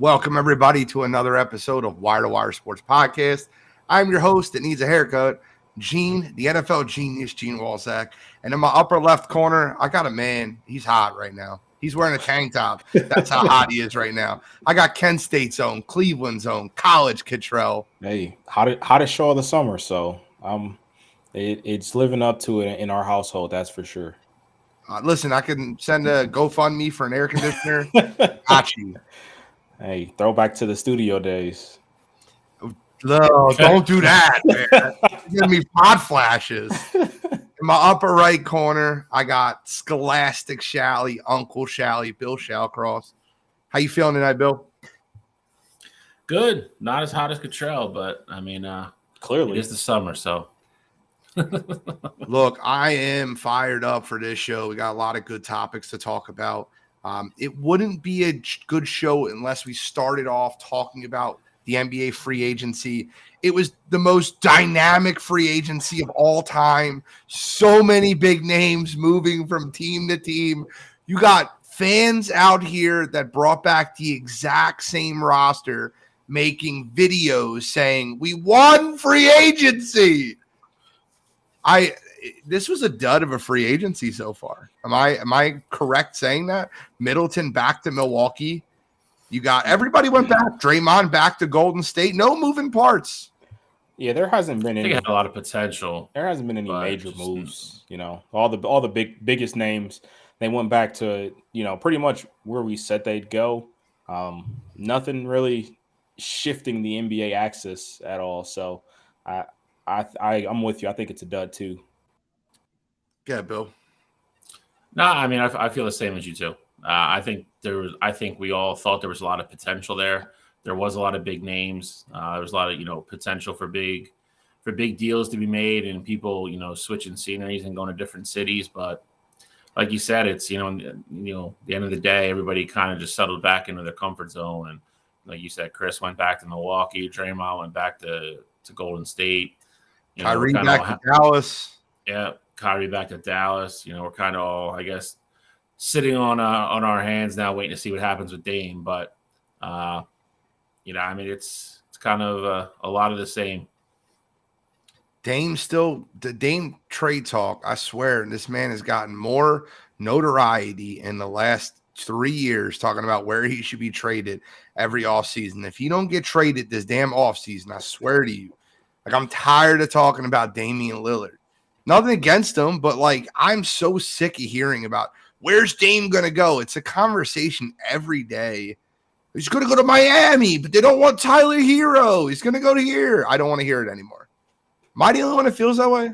Welcome, everybody, to another episode of Wire to Wire Sports Podcast. I'm your host that needs a haircut, Gene, the NFL genius, Gene Walsack. And in my upper left corner, I got a man. He's hot right now. He's wearing a tank top. That's how hot he is right now. I got Kent State's own, Cleveland's own, College Cottrell. Hey, hottest show of the summer. So it's living up to it in our household. That's for sure. Listen, I can send a GoFundMe for an air conditioner. Got you. Hey, throwback to the studio days. No, don't do that, man. Give me pod flashes. In my upper right corner, I got Scholastic Shally, Uncle Shally, Bill Shallcross. How you feeling tonight, Bill? Good. Not as hot as Cottrell, but I mean, clearly it's the summer, so. Look, I am fired up for this show. We got a lot of good topics to talk about. It wouldn't be a good show unless we started off talking about the NBA free agency. It was the most dynamic free agency of all time. So many big names moving from team to team. You got fans out here that brought back the exact same roster, making videos saying, "We won free agency." This was a dud of a free agency so far. Am I correct saying that? Middleton back to Milwaukee. You got everybody went back. Draymond back to Golden State. No moving parts. Yeah, there hasn't been any. I think it had a lot of potential. There hasn't been any major moves. You know, all the biggest names, they went back to, you know, pretty much where we said they'd go. Nothing really shifting the NBA axis at all. So I'm with you. I think it's a dud too. Yeah, Bill. No, I mean, I feel the same as you too. I think we all thought there was a lot of potential there. There was a lot of big names. There was a lot of, potential for big deals to be made and people, switching sceneries and going to different cities. But like you said, it's, the end of the day, everybody kind of just settled back into their comfort zone. And like you said, Chris went back to Milwaukee. Draymond went back to Golden State. Kyrie back to Dallas. Yeah, Kyrie back to Dallas. We're kind of all, I guess, sitting on our hands now, waiting to see what happens with Dame. But, I mean, it's kind of a lot of the same. The Dame trade talk, I swear, this man has gotten more notoriety in the last 3 years talking about where he should be traded every offseason. If you don't get traded this damn offseason, I swear to you, I'm tired of talking about Damian Lillard. Nothing against him, but I'm so sick of hearing about where's Dame going to go. It's a conversation every day. He's going to go to Miami, but they don't want Tyler Hero. He's going to go to here. I don't want to hear it anymore. Am I the only one that feels that way?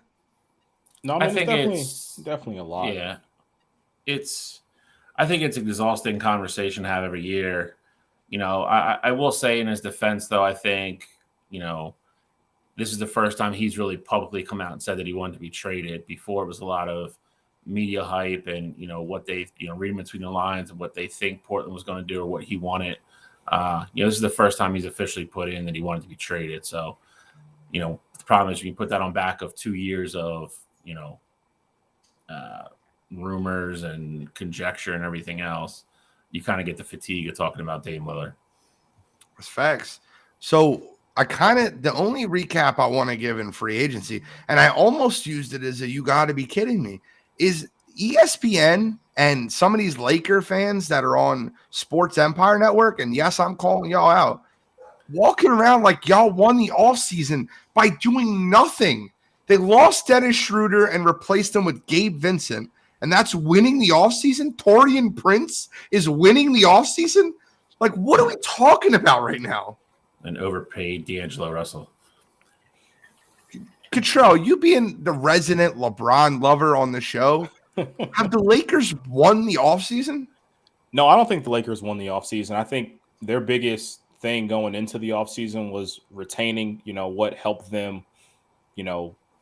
No, I think it's definitely a lot. Yeah. I think it's an exhausting conversation to have every year. I will say in his defense, though, I think, this is the first time he's really publicly come out and said that he wanted to be traded. Before, it was a lot of media hype and, what they, reading between the lines and what they think Portland was going to do or what he wanted. This is the first time he's officially put in that he wanted to be traded. So, the problem is you put that on back of 2 years of, rumors and conjecture and everything else. You kind of get the fatigue of talking about Dame Lillard. That's facts. So, the only recap I want to give in free agency, and I almost used it as you got to be kidding me, is ESPN and some of these Laker fans that are on Sports Empire Network, and yes, I'm calling y'all out, walking around like y'all won the offseason by doing nothing. They lost Dennis Schroeder and replaced him with Gabe Vincent, and that's winning the offseason? Taurean Prince is winning the offseason? What are we talking about right now? An overpaid D'Angelo Russell. Cottrell, you being the resident LeBron lover on the show, have the Lakers won the offseason? No, I don't think the Lakers won the offseason. I think their biggest thing going into the offseason was retaining, what helped them,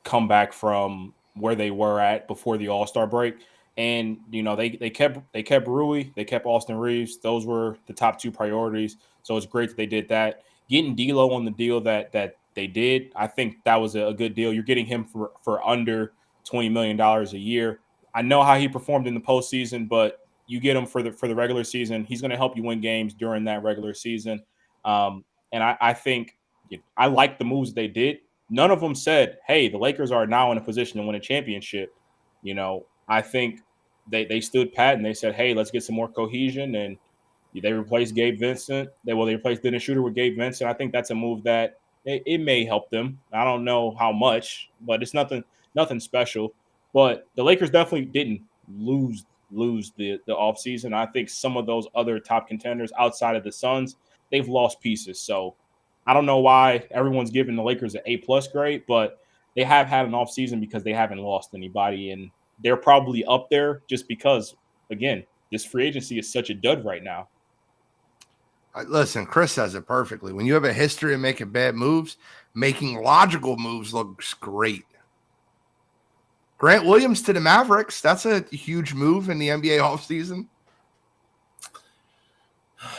come back from where they were at before the All-Star break. And, they kept Rui, they kept Austin Reeves. Those were the top two priorities. So it's great that they did that. Getting D'Lo on the deal that they did, I think that was a good deal. You're getting him for under $20 million a year. I know how he performed in the postseason, but you get him for the regular season. He's going to help you win games during that regular season. And I think I like the moves they did. None of them said, hey, the Lakers are now in a position to win a championship. I think they stood pat and they said, hey, let's get some more cohesion. And they replaced Gabe Vincent. They replaced Dennis Schroeder with Gabe Vincent. I think that's a move that it may help them. I don't know how much, but it's nothing special. But the Lakers definitely didn't lose the offseason. I think some of those other top contenders outside of the Suns, they've lost pieces. So I don't know why everyone's giving the Lakers an A+ grade, but they have had an offseason because they haven't lost anybody. And they're probably up there just because, again, this free agency is such a dud right now. Listen, Chris says it perfectly. When you have a history of making bad moves, making logical moves looks great. Grant Williams to the Mavericks. That's a huge move in the NBA offseason.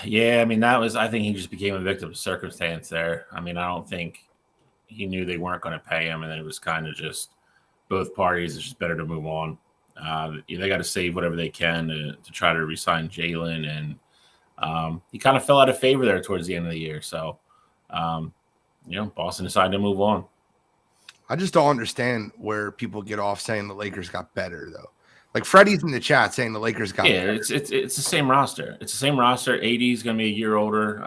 Yeah, I mean, I think he just became a victim of circumstance there. I mean, I don't think he knew they weren't going to pay him, and then it was kind of just both parties. It's just better to move on. They got to save whatever they can to try to re-sign Jalen, and he kind of fell out of favor there towards the end of the year. So, Boston decided to move on. I just don't understand where people get off saying the Lakers got better, though. Like Freddie's in the chat saying the Lakers got better. It's the same roster. It's the same roster. AD is going to be a year older,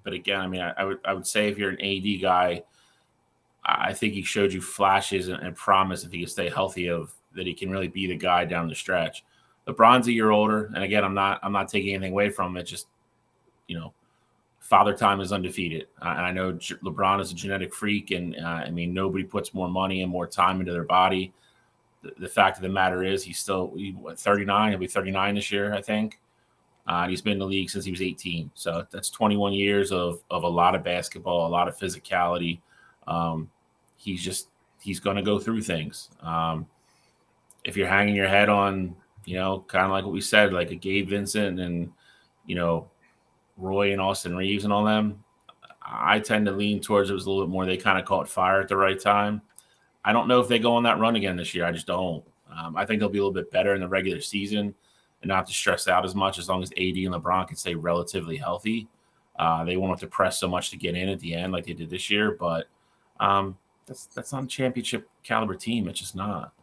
But again, I mean, I would say if you're an AD guy, I think he showed you flashes and promise if he can stay healthy that he can really be the guy down the stretch. LeBron's a year older, and again, I'm not taking anything away from it. Just Father Time is undefeated, and I know LeBron is a genetic freak, and I mean nobody puts more money and more time into their body. The fact of the matter is, he's 39. He'll be 39 this year, I think. He's been in the league since he was 18, so that's 21 years of a lot of basketball, a lot of physicality. He's going to go through things. If you're hanging your head on, kind of like what we said, like a Gabe Vincent and, Roy and Austin Reeves and all them, I tend to lean towards it was a little bit more. They kind of caught fire at the right time. I don't know if they go on that run again this year. I just don't. I think they'll be a little bit better in the regular season and not have to stress out as much as long as AD and LeBron can stay relatively healthy. They won't have to press so much to get in at the end like they did this year, but that's not a championship caliber team. It's just not.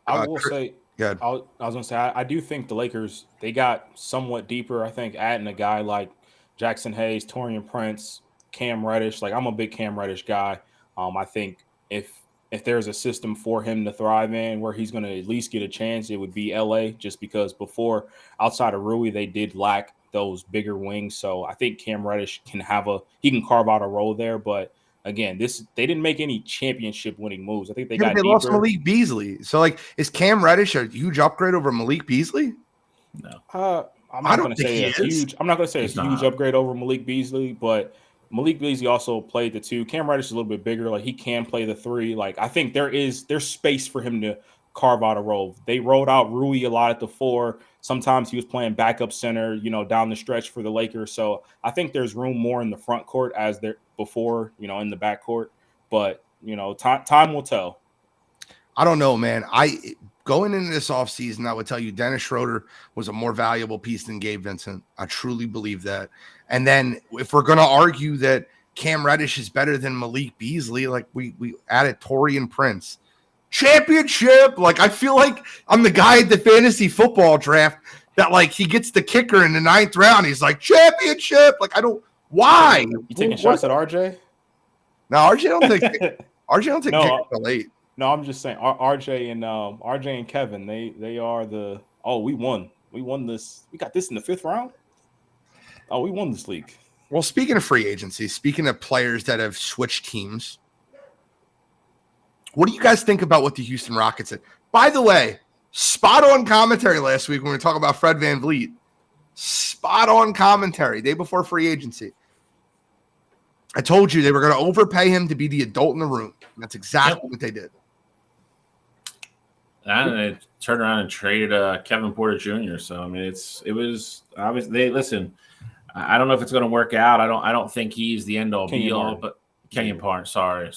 I will say, I was going to say, I do think the Lakers, they got somewhat deeper. I think adding a guy like Jackson Hayes, Taurean Prince, Cam Reddish. Like I'm a big Cam Reddish guy. I think if there's a system for him to thrive in where he's going to at least get a chance, it would be LA, just because before, outside of Rui, they did lack those bigger wings. So I think Cam Reddish can carve out a role there. But again, they didn't make any championship winning moves. I think they lost Malik Beasley. So is Cam Reddish a huge upgrade over Malik Beasley? No. I'm not going to say it's huge. I'm not going to say it's a huge upgrade over Malik Beasley, but Malik Beasley also played the 2. Cam Reddish is a little bit bigger. Like he can play the 3. Like I think there's space for him to carve out a role. They rolled out Rui a lot at the 4. Sometimes he was playing backup center, down the stretch for the Lakers. So I think there's room more in the front court as there before, in the back court. But, time will tell. I don't know, man. Going into this offseason, I would tell you Dennis Schroeder was a more valuable piece than Gabe Vincent. I truly believe that. And then if we're going to argue that Cam Reddish is better than Malik Beasley, like we added Taurean Prince. Championship. Like I feel like I'm the guy at the fantasy football draft that like he gets the kicker in the 9th round. He's like championship. Like why? You taking shots at RJ? No, RJ don't take kickers till late. No, I'm just saying RJ and Kevin, they are we won. We won this. We got this in the 5th round. Oh, we won this league. Well, speaking of free agency, speaking of players that have switched teams, what do you guys think about what the Houston Rockets did? By the way, spot on commentary last week when we were talking about Fred VanVleet. Spot on commentary day before free agency. I told you they were going to overpay him to be the adult in the room. That's exactly what they did. And they turned around and traded Kevin Porter Jr. So I mean, it was obviously listen. I don't know if it's going to work out. I don't think he's the end all be all. But Kenyon Barnes, sorry.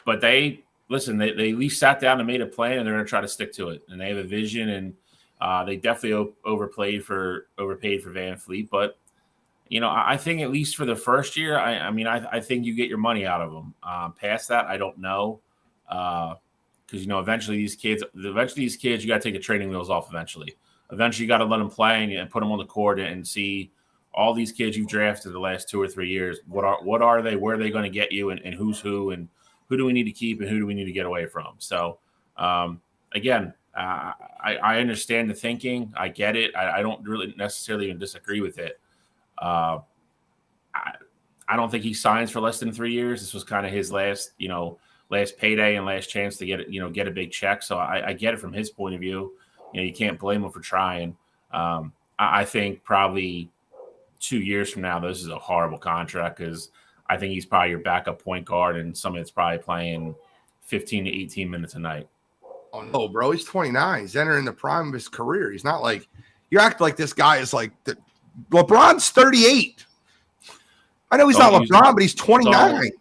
But they listen, they at least sat down and made a plan, and they're going to try to stick to it. And they have a vision, and they definitely overpaid for Van Fleet. But I think at least for the first year, I think you get your money out of them. Past that, I don't know, because eventually these kids, you got to take the training wheels off. Eventually, you got to let them play and put them on the court and see all these kids you've drafted the last 2 or 3 years. What are they? Where are they going to get you? And who's who? And who do we need to keep and who do we need to get away from? So, again, I understand the thinking. I get it. I don't really necessarily even disagree with it. I don't think he signs for less than 3 years. This was kind of his last payday and last chance to get a big check. So I get it from his point of view. You can't blame him for trying. I think probably 2 years from now, this is a horrible contract because I think he's probably your backup point guard and someone that's probably playing 15 to 18 minutes a night. Oh, no, bro. He's 29. He's entering the prime of his career. He's not like – you act like this guy is like LeBron's 38. I know he's not LeBron, but he's 29.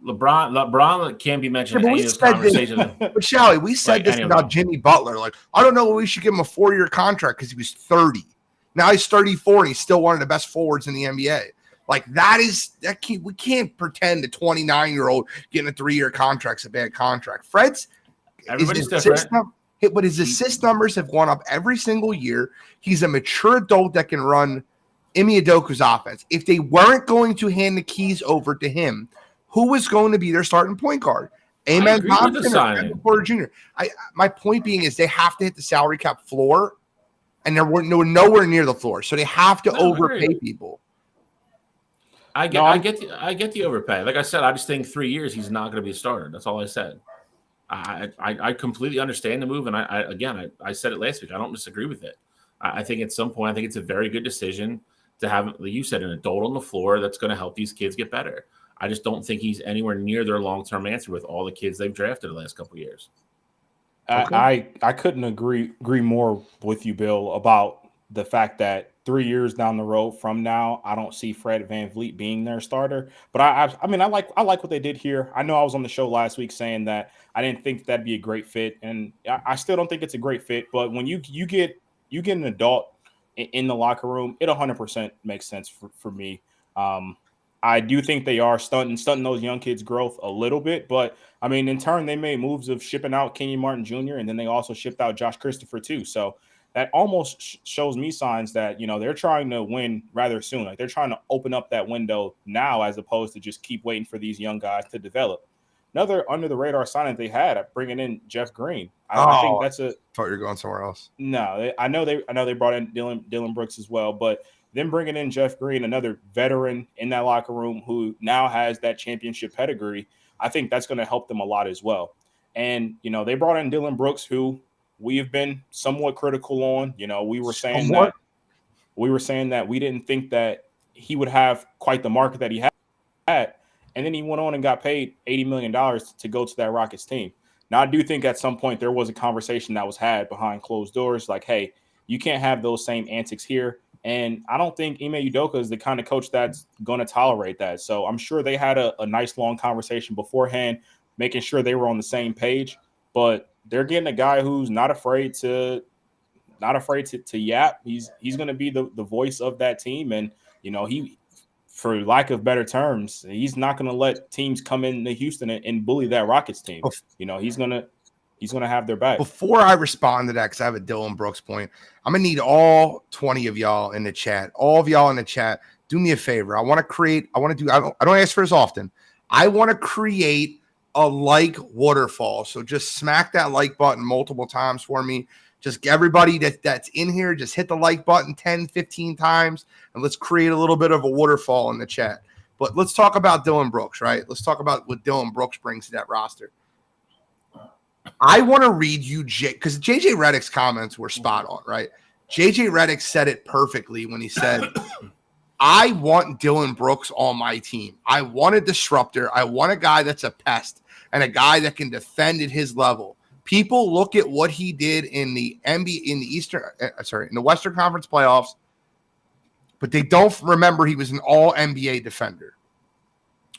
LeBron can't be mentioned in any of this conversation. But Shally, we said this about Jimmy Butler. Like, I don't know what we should give him a 4-year contract because he was 30. Now he's 34 and he's still one of the best forwards in the NBA. Like we can't pretend a 29-year-old getting a 3-year contract's a bad contract. Fred's everybody's different. But his assist numbers have gone up every single year. He's a mature adult that can run Ime Udoka's offense. If they weren't going to hand the keys over to him, who was going to be their starting point guard? Amen Thompson or Kevin Porter Jr. My point being is they have to hit the salary cap floor, and they're nowhere near the floor, so they have to overpay people. I get the overpay. Like I said, I just think 3 years he's not going to be a starter. That's all I said. I completely understand the move, and I said it last week. I don't disagree with it. I think at some point, I think it's a very good decision to have, like you said, an adult on the floor that's going to help these kids get better. I just don't think he's anywhere near their long-term answer with all the kids they've drafted the last couple of years. Okay. I couldn't agree more with you, Bill, about the fact that 3 years down the road from now, I don't see Fred VanVleet being their starter. But I like what they did here. I know I was on the show last week saying that I didn't think that'd be a great fit, and I still don't think it's a great fit. But when you get an adult in the locker room, it 100% makes sense for me. I do think they are stunting those young kids' growth a little bit, but I mean, in turn, they made moves of shipping out Kenyon Martin Jr. and then they also shipped out Josh Christopher too. So that almost shows me signs that they're trying to win rather soon. Like they're trying to open up that window now, as opposed to just keep waiting for these young guys to develop. Another under the radar signing they had at bringing in Jeff Green. I think that's a. Thought you were going somewhere else. No, I know they brought in Dylan Brooks as well, but. Then bringing in Jeff Green, another veteran in that locker room who now has that championship pedigree, I think that's going to help them a lot as well. And, they brought in Dylan Brooks, who we have been somewhat critical on. We were saying that we didn't think that he would have quite the market that he had. And then he went on and got paid $80 million to go to that Rockets team. Now, I do think at some point there was a conversation that was had behind closed doors, like, hey, you can't have those same antics here. And I don't think Ime Udoka is the kind of coach that's going to tolerate that. So I'm sure they had a nice long conversation beforehand, making sure they were on the same page. But they're getting a guy who's not afraid to yap. He's going to be the voice of that team. And, he, for lack of better terms, he's not going to let teams come into Houston and bully that Rockets team. He's going to have their back. Before I respond to that, because I have a Dylan Brooks point, I'm going to need all 20 of y'all in the chat. All of y'all in the chat, do me a favor. I don't ask for this often. I want to create a like waterfall. So just smack that like button multiple times for me. Just everybody that's in here, just hit the like button 10, 15 times, and let's create a little bit of a waterfall in the chat. But let's talk about Dylan Brooks, right? Let's talk about what Dylan Brooks brings to that roster. I want to read you, because JJ Redick's comments were spot on, right? JJ Redick said it perfectly when he said, I want Dylan Brooks on my team. I want a disruptor. I want a guy that's a pest and a guy that can defend at his level. People look at what he did in the NBA, in the Western Conference playoffs, but they don't remember he was an all NBA defender.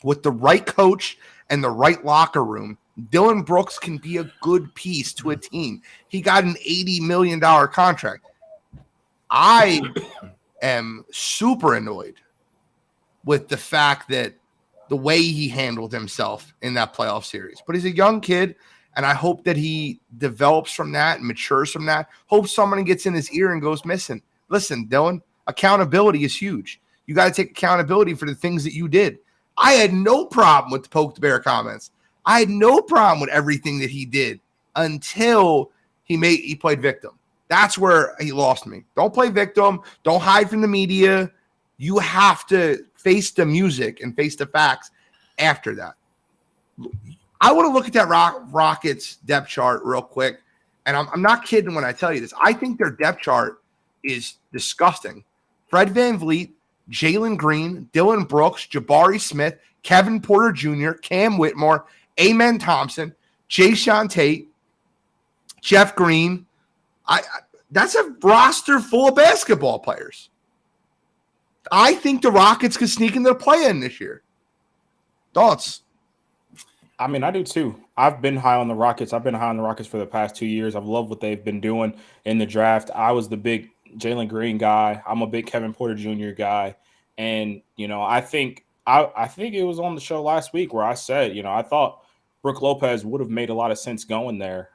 With the right coach and the right locker room, Dylan Brooks can be a good piece to a team. He got an $80 million contract. I am super annoyed with the fact that the way he handled himself in that playoff series. But he's a young kid, and I hope that he develops from that and matures from that. Hope someone gets in his ear and goes missing. Listen, Dylan, accountability is huge. You got to take accountability for the things that you did. I had no problem with the poke the bear comments. I had no problem with everything that he did until he played victim. That's where he lost me. Don't play victim. Don't hide from the media. You have to face the music and face the facts after that. I want to look at that Rockets depth chart real quick. And I'm not kidding when I tell you this. I think their depth chart is disgusting. Fred VanVleet, Jalen Green, Dylan Brooks, Jabari Smith, Kevin Porter Jr., Cam Whitmore, Amen Thompson, Jayshawn Tate, Jeff Green. That's a roster full of basketball players. I think the Rockets could sneak in their play-in this year. Thoughts? I mean, I do too. I've been high on the Rockets. I've been high on the Rockets for the past 2 years. I've loved what they've been doing in the draft. I was the big Jalen Green guy. I'm a big Kevin Porter Jr. guy. And, I think it was on the show last week where I said, I thought Brook Lopez would have made a lot of sense going there.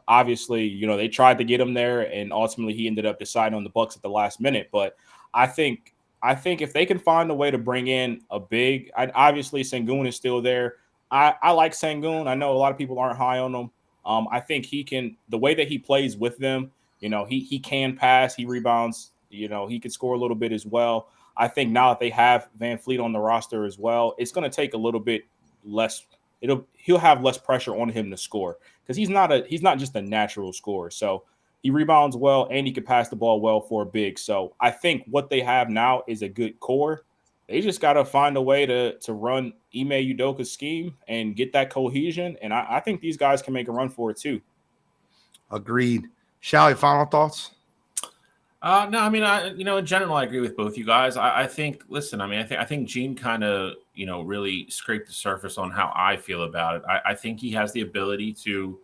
Obviously, they tried to get him there, and ultimately he ended up deciding on the Bucks at the last minute. But I think if they can find a way to bring in a big, obviously Sengun is still there. I like Sengun. I know a lot of people aren't high on him. I think he can, the way that he plays with them, he can pass, he rebounds, he can score a little bit as well. I think now that they have VanVleet on the roster as well, it's going to take a little bit less. He'll have less pressure on him to score because he's not just a natural scorer. So he rebounds well and he can pass the ball well for a big. So I think what they have now is a good core. They just got to find a way to run Ime Udoka's scheme and get that cohesion. And I think these guys can make a run for it too. Agreed. Shally, final thoughts? No, I mean, in general, I agree with both you guys. I think Gene kind of, really scraped the surface on how I feel about it. I think he has the ability to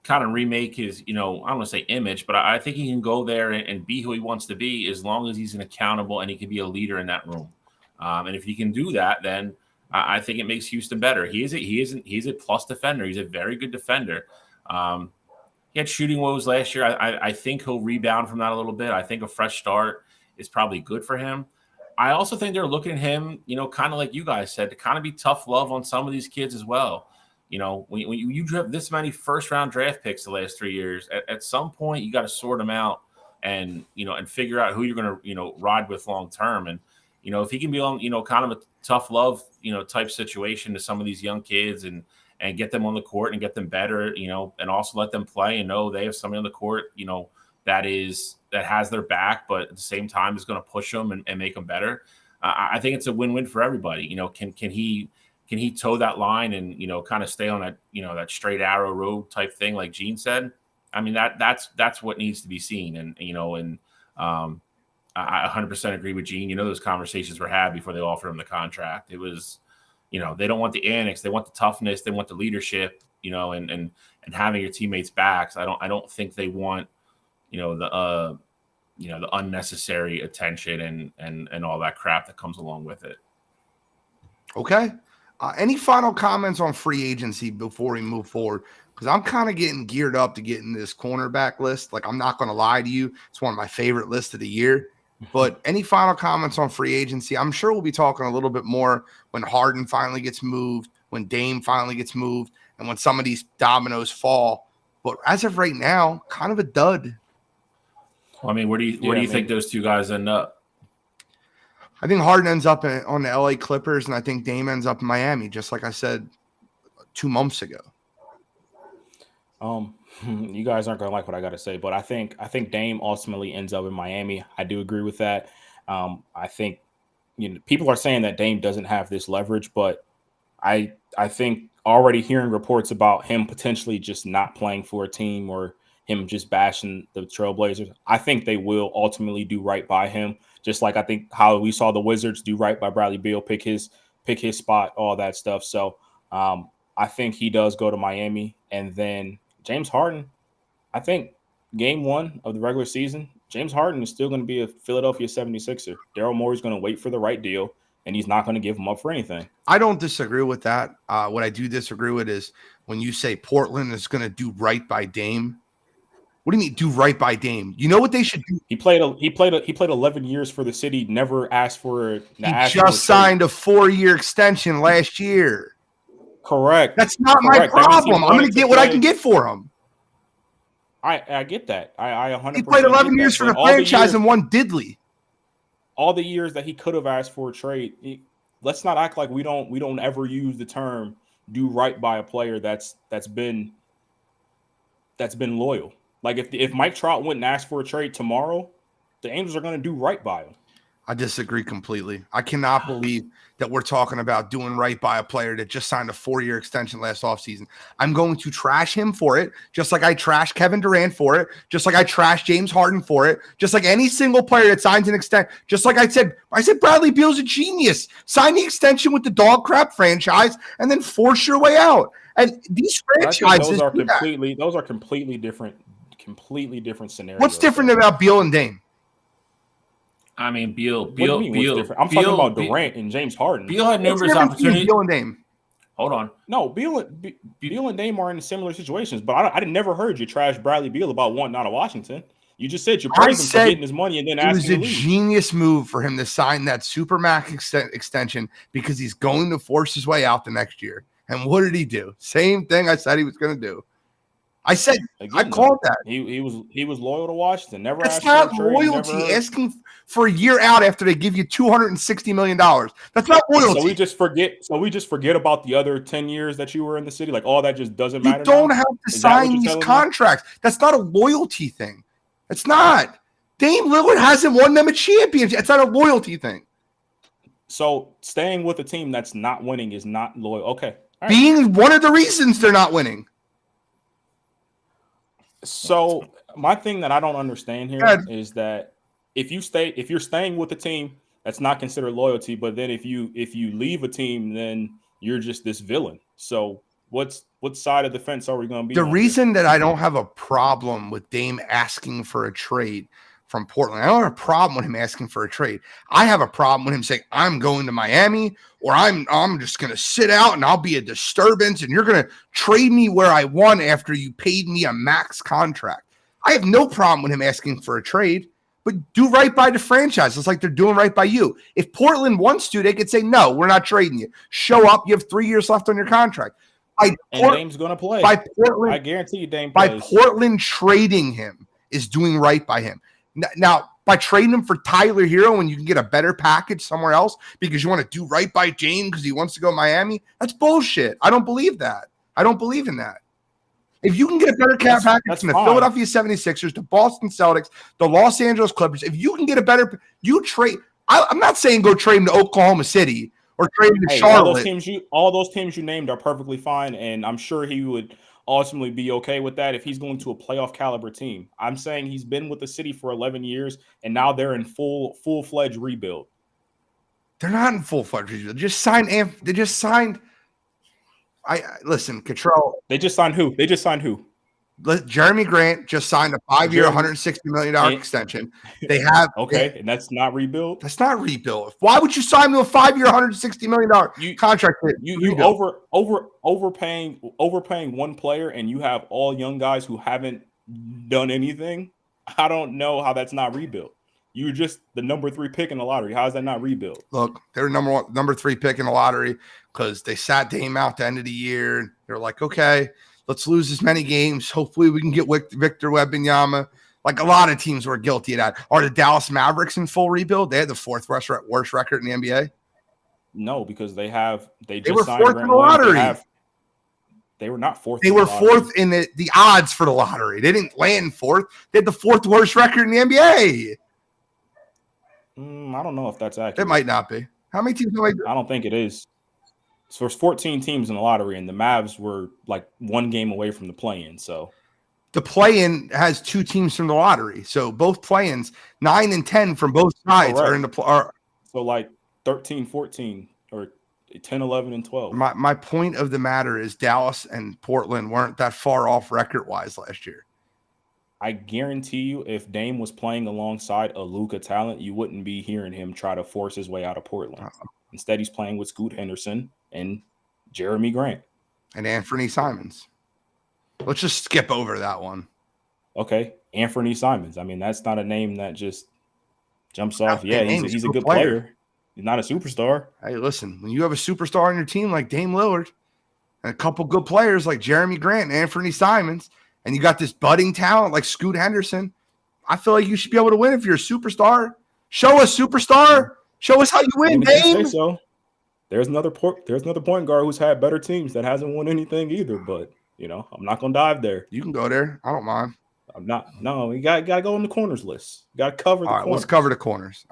kind of remake his, I don't want to say image, but I think he can go there and be who he wants to be as long as he's an accountable and he can be a leader in that room. And if he can do that, then I think it makes Houston better. He's a plus defender. He's a very good defender. He had shooting woes last year. I think he'll rebound from that a little bit. I think a fresh start is probably good for him. I also think they're looking at him, kind of like you guys said, to kind of be tough love on some of these kids as well. When you have this many first-round draft picks the last 3 years, at some point you got to sort them out and figure out who you're going to ride with long term. And if he can be on kind of a tough love type situation to some of these young kids and get them on the court and get them better, and also let them play and know they have somebody on the court, that has their back, but at the same time is going to push them and make them better. I think it's a win-win for everybody. Can he toe that line and, kind of stay on that, that straight arrow road type thing, like Gene said? I mean, that's what needs to be seen. And, I 100% agree with Gene. Those conversations were had before they offered him the contract. It was, they don't want the annex. They want the toughness. They want the leadership, and having your teammates' backs. I don't think they want, the unnecessary attention and all that crap that comes along with it. Okay. Any final comments on free agency before we move forward? Because I'm kind of getting geared up to get in this cornerback list. Like, I'm not going to lie to you. It's one of my favorite lists of the year. But any final comments on free agency? I'm sure we'll be talking a little bit more when Harden finally gets moved, when Dame finally gets moved, and when some of these dominoes fall. But as of right now, kind of a dud. Well, I mean, where do you think those two guys end up? I think Harden ends up on the LA Clippers, and I think Dame ends up in Miami, just like I said 2 months ago. You guys aren't gonna like what I got to say, but I think Dame ultimately ends up in Miami. I do agree with that. I think people are saying that Dame doesn't have this leverage, but I think already hearing reports about him potentially just not playing for a team or him just bashing the Trailblazers, I think they will ultimately do right by him. Just like I think how we saw the Wizards do right by Bradley Beal, pick his spot, all that stuff. So I think he does go to Miami. And then James Harden, I think game 1 of the regular season, James Harden is still going to be a Philadelphia 76er. Daryl Morey's going to wait for the right deal, and he's not going to give him up for anything. I don't disagree with that. What I do disagree with is when you say Portland is going to do right by Dame. What do you mean do right by Dame? You know what they should do? He played 11 years for the city, never asked for He just signed a 4-year extension last year. Correct. That's not my problem. I'm going to get what I can get for him. I get that. I 100%. He played 11 years for the franchise and won diddly. All the years that he could have asked for a trade. Let's not act like we don't ever use the term do right by a player that's been loyal. Like if Mike Trout went and asked for a trade tomorrow, the Angels are going to do right by him. I disagree completely. I cannot believe that we're talking about doing right by a player that just signed a 4-year extension last offseason. I'm going to trash him for it, just like I trashed Kevin Durant for it, just like I trashed James Harden for it, just like any single player that signs an extension. Just like I said Bradley Beal's a genius. Sign the extension with the dog crap franchise and then force your way out. And these franchises those are completely different scenarios. What's different about Beal and Dame? I mean, Beal. I'm talking about Durant and James Harden. Beal had numerous opportunities. Beal and Dame. Hold on. No, Beal and Dame are in similar situations, but I never heard you trash Bradley Beal about wanting out of Washington. You just said you praised him for getting his money and then asking him to leave. It was a genius move for him to sign that Supermax extension because he's going to force his way out the next year. And what did he do? Same thing I said he was going to do. I said I called that. He was loyal to Washington. Never. That's not loyalty. Asking for a year out after they give you $260 million. That's not loyalty. So we just forget about the other 10 years that you were in the city. Like all that just doesn't matter. You don't have to sign these contracts. That's not a loyalty thing. It's not. Dame Lillard hasn't won them a championship. It's not a loyalty thing. So staying with a team that's not winning is not loyal. Okay. Right. Being one of the reasons they're not winning. So my thing that I don't understand here is that if you're staying with a team, that's not considered loyalty. But then if you leave a team, then you're just this villain. So what side of the fence are we going to be? The reason that I don't have a problem with Dame asking for a trade from Portland, I don't have a problem with him asking for a trade. I have a problem with him saying, I'm going to Miami, or I'm just going to sit out and I'll be a disturbance and you're going to trade me where I want after you paid me a max contract. I have no problem with him asking for a trade, but do right by the franchise. It's like they're doing right by you. If Portland wants to, they could say, no, we're not trading you. Show up. You have 3 years left on your contract. Dame's going to play. By Portland, I guarantee you Dame plays. By Portland trading him is doing right by him. Now, by trading him for Tyler Hero and you can get a better package somewhere else because you want to do right by Dame because he wants to go to Miami, that's bullshit. I don't believe that. I don't believe in that. If you can get a better cap package from the Philadelphia 76ers, the Boston Celtics, the Los Angeles Clippers, if you can get a better – you trade – I'm not saying go trade him to Oklahoma City or trade him to Charlotte. All those teams you named are perfectly fine, and I'm sure he would – ultimately be okay with that if he's going to a playoff caliber team. I'm saying he's been with the city for 11 years and now they're in full-fledged rebuild. They're not in full-fledged rebuild. They just signed listen, Cottrell. They just signed who? Jeremy Grant just signed a 5-year, $160 million extension. They have and that's not rebuild. That's not rebuild. Why would you sign to a 5-year, $160 million contract? You overpaying one player, and you have all young guys who haven't done anything. I don't know how that's not rebuild. You were just the number 3 pick in the lottery. How is that not rebuild? Look, they're number 3 pick in the lottery because they sat Dame out the end of the year. They're like, okay, let's lose as many games. Hopefully we can get Victor Wembanyama. Like a lot of teams were guilty of that. Are the Dallas Mavericks in full rebuild? They had the 4th worst record in the NBA. No, because they just were signed 4th in the lottery. They were not 4th. They were 4th in the odds for the lottery. They didn't land 4th. They had the 4th worst record in the NBA. I don't know if that's accurate. It might not be. How many teams? I don't think it is. So there's 14 teams in the lottery, and the Mavs were like 1 game away from the play-in. So the play-in has 2 teams from the lottery. So both play-ins, 9 and 10 from both sides are in the So like 13, 14, or 10, 11, and 12. My point of the matter is Dallas and Portland weren't that far off record-wise last year. I guarantee you, if Dame was playing alongside a Luka talent, you wouldn't be hearing him try to force his way out of Portland. Instead, he's playing with Scoot Henderson and Jeremy Grant. And Anthony Simons. Let's just skip over that one. Okay, Anthony Simons. I mean, that's not a name that just jumps off. Yeah, he's a good player. He's not a superstar. Hey, listen, when you have a superstar on your team like Dame Lillard and a couple good players like Jeremy Grant and Anthony Simons, and you got this budding talent like Scoot Henderson, I feel like you should be able to win if you're a superstar. Show us, superstar. Show us how you win, Dame. So there's another point guard who's had better teams that hasn't won anything either. But I'm not gonna dive there. You can go there. I don't mind. I'm not. No, you got to go on the corners list. You got to cover the corners. Let's cover the corners.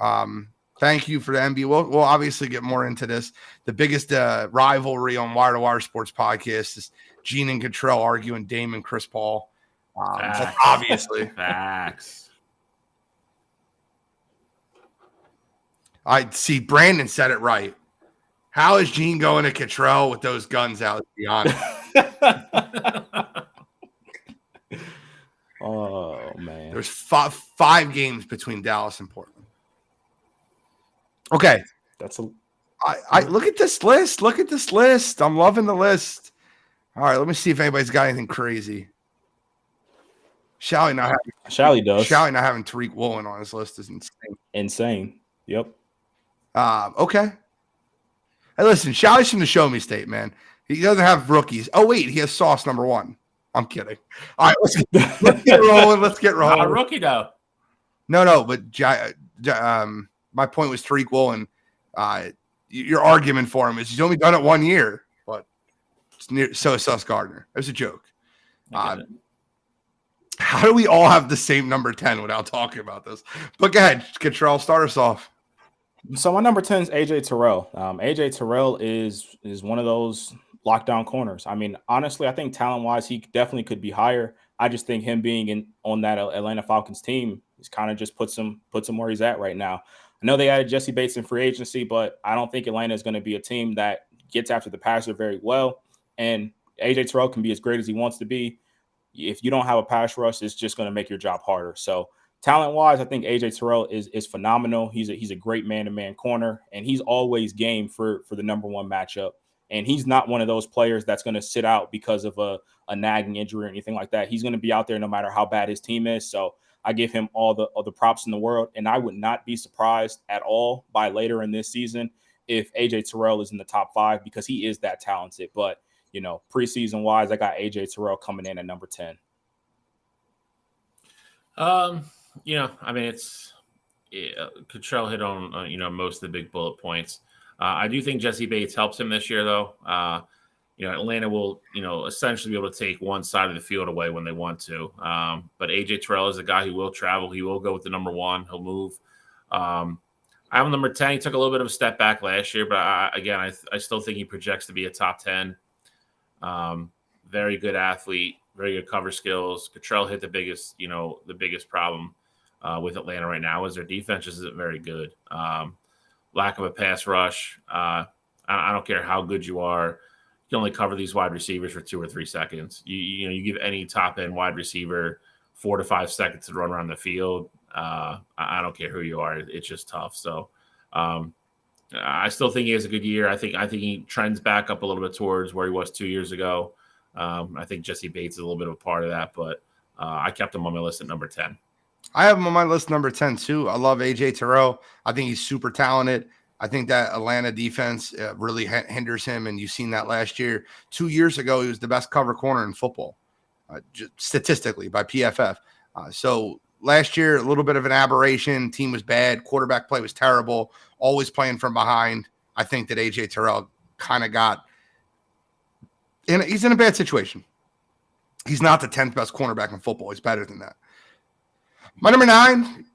Thank you for the NBA. We'll obviously get more into this. The biggest rivalry on Wire to Wire Sports Podcast is Gene and Cottrell arguing Dame and Chris Paul. Obviously. Facts. I see Brandon said it right. How is Gene going to Cottrell with those guns out? Let's be honest. Oh, man. There's five games between Dallas and Portland. Okay. I look at this list. Look at this list. I'm loving the list. All right, let me see if anybody's got anything crazy. Shally not having Tariq Woolen on his list is insane. Insane. Yep. Okay. Hey, listen, Shally's from the Show Me State, man. He doesn't have rookies. Oh, wait, he has Sauce number 1. I'm kidding. All right, let's get rolling. Let's get rolling. Not a rookie, though. No, but my point was Tariq Woolen. Your argument for him is he's only done it 1 year, but so is Sauce Gardner. It was a joke. How do we all have the same number 10 without talking about this? But go ahead, Cottrell, start us off. So my number 10 is AJ Terrell. AJ Terrell is one of those lockdown corners. I mean, honestly, I think talent-wise, he definitely could be higher. I just think him being on that Atlanta Falcons team is kind of just puts him where he's at right now. I know they added Jesse Bates in free agency, but I don't think Atlanta is going to be a team that gets after the passer very well. And AJ Terrell can be as great as he wants to be. If you don't have a pass rush, it's just going to make your job harder. So talent-wise, I think AJ Terrell is phenomenal. He's a great man-to-man corner, and he's always game for the number 1 matchup. And he's not one of those players that's going to sit out because of a nagging injury or anything like that. He's going to be out there no matter how bad his team is. So I give him all the props in the world, and I would not be surprised at all by later in this season if AJ Terrell is in the top 5 because he is that talented. But preseason wise, I got AJ Terrell coming in at number 10. I mean, it's Cottrell hit on most of the big bullet points. I do think Jesse Bates helps him this year, though. Atlanta will, essentially be able to take one side of the field away when they want to. But AJ Terrell is a guy who will travel. He will go with the number 1. He'll move. I have him number 10. He took a little bit of a step back last year, but I still think he projects to be a top 10. Very good athlete, very good cover skills. Cottrell hit the biggest problem with Atlanta right now is their defense isn't very good. Lack of a pass rush. I don't care how good you are. You can only cover these wide receivers for 2 or 3 seconds. You give any top end wide receiver 4 to 5 seconds to run around the field. I don't care who you are. It's just tough. So I still think he has a good year. I think he trends back up a little bit towards where he was 2 years ago. I think Jesse Bates is a little bit of a part of that, but I kept him on my list at number 10. I have him on my list number 10 too. I love AJ Terrell. I think he's super talented. I think that Atlanta defense really hinders him, and you've seen that last year. 2 years ago, he was the best cover corner in football, statistically by PFF. So last year, a little bit of an aberration. Team was bad. Quarterback play was terrible. Always playing from behind. I think that AJ Terrell kind of he's in a bad situation. He's not the 10th best cornerback in football. He's better than that. My number 9,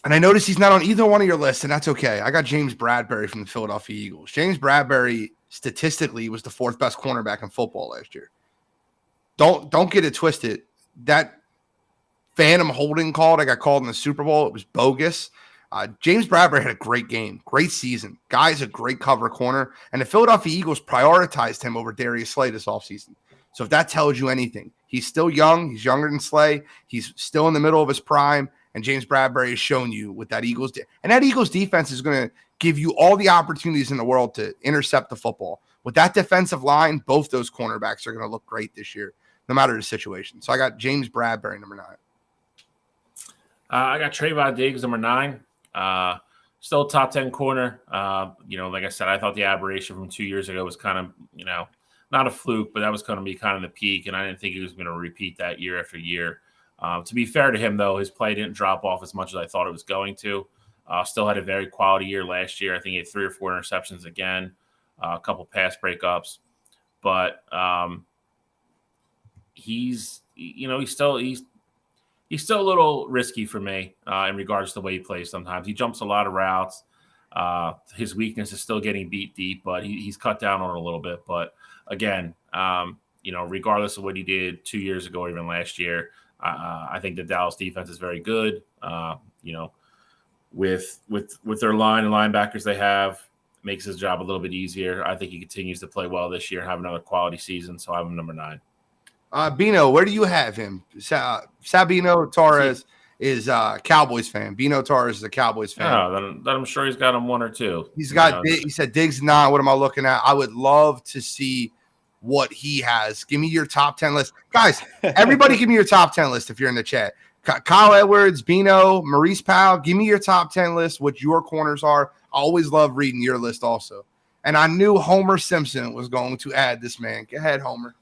and I noticed he's not on either one of your lists, and that's okay. I got James Bradbury from the Philadelphia Eagles. James Bradbury, statistically, was the 4th best cornerback in football last year. Don't get it twisted. That phantom holding call that got called in the Super Bowl, it was bogus. James Bradbury had a great game, great season. Guy's a great cover corner, and the Philadelphia Eagles prioritized him over Darius Slay this offseason. So if that tells you anything, he's still young. He's younger than Slay. He's still in the middle of his prime, and James Bradbury has shown you with that Eagles. And that Eagles defense is going to give you all the opportunities in the world to intercept the football. With that defensive line, both those cornerbacks are going to look great this year, no matter the situation. So I got James Bradbury, number 9. I got Trayvon Diggs, number 9. Still top 10 corner. Like I said, I thought the aberration from 2 years ago was kind of, not a fluke, but that was going to be kind of the peak, and I didn't think he was going to repeat that year after year. To be fair to him, though, his play didn't drop off as much as I thought it was going to. Still had a very quality year last year. I think he had 3 or 4 interceptions again, a couple pass breakups. But he's still a little risky for me in regards to the way he plays sometimes. He jumps a lot of routes. His weakness is still getting beat deep, but he's cut down on it a little bit. But again, regardless of what he did 2 years ago or even last year, I think the Dallas defense is very good. With their line and linebackers they have, makes his job a little bit easier. I think he continues to play well this year and have another quality season. So I have him number 9. Bino, where do you have him? Sabino Torres is a Cowboys fan. Bino Torres is a Cowboys fan. Oh, then I'm sure he's got him 1 or 2. He's got. He said Diggs 9. What am I looking at? I would love to see what he has. Give me your top 10 list, guys. Everybody, give me your top 10 list if you're in the chat. Kyle Edwards, Bino, Maurice Powell. Give me your top 10 list. What your corners are. I always love reading your list also. And I knew Homer Simpson was going to add this man. Go ahead, Homer.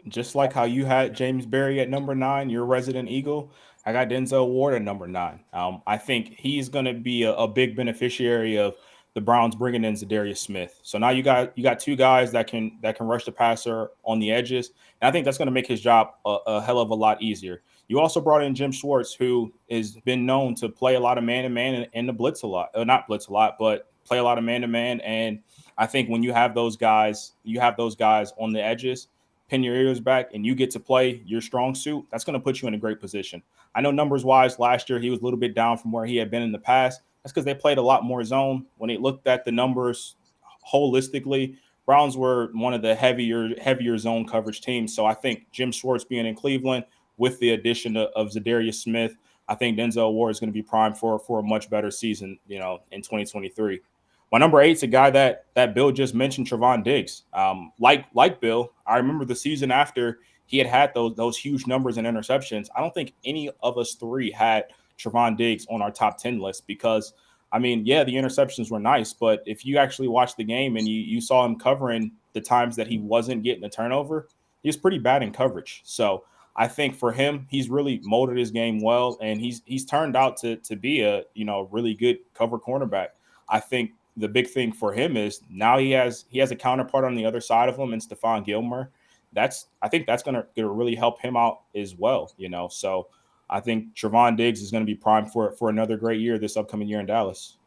Just like how you had James Berry at number 9, your resident Eagle, I got Denzel Ward at number 9. I think he's going to be a big beneficiary of the Browns bringing in Zadarius Smith. So now you got 2 guys that can rush the passer on the edges, and I think that's going to make his job a hell of a lot easier. You also brought in Jim Schwartz, who has been known to play a lot of man-to-man and the blitz a lot. Not blitz a lot, but play a lot of man-to-man. And I think when you have those guys on the edges, pin your ears back, and you get to play your strong suit, that's going to put you in a great position. I know numbers-wise, last year he was a little bit down from where he had been in the past. That's because they played a lot more zone. When they looked at the numbers holistically, Browns were one of the heavier zone coverage teams. So I think Jim Schwartz being in Cleveland with the addition of Zadarius Smith, I think Denzel Ward is going to be primed for a much better season, in 2023. My number 8 is a guy that Bill just mentioned, Trevon Diggs. Like Bill, I remember the season after he had those huge numbers and interceptions. I don't think any of us 3 had Trevon Diggs on our top 10 list because, the interceptions were nice, but if you actually watched the game and you saw him covering the times that he wasn't getting a turnover, he was pretty bad in coverage. So I think for him, he's really molded his game well, and he's turned out to be a really good cover cornerback. I think the big thing for him is now he has a counterpart on the other side of him in Stephon Gilmore. I think that's gonna really help him out as well. So I think Trevon Diggs is going to be primed for another great year this upcoming year in Dallas.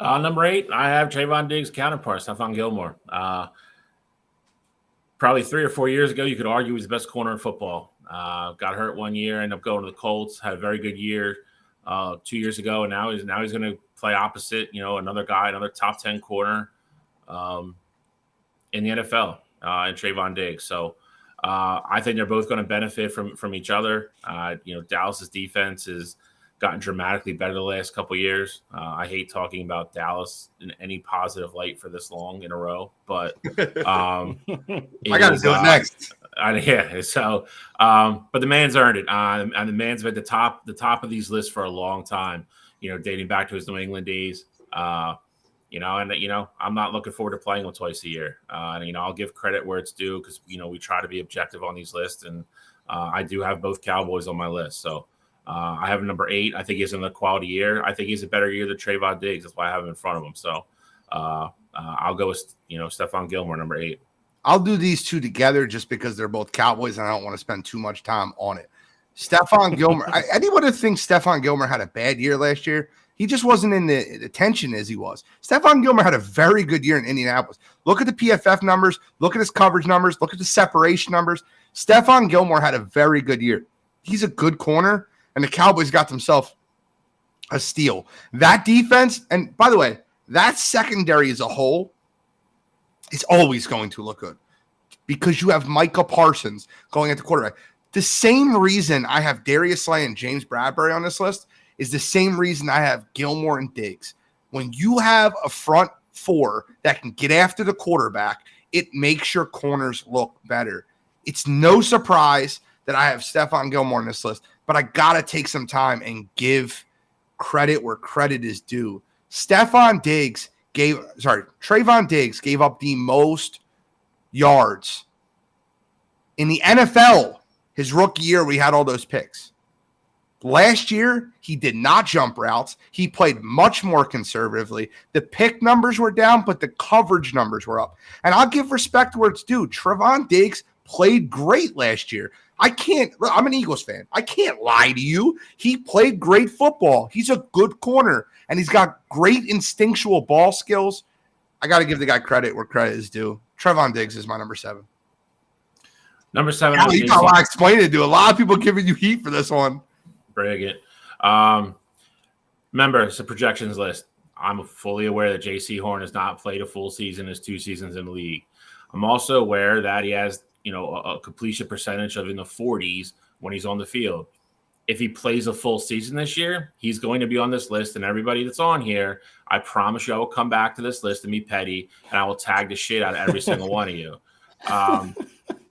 Number 8, I have Trayvon Diggs' counterpart, Stephon Gilmore. Probably 3 or 4 years ago, you could argue he's the best corner in football. Got hurt 1 year, ended up going to the Colts, had a very good year 2 years ago, and now he's going to play opposite, another guy, another top 10 corner in the NFL, and Trayvon Diggs. So I think they're both going to benefit from each other. Dallas's defense has gotten dramatically better the last couple of years. I hate talking about Dallas in any positive light for this long in a row, but I got to do it next. So, but the man's earned it, and the man's been at the top of these lists for a long time. Dating back to his New England days. I'm not looking forward to playing him twice a year. I'll give credit where it's due because, we try to be objective on these lists. And I do have both Cowboys on my list. So I have number 8. I think he's in a quality year. I think he's a better year than Trayvon Diggs. That's why I have him in front of him. So I'll go with, Stephon Gilmore, number 8. I'll do these 2 together just because they're both Cowboys and I don't want to spend too much time on it. Stephon Gilmore. Anyone who thinks Stephon Gilmore had a bad year last year, he just wasn't in the attention as he was. Stephon Gilmore had a very good year in Indianapolis. Look at the PFF numbers. Look at his coverage numbers. Look at the separation numbers. Stephon Gilmore had a very good year. He's a good corner, and the Cowboys got themselves a steal. That defense, and by the way, that secondary as a whole is always going to look good because you have Micah Parsons going at the quarterback. The same reason I have Darius Slay and James Bradbury on this list is the same reason I have Gilmore and Diggs. When you have a front four that can get after the quarterback, it makes your corners look better. It's no surprise that I have Stephon Gilmore on this list, but I got to take some time and give credit where credit is due. Trayvon Diggs gave up the most yards in the NFL his rookie year. We had all those picks. Last year, he did not jump routes. He played much more conservatively. The pick numbers were down, but the coverage numbers were up. And I'll give respect where it's due. Trayvon Diggs played great last year. I'm an Eagles fan. I can't lie to you. He played great football. He's a good corner, and he's got great instinctual ball skills. I got to give the guy credit where credit is due. Trayvon Diggs is my number 7. Number 7. You got a lot explaining to do. A lot of people giving you heat for this one. Brilliant. Remember, it's a projections list. I'm fully aware that J.C. Horn has not played a full season, his 2 seasons in the league. I'm also aware that he has, a completion percentage of in the 40s when he's on the field. If he plays a full season this year, he's going to be on this list. And everybody that's on here, I promise you I will come back to this list and be petty, and I will tag the shit out of every single one of you.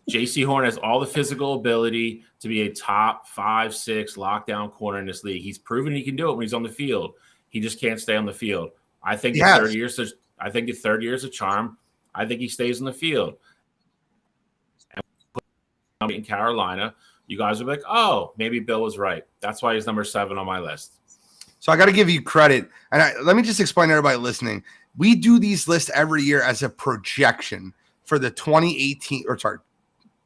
J.C. Horn has all the physical ability to be a top 5-6 lockdown corner in this league. He's proven he can do it when he's on the field. He just can't stay on the field. I think the third year is a charm. I think he stays on the field. And in Carolina, you guys will be like, oh, maybe Bill was right. That's why he's number 7 on my list. So I got to give you credit. And let me just explain to everybody listening. We do these lists every year as a projection for the 2018 –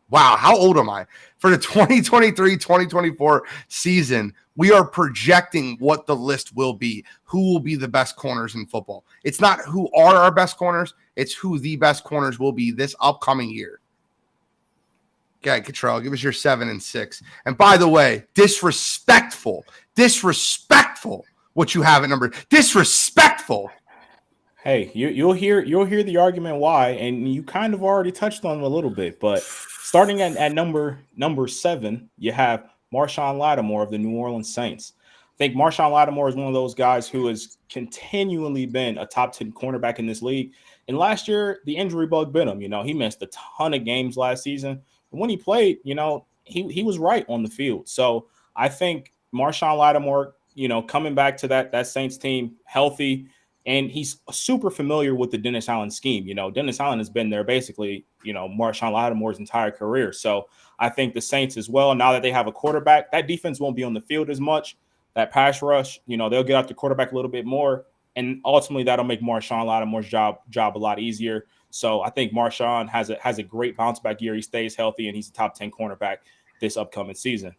wow, how old am I? For the 2023-2024 season, we are projecting what the list will be, who will be the best corners in football. It's not who are our best corners, it's who the best corners will be this upcoming year. Okay, Cottrell, give us your 7 and 6. And by the way, disrespectful what you have at number. Disrespectful. Hey, you'll hear the argument why, and you kind of already touched on it a little bit, but starting at number 7, you have Marshawn Lattimore of the New Orleans Saints. I think Marshawn Lattimore is one of those guys who has continually been a top 10 cornerback in this league. And last year, the injury bug bit him. He missed a ton of games last season. And when he played, he was right on the field. So I think Marshawn Lattimore, coming back to that Saints team healthy, and he's super familiar with the Dennis Allen scheme. Dennis Allen has been there basically, Marshawn Lattimore's entire career. So I think the Saints as well, now that they have a quarterback, that defense won't be on the field as much. That pass rush, they'll get out the quarterback a little bit more. And ultimately that'll make Marshawn Lattimore's job a lot easier. So I think Marshawn has a great bounce back year. He stays healthy and he's a top 10 cornerback this upcoming season.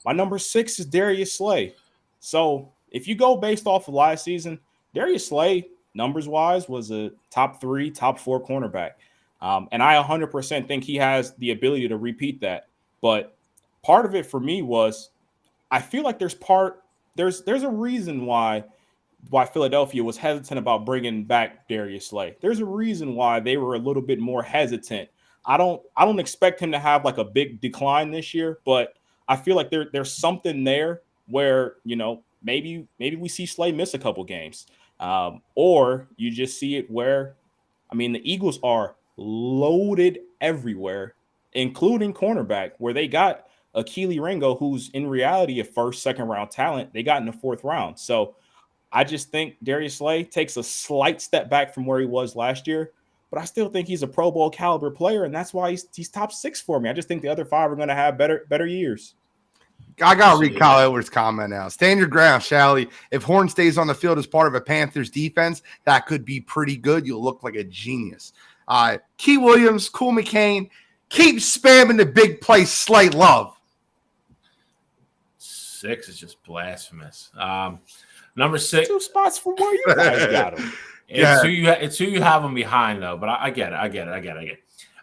My number 6 is Darius Slay. So if you go based off of last season, Darius Slay, numbers-wise, was a top 3, top 4 cornerback. And I 100% think he has the ability to repeat that. But part of it for me was I feel like there's a reason why Philadelphia was hesitant about bringing back Darius Slay. There's a reason why they were a little bit more hesitant. I don't expect him to have like a big decline this year, but I feel like there's something there where, maybe we see Slay miss a couple games. Or you just see it where, the Eagles are loaded everywhere, including cornerback, where they got Akili Ringo, who's in reality a first, second round talent. They got in the 4th round. So I just think Darius Slay takes a slight step back from where he was last year, but I still think he's a Pro Bowl caliber player, and that's why he's top 6 for me. I just think the other 5 are going to have better years. I got to read Kyle Edwards' comment now. Stand your ground, Shally. If Horn stays on the field as part of a Panthers defense, that could be pretty good. You'll look like a genius. Key Williams, Cool McCain, keep spamming the big play slight love. 6 is just blasphemous. Number 6. 2 spots from where you guys got him. It's who you have them behind, though. But I get it.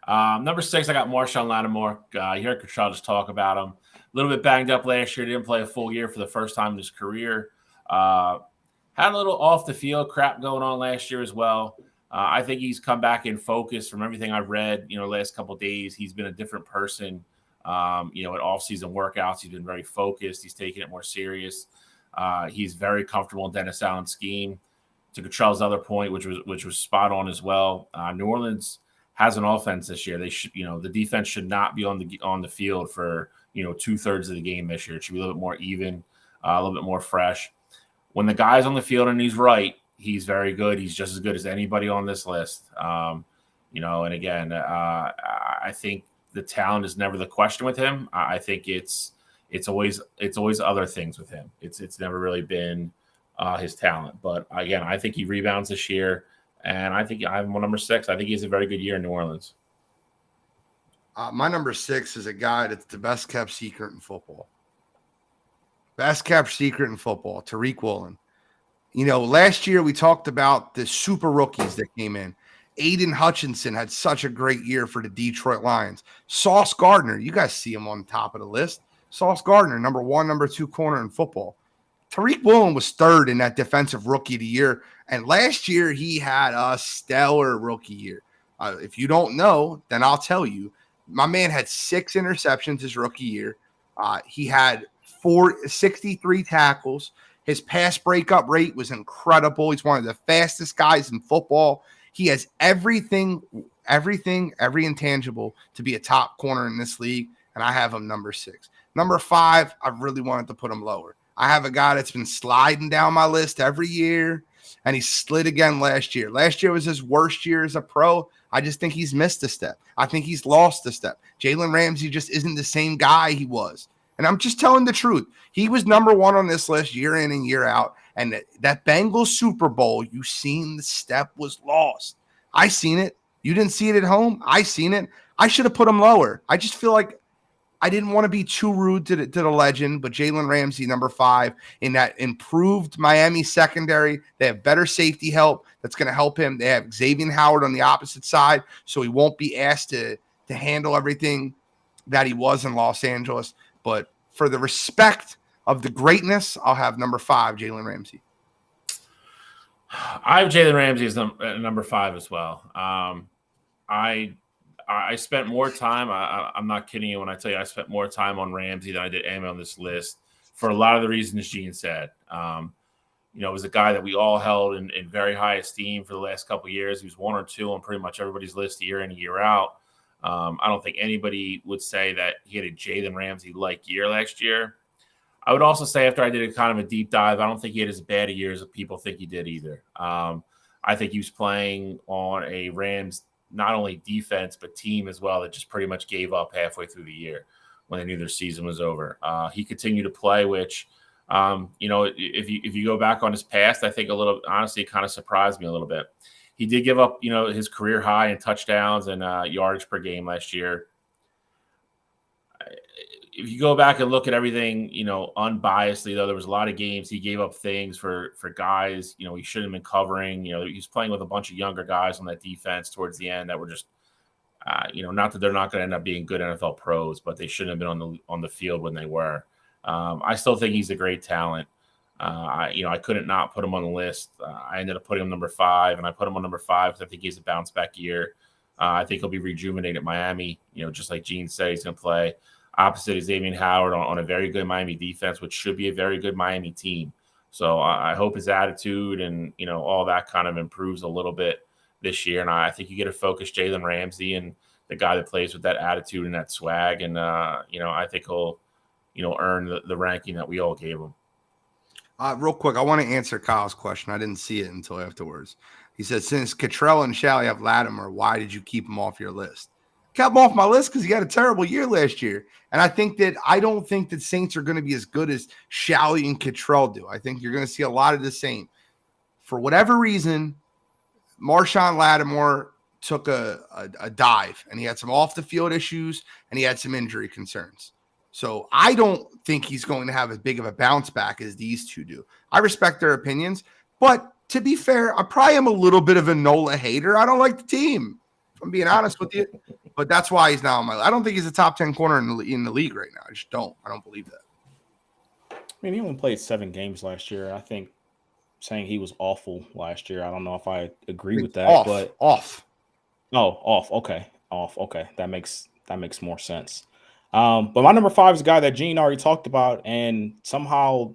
Number 6, I got Marshawn Lattimore. You heard Cottrell just talk about him. A little bit banged up last year. Didn't play a full year for the first time in his career. Had a little off the field crap going on last year as well. I think he's come back in focus from everything I've read, last couple of days. He's been a different person, at off-season workouts. He's been very focused. He's taking it more serious. He's very comfortable in Dennis Allen's scheme. To Cottrell's other point, which was spot on as well. New Orleans has an offense this year. They should, the defense should not be on the field for 2/3 of the game this year. It should be a little bit more even, a little bit more fresh. When the guy's on the field and he's right, he's very good. He's just as good as anybody on this list. And again, I think the talent is never the question with him. I think it's always other things with him. It's never really been his talent. But again, I think he rebounds this year, and I think I'm number 6. I think he has a very good year in New Orleans. My number 6 is a guy that's the best kept secret in football. Best kept secret in football, Tariq Woolen. Last year we talked about the super rookies that came in. Aiden Hutchinson had such a great year for the Detroit Lions. Sauce Gardner, you guys see him on top of the list. Sauce Gardner, number 1, number 2 corner in football. Tariq Woolen was 3rd in that defensive rookie of the year. And last year he had a stellar rookie year. If you don't know, then I'll tell you. My man had 6 interceptions his rookie year. He had 63 tackles. His pass breakup rate was incredible. He's one of the fastest guys in football. He has every intangible to be a top corner in this league, and I have him number 6. Number 5, I really wanted to put him lower. I have a guy that's been sliding down my list every year, and he slid again last year. Last year was his worst year as a pro. I just think he's missed a step. I think he's lost a step. Jalen Ramsey just isn't the same guy he was. And I'm just telling the truth. He was number 1 on this list year in and year out. And that Bengals Super Bowl, you seen the step was lost. I seen it. You didn't see it at home. I seen it. I should have put him lower. I just feel like I didn't want to be too rude to the legend, but Jalen Ramsey, number 5, in that improved Miami secondary. They have better safety help that's going to help him. They have Xavier Howard on the opposite side, so he won't be asked to handle everything that he was in Los Angeles. But for the respect of the greatness, I'll have number 5, Jalen Ramsey. I have Jalen Ramsey as number 5 as well. I spent more time. I'm not kidding you when I tell you I spent more time on Ramsey than I did Amy on this list for a lot of the reasons Gene said. It was a guy that we all held in very high esteem for the last couple of years. He was 1 or 2 on pretty much everybody's list year in and year out. I don't think anybody would say that he had a Jalen Ramsey-like year last year. I would also say after I did a kind of a deep dive, I don't think he had as bad a year as people think he did either. I think he was playing on a Rams not only defense but team as well that just pretty much gave up halfway through the year when they knew their season was over. He continued to play, which if you go back on his past, I think a little honestly kind of surprised me a little bit. He did give up his career high in touchdowns and yardage per game last year. If you go back and look at everything, unbiasedly, though, there was a lot of games he gave up things for guys, he shouldn't have been covering. He's playing with a bunch of younger guys on that defense towards the end that were just, not that they're not going to end up being good NFL pros, but they shouldn't have been on the field when they were. I still think he's a great talent. I couldn't not put him on the list. I ended up putting him number 5, and I put him on number 5 because I think he's a bounce back year. I think he'll be rejuvenated at Miami, just like Gene said, he's going to play opposite Xavier Howard on a very good Miami defense, which should be a very good Miami team. So I hope his attitude and, all that kind of improves a little bit this year. And I think you get a focused Jalen Ramsey and the guy that plays with that attitude and that swag. And, I think he'll, earn the ranking that we all gave him. Real quick, I want to answer Kyle's question. I didn't see it until afterwards. He said, since Cottrell and Shalley have Latimer, why did you keep him off your list? Kept him off my list because he had a terrible year last year. And I don't think that Saints are going to be as good as Shalley and Cottrell do. I think you're going to see a lot of the same. For whatever reason, Marshawn Lattimore took a dive, and he had some off-the-field issues, and he had some injury concerns. So I don't think he's going to have as big of a bounce back as these two do. I respect their opinions, but to be fair, I probably am a little bit of a Nola hater. I don't like the team, if I'm being honest with you. But that's why he's now on my list. I don't think he's a top 10 corner in the league right now. I just don't. I don't believe that. mean, he only played 7 games last year. I think saying he was awful last year, I don't know if I agree with that, but Off. oh, off. Okay. Off. Okay. That makes more sense. But my number 5 is a guy that Gene already talked about, and somehow,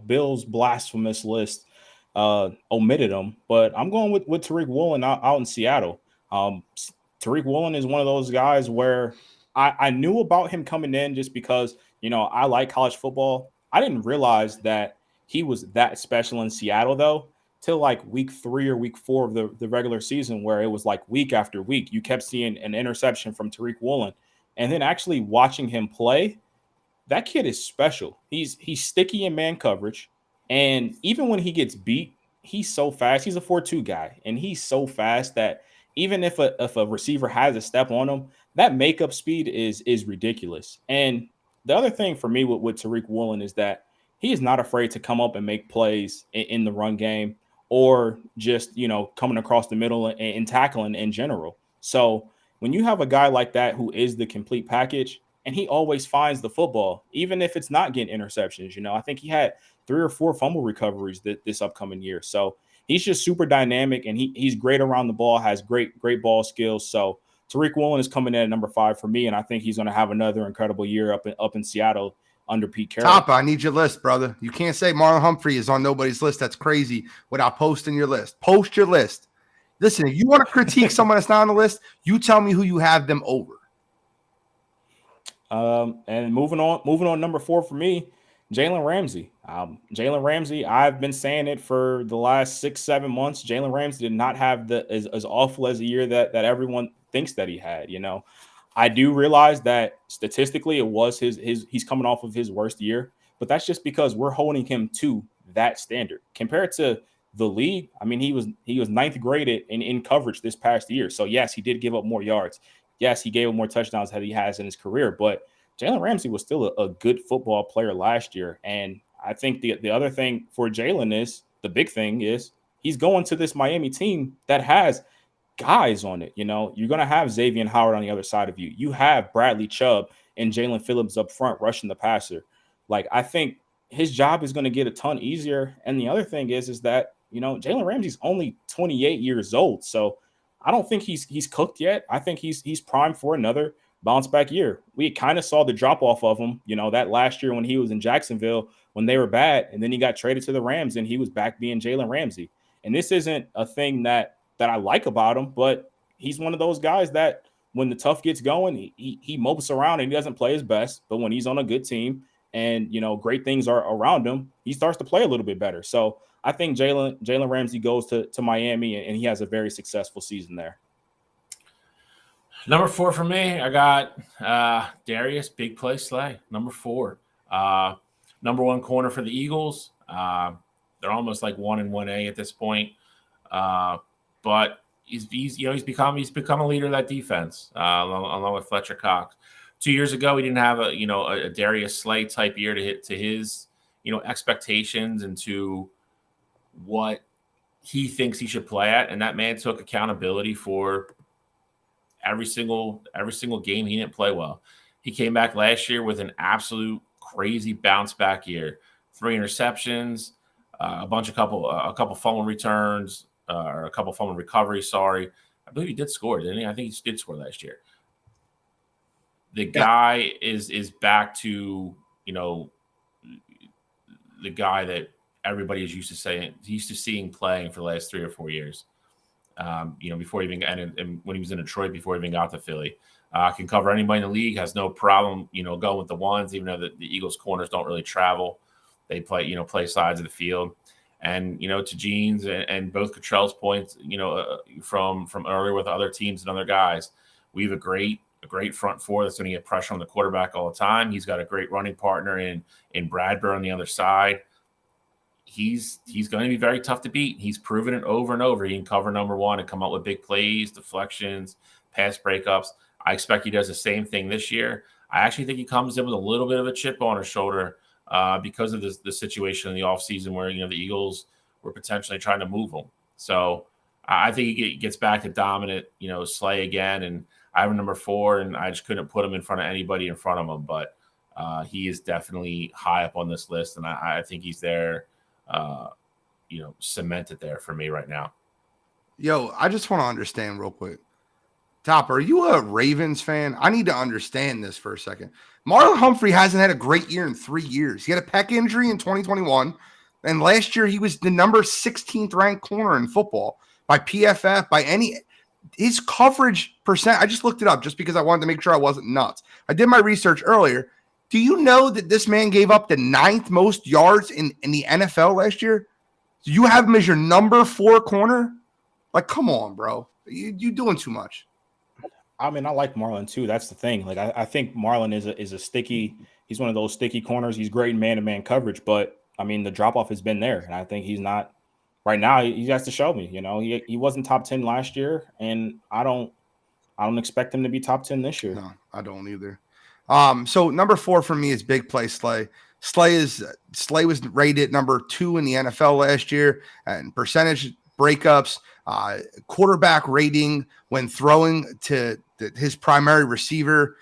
Bill's blasphemous list omitted him. But I'm going with Tariq Woolen out in Seattle. Tariq Woolen is one of those guys where I knew about him coming in just because, I like college football. I didn't realize that he was that special in Seattle, though, till like week 3 or week 4 of the regular season, where it was like week after week, you kept seeing an interception from Tariq Woolen. And then actually watching him play, that kid is special. He's sticky in man coverage. And even when he gets beat, he's so fast. He's a 4.2 guy, and he's so fast that even if a receiver has a step on him, that makeup speed is ridiculous. And the other thing for me with Tariq Woolen is that he is not afraid to come up and make plays in the run game, or just, coming across the middle and tackling in general. So when you have a guy like that who is the complete package, and he always finds the football, even if it's not getting interceptions. I think he had 3 or 4 fumble recoveries this upcoming year. So he's just super dynamic, and he's great around the ball, has great ball skills. So Tariq Woolen is coming in at number 5 for me, and I think he's going to have another incredible year up in Seattle under Pete Carroll. Tapa, I need your list, brother. You can't say Marlon Humphrey is on nobody's list. That's crazy without posting your list. Post your list. Listen, if you want to critique someone that's not on the list, you tell me who you have them over. And moving on, number 4 for me, Jalen Ramsey. Jalen Ramsey, I've been saying it for the last 6-7 months. Jalen Ramsey did not have as awful as a year that everyone thinks that he had. I do realize that statistically it was he's coming off of his worst year, but that's just because we're holding him to that standard compared to the league. I mean, he was 9th graded in coverage this past year. So yes, he did give up more yards. Yes, he gave up more touchdowns than he has in his career, but Jalen Ramsey was still a good football player last year. And I think the other thing for Jalen is, the big thing is, he's going to this Miami team that has guys on it. You're going to have Xavier Howard on the other side of you. You have Bradley Chubb and Jalen Phillips up front rushing the passer. Like, I think his job is going to get a ton easier. And the other thing is that, Jalen Ramsey's only 28 years old. So I don't think he's cooked yet. I think he's primed for another bounce back year. We kind of saw the drop off of him, that last year when he was in Jacksonville when they were bad, and then he got traded to the Rams and he was back being Jalen Ramsey. And this isn't a thing that I like about him, but he's one of those guys that when the tough gets going, he mopes around and he doesn't play his best. But when he's on a good team and, great things are around him, he starts to play a little bit better. So I think Jalen Ramsey goes to Miami, and he has a very successful season there. Number 4 for me, I got Darius Big Play Slay, number 4. Number 1 corner for the Eagles. They're almost like 1 and 1A at this point. But he's become a leader of that defense, along with Fletcher Cox. 2 years ago, he didn't have a Darius Slay type year to hit to his expectations and to what he thinks he should play at, and that man took accountability for every single game he didn't play well. He came back last year with an absolute crazy bounce back year. 3 interceptions, a couple fumble returns, or a couple fumble recoveries. Sorry, I believe he did score, didn't he? I think he did score last year. The guy is back to the guy that everybody is used to seeing playing for the last 3 or 4 years. Before he even and when he was in Detroit, before he even got to Philly, can cover anybody in the league. Has no problem, going with the ones. Even though the Eagles corners don't really travel, they play sides of the field. And to Gene's and both Cottrell's points, from earlier with other teams and other guys, we have a great front 4 that's going to get pressure on the quarterback all the time. He's got a great running partner in Bradbury on the other side. He's going to be very tough to beat. He's proven it over and over. He can cover number 1 and come up with big plays, deflections, pass breakups. I expect he does the same thing this year. I actually think he comes in with a little bit of a chip on his shoulder because of the situation in the offseason where, the Eagles were potentially trying to move him. So I think he gets back to dominant, Slay again. And I have a number 4, and I just couldn't put him in front of anybody in front of him. But he is definitely high up on this list, and I think he's there, cemented there for me right now. Yo, I just want to understand real quick. Top, are you a Ravens fan? I need to understand this for a second. Marlon Humphrey hasn't had a great year in 3 years. He had a pec injury in 2021, and last year he was the number 16th ranked corner in football by PFF, his coverage percent. I just looked it up just because I wanted to make sure I wasn't nuts. I did my research earlier. Do you know that this man gave up the 9th most yards in the NFL last year? So you have him as your number 4 corner? Like, come on, bro. You doing too much. I mean, I like Marlon too. That's the thing. Like, I think Marlon is a sticky. He's one of those sticky corners. He's great in man-to-man coverage, but I mean, the drop-off has been there, and I think he's not right now. He has to show me. He wasn't top 10 last year, and I don't expect him to be top 10 this year. No, I don't either. So number 4 for me is big play Slay. Slay was rated number 2 in the NFL last year, and percentage breakups, quarterback rating when throwing to his primary receiver.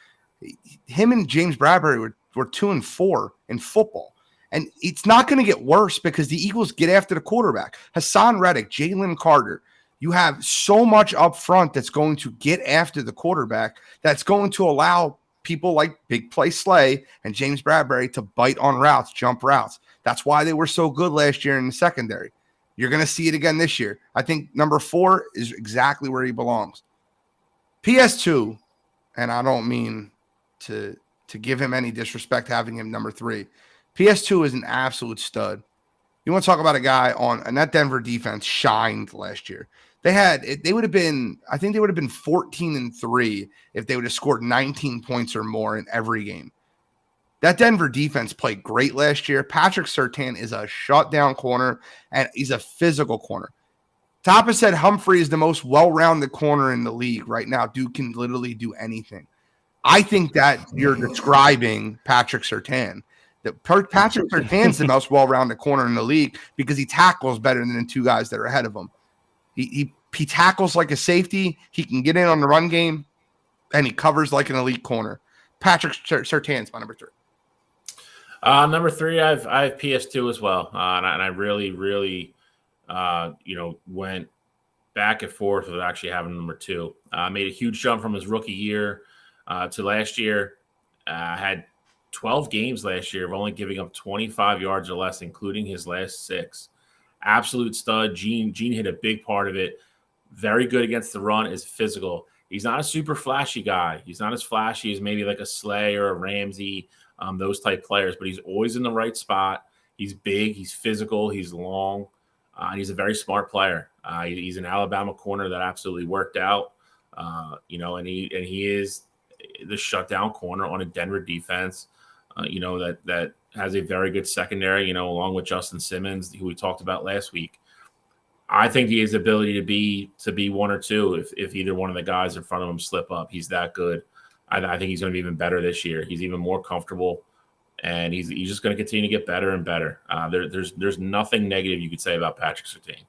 Him and James Bradbury were 2 and 4 in football. And it's not going to get worse because the Eagles get after the quarterback. Hassan Reddick, Jalen Carter. You have so much up front that's going to get after the quarterback that's going to allow people like Big Play Slay and James Bradbury to bite on routes, jump routes. That's why they were so good last year in the secondary. You're going to see it again this year. I think number 4 is exactly where he belongs. PS2, and I don't mean to give him any disrespect having him number 3. PS2 is an absolute stud. You want to talk about a guy and that Denver defense shined last year. They would have been 14-3 if they would have scored 19 points or more in every game. That Denver defense played great last year. Patrick Surtain is a shutdown corner, and he's a physical corner. Tapa said Humphrey is the most well-rounded corner in the league right now. Dude can literally do anything. I think that you're describing Patrick Surtain. Patrick Surtain's the most well-rounded corner in the league because he tackles better than the 2 guys that are ahead of him. He tackles like a safety. He can get in on the run game, and he covers like an elite corner. Patrick Surtain's my number 3. Number 3, I have PS2 as well, and I really went back and forth with actually having number 2. Made a huge jump from his rookie year to last year. Had 12 games last year of only giving up 25 yards or less, including his last 6. Absolute stud. Gene hit a big part of it. Very good against the run, is physical. He's not a super flashy guy. He's not as flashy as maybe like a Slay or a Ramsey, those type players, but he's always in the right spot. He's big, he's physical, he's long, and he's a very smart player. He's an Alabama corner that absolutely worked out, and he is the shutdown corner on a Denver defense, that has a very good secondary, along with Justin Simmons, who we talked about last week. I think he has the ability to be 1 or 2 if either one of the guys in front of him slip up. He's that good. I think he's going to be even better this year. He's even more comfortable, and he's just going to continue to get better and better. There's nothing negative you could say about Patrick Surtain.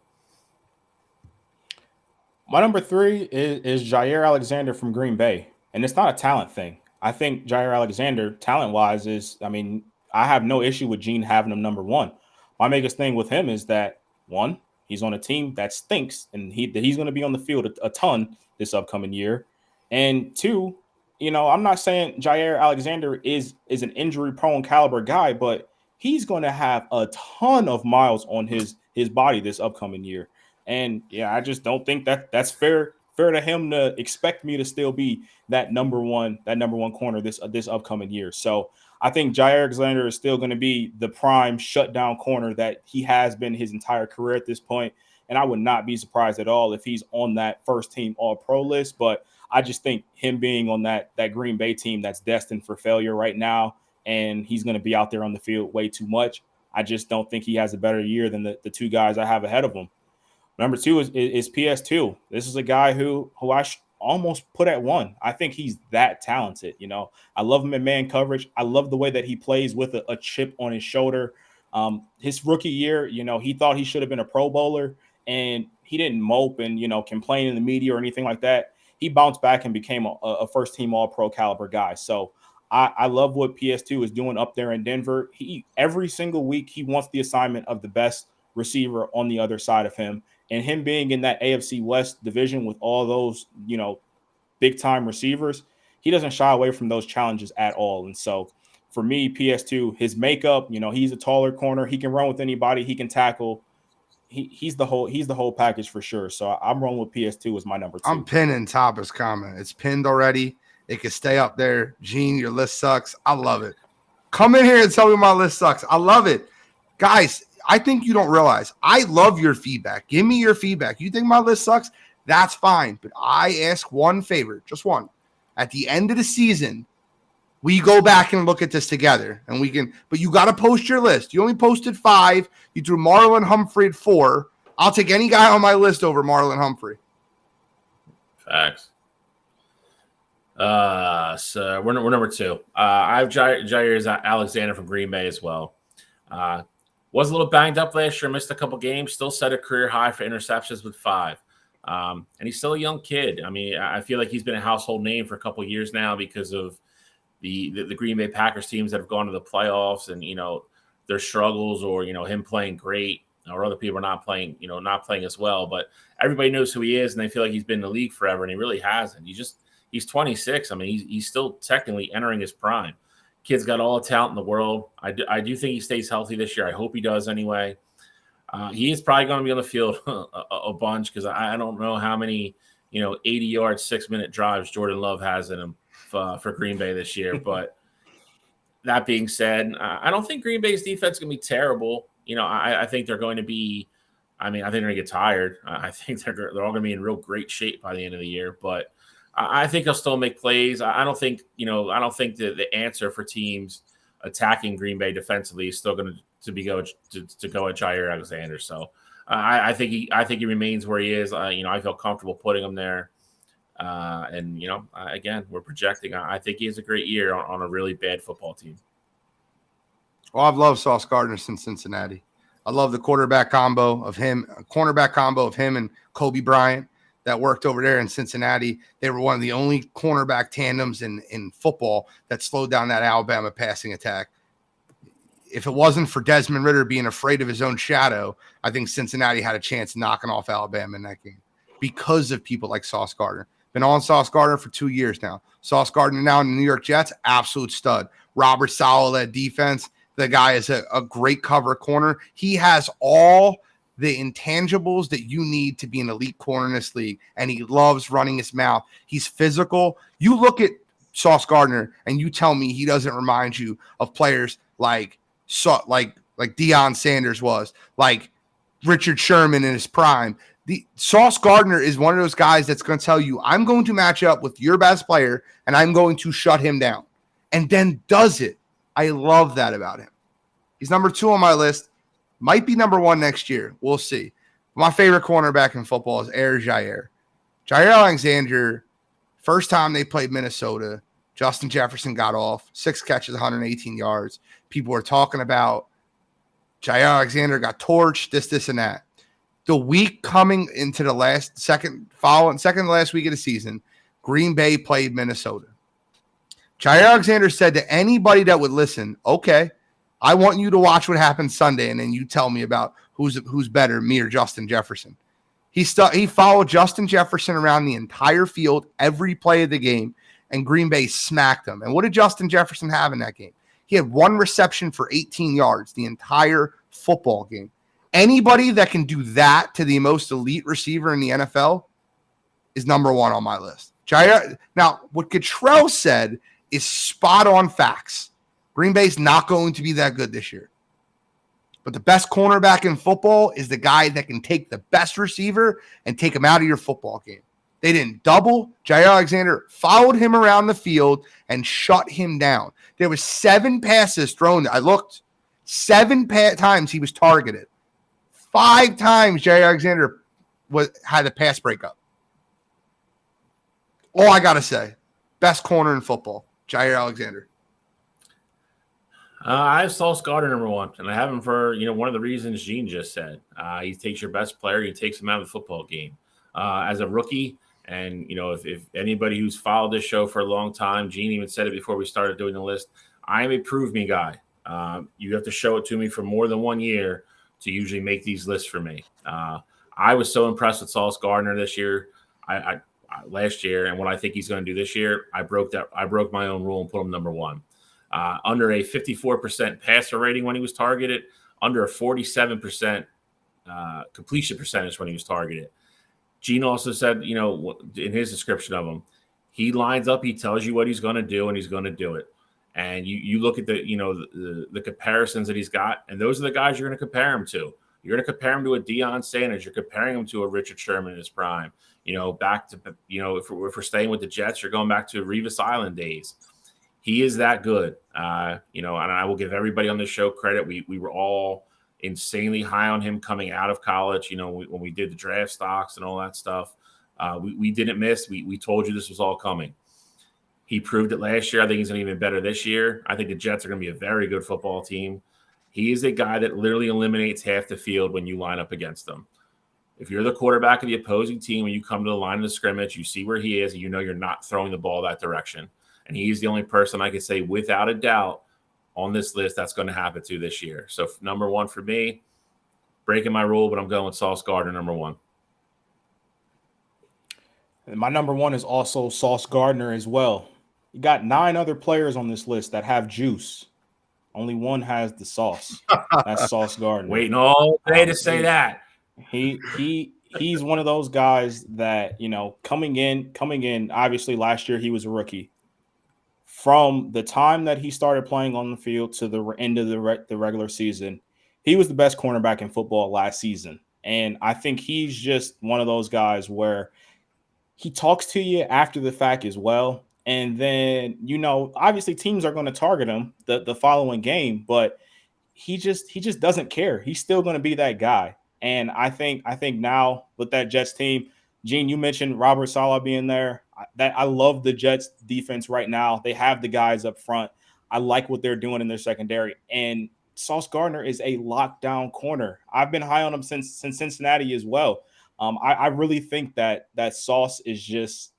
My number 3 is Jair Alexander from Green Bay, and it's not a talent thing. I think Jair Alexander, talent-wise, I have no issue with Gene having him number 1. My biggest thing with him is that, 1, he's on a team that stinks, and he's going to be on the field a ton this upcoming year. And 2, I'm not saying Jair Alexander is an injury-prone caliber guy, but he's going to have a ton of miles on his body this upcoming year. And, yeah, I just don't think that's fair to him to expect me to still be that number one corner this upcoming year. So I think Jair Alexander is still going to be the prime shutdown corner that he has been his entire career at this point. And I would not be surprised at all if he's on that first team All-Pro list. But I just think him being on that Green Bay team that's destined for failure right now, and he's going to be out there on the field way too much. I just don't think he has a better year than the 2 guys I have ahead of him. Number 2 is PS2. This is a guy who I almost put at 1. I think he's that talented. I love him in man coverage. I love the way that he plays with a chip on his shoulder. His rookie year, he thought he should have been a Pro Bowler, and he didn't mope and, complain in the media or anything like that. He bounced back and became a first-team All-Pro caliber guy. So I love what PS2 is doing up there in Denver. Every single week he wants the assignment of the best receiver on the other side of him, and him being in that AFC West division with all those, big time receivers, he doesn't shy away from those challenges at all. And so for me, PS2, his makeup, he's a taller corner. He can run with anybody. He can tackle. He's the whole package for sure. So I'm rolling with PS2 as my number 2. I'm pinning Tapa's comment. It's pinned already. It can stay up there. Gene, your list sucks. I love it. Come in here and tell me my list sucks. I love it. Guys, I think you don't realize I love your feedback. Give me your feedback. You think my list sucks? That's fine. But I ask one favor, just one. At the end of the season, we go back and look at this together, and we can. But you got to post your list. You only posted 5. You threw Marlon Humphrey at 4. I'll take any guy on my list over Marlon Humphrey. Facts. So we're number 2. I have Jair Alexander from Green Bay as well. Was a little banged up last year, missed a couple games. Still set a career high for interceptions with 5. And he's still a young kid. I mean, I feel like he's been a household name for a couple of years now because of the Green Bay Packers teams that have gone to the playoffs and, their struggles or, him playing great or other people are not playing as well. But everybody knows who he is and they feel like he's been in the league forever, and he really hasn't. He's 26. I mean, he's still technically entering his prime. Kid's got all the talent in the world. I do think he stays healthy this year. I hope he does anyway. He is probably going to be on the field a bunch because I don't know how many, 80-yard, 6-minute drives Jordan Love has in him for Green Bay this year. But that being said, I don't think Green Bay's defense is going to be terrible. I think they're going to be – I think they're going to get tired. I think they're all going to be in real great shape by the end of the year. But I think they'll still make plays. I don't think that the answer for teams attacking Green Bay defensively is still going to go at Jair Alexander. So I think he remains where he is. I feel comfortable putting him there. And again, we're projecting. I think he has a great year on a really bad football team. Well, I've loved Sauce Gardner since Cincinnati. I love the cornerback combo of him and Kobe Bryant that worked over there in Cincinnati. They were one of the only cornerback tandems in football that slowed down that Alabama passing attack. If it wasn't for Desmond Ridder being afraid of his own shadow, I think Cincinnati had a chance knocking off Alabama in that game because of people like Sauce Gardner. Been on Sauce Gardner for 2 years now. Sauce Gardner now in the New York Jets, absolute stud. Robert Sowell, that defense. The guy is a great cover corner. He has all the intangibles that you need to be an elite corner in this league, and he loves running his mouth. He's physical. You look at Sauce Gardner, and you tell me he doesn't remind you of players like Deion Sanders was, like Richard Sherman in his prime. The Sauce Gardner is one of those guys that's going to tell you, I'm going to match up with your best player, and I'm going to shut him down, and then does it. I love that about him. He's number 2 on my list. Might be number 1 next year. We'll see. My favorite cornerback in football is Jair. Jair Alexander, first time they played Minnesota, Justin Jefferson got off, 6 catches, 118 yards. People were talking about Jair Alexander got torched, this, and that. The week coming into the second to last week of the season, Green Bay played Minnesota. Jair Alexander said to anybody that would listen, okay, I want you to watch what happens Sunday, and then you tell me about who's better, me or Justin Jefferson. He followed Justin Jefferson around the entire field, every play of the game, and Green Bay smacked him. And what did Justin Jefferson have in that game? He had 1 reception for 18 yards the entire football game. Anybody that can do that to the most elite receiver in the NFL is number 1 on my list. Jair. Now, what Cottrell said is spot on facts. Green Bay's not going to be that good this year. But the best cornerback in football is the guy that can take the best receiver and take him out of your football game. They didn't double. Jair Alexander followed him around the field and shut him down. There was 7 passes thrown. I looked. 7 times he was targeted. 5 times Jair Alexander had a pass breakup. All I got to say, best corner in football, Jair Alexander. I have Sauce Gardner number 1, and I have him for one of the reasons Gene just said. He takes your best player, he takes him out of the football game. As a rookie, And, if anybody who's followed this show for a long time, Gene even said it before we started doing the list, I am a prove me guy. You have to show it to me for more than 1 year to usually make these lists for me. I was so impressed with Sauce Gardner this year. I last year, and what I think he's going to do this year, I broke my own rule and put him number one. Under a 54% passer rating when he was targeted, under a 47% completion percentage when he was targeted. Gene also said, in his description of him, he lines up, he tells you what he's going to do, and he's going to do it. And you look at the comparisons that he's got, and those are the guys you're going to compare him to. You're going to compare him to a Deion Sanders. You're comparing him to a Richard Sherman in his prime. Back to, if we're staying with the Jets, you're going back to Revis Island days. He is that good. And I will give everybody on this show credit. We were all insanely high on him coming out of college. When we did the draft stocks and all that stuff, we didn't miss. We told you this was all coming. He proved it last year. I think he's going to be even better this year. I think the Jets are going to be a very good football team. He is a guy that literally eliminates half the field when you line up against him. If you're the quarterback of the opposing team, when you come to the line of the scrimmage, you see where he is, and you're not throwing the ball that direction. And he's the only person I can say without a doubt on this list that's going to happen to this year. So number one for me, breaking my rule, but I'm going with Sauce Gardner, number one. And my number one is also Sauce Gardner as well. You got 9 other players on this list that have juice. Only one has the sauce. That's Sauce Gardner. Waiting all day to say that. He's one of those guys that, coming in, obviously last year he was a rookie. From the time that he started playing on the field to the end of the regular season, he was the best cornerback in football last season. And I think he's just one of those guys where he talks to you after the fact as well. And then, obviously teams are going to target him the following game, but he just doesn't care. He's still going to be that guy. And I think now with that Jets team, Gene, you mentioned Robert Saleh being there. I love the Jets defense right now. They have the guys up front. I like what they're doing in their secondary. And Sauce Gardner is a lockdown corner. I've been high on him since Cincinnati as well. I really think that Sauce is just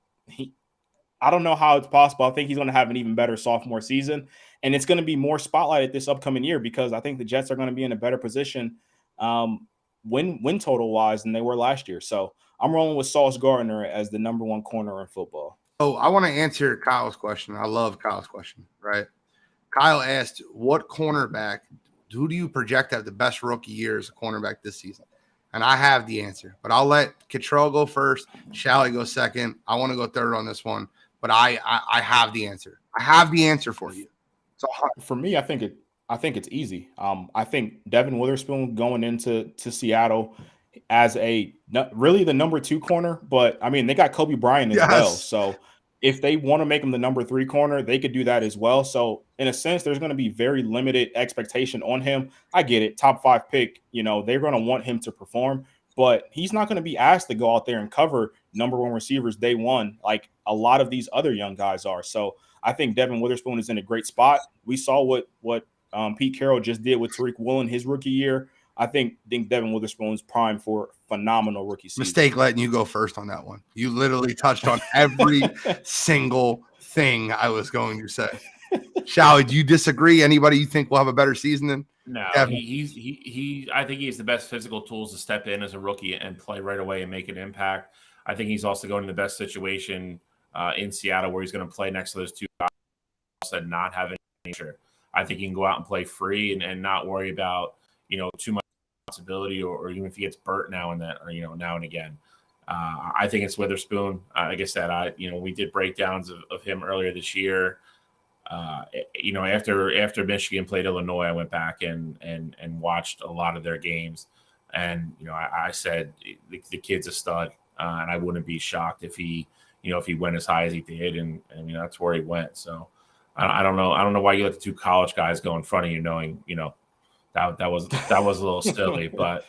I don't know how it's possible. I think he's going to have an even better sophomore season, and it's going to be more spotlighted this upcoming year because I think the Jets are going to be in a better position win total wise than they were last year. So I'm rolling with Sauce Gardner as the number one corner in football. So I want to answer Kyle's question. I love Kyle's question, right? Kyle asked, what cornerback, who do you project to have the best rookie year as a cornerback this season? And I have the answer, but I'll let Cottrell go first, Shally go second. I want to go third on this one, but I have the answer. I have the answer for you. So for me, I think it's easy. I think Devin Witherspoon going into Seattle as really the number 2 corner, but I mean they got Kobe Bryant as well. So if they want to make him the number 3 corner, they could do that as well. So in a sense, there's going to be very limited expectation on him. I get it. Top 5 pick, they're going to want him to perform, but he's not going to be asked to go out there and cover number 1 receivers day one, like a lot of these other young guys are. So I think Devin Witherspoon is in a great spot. We saw what Pete Carroll just did with Tariq Woolen his rookie year. I think Devin Witherspoon's prime for phenomenal rookie season. Mistake letting you go first on that one. You literally touched on every single thing I was going to say. Shally, do you disagree? Anybody you think will have a better season than? No, he I think he has the best physical tools to step in as a rookie and play right away and make an impact. I think he's also going to the best situation in Seattle where he's going to play next to those 2 guys and not have any nature. I think he can go out and play free and not worry about, too much responsibility or even if he gets burnt now and then, or, now and again. I think it's Witherspoon. Like I said, we did breakdowns of him earlier this year. After Michigan played Illinois, I went back and watched a lot of their games. And, I said the kid's a stud. And I wouldn't be shocked if he went as high as he did. And that's where he went. So I don't know. I don't know why you let the 2 college guys go in front of you, knowing, that was a little silly, but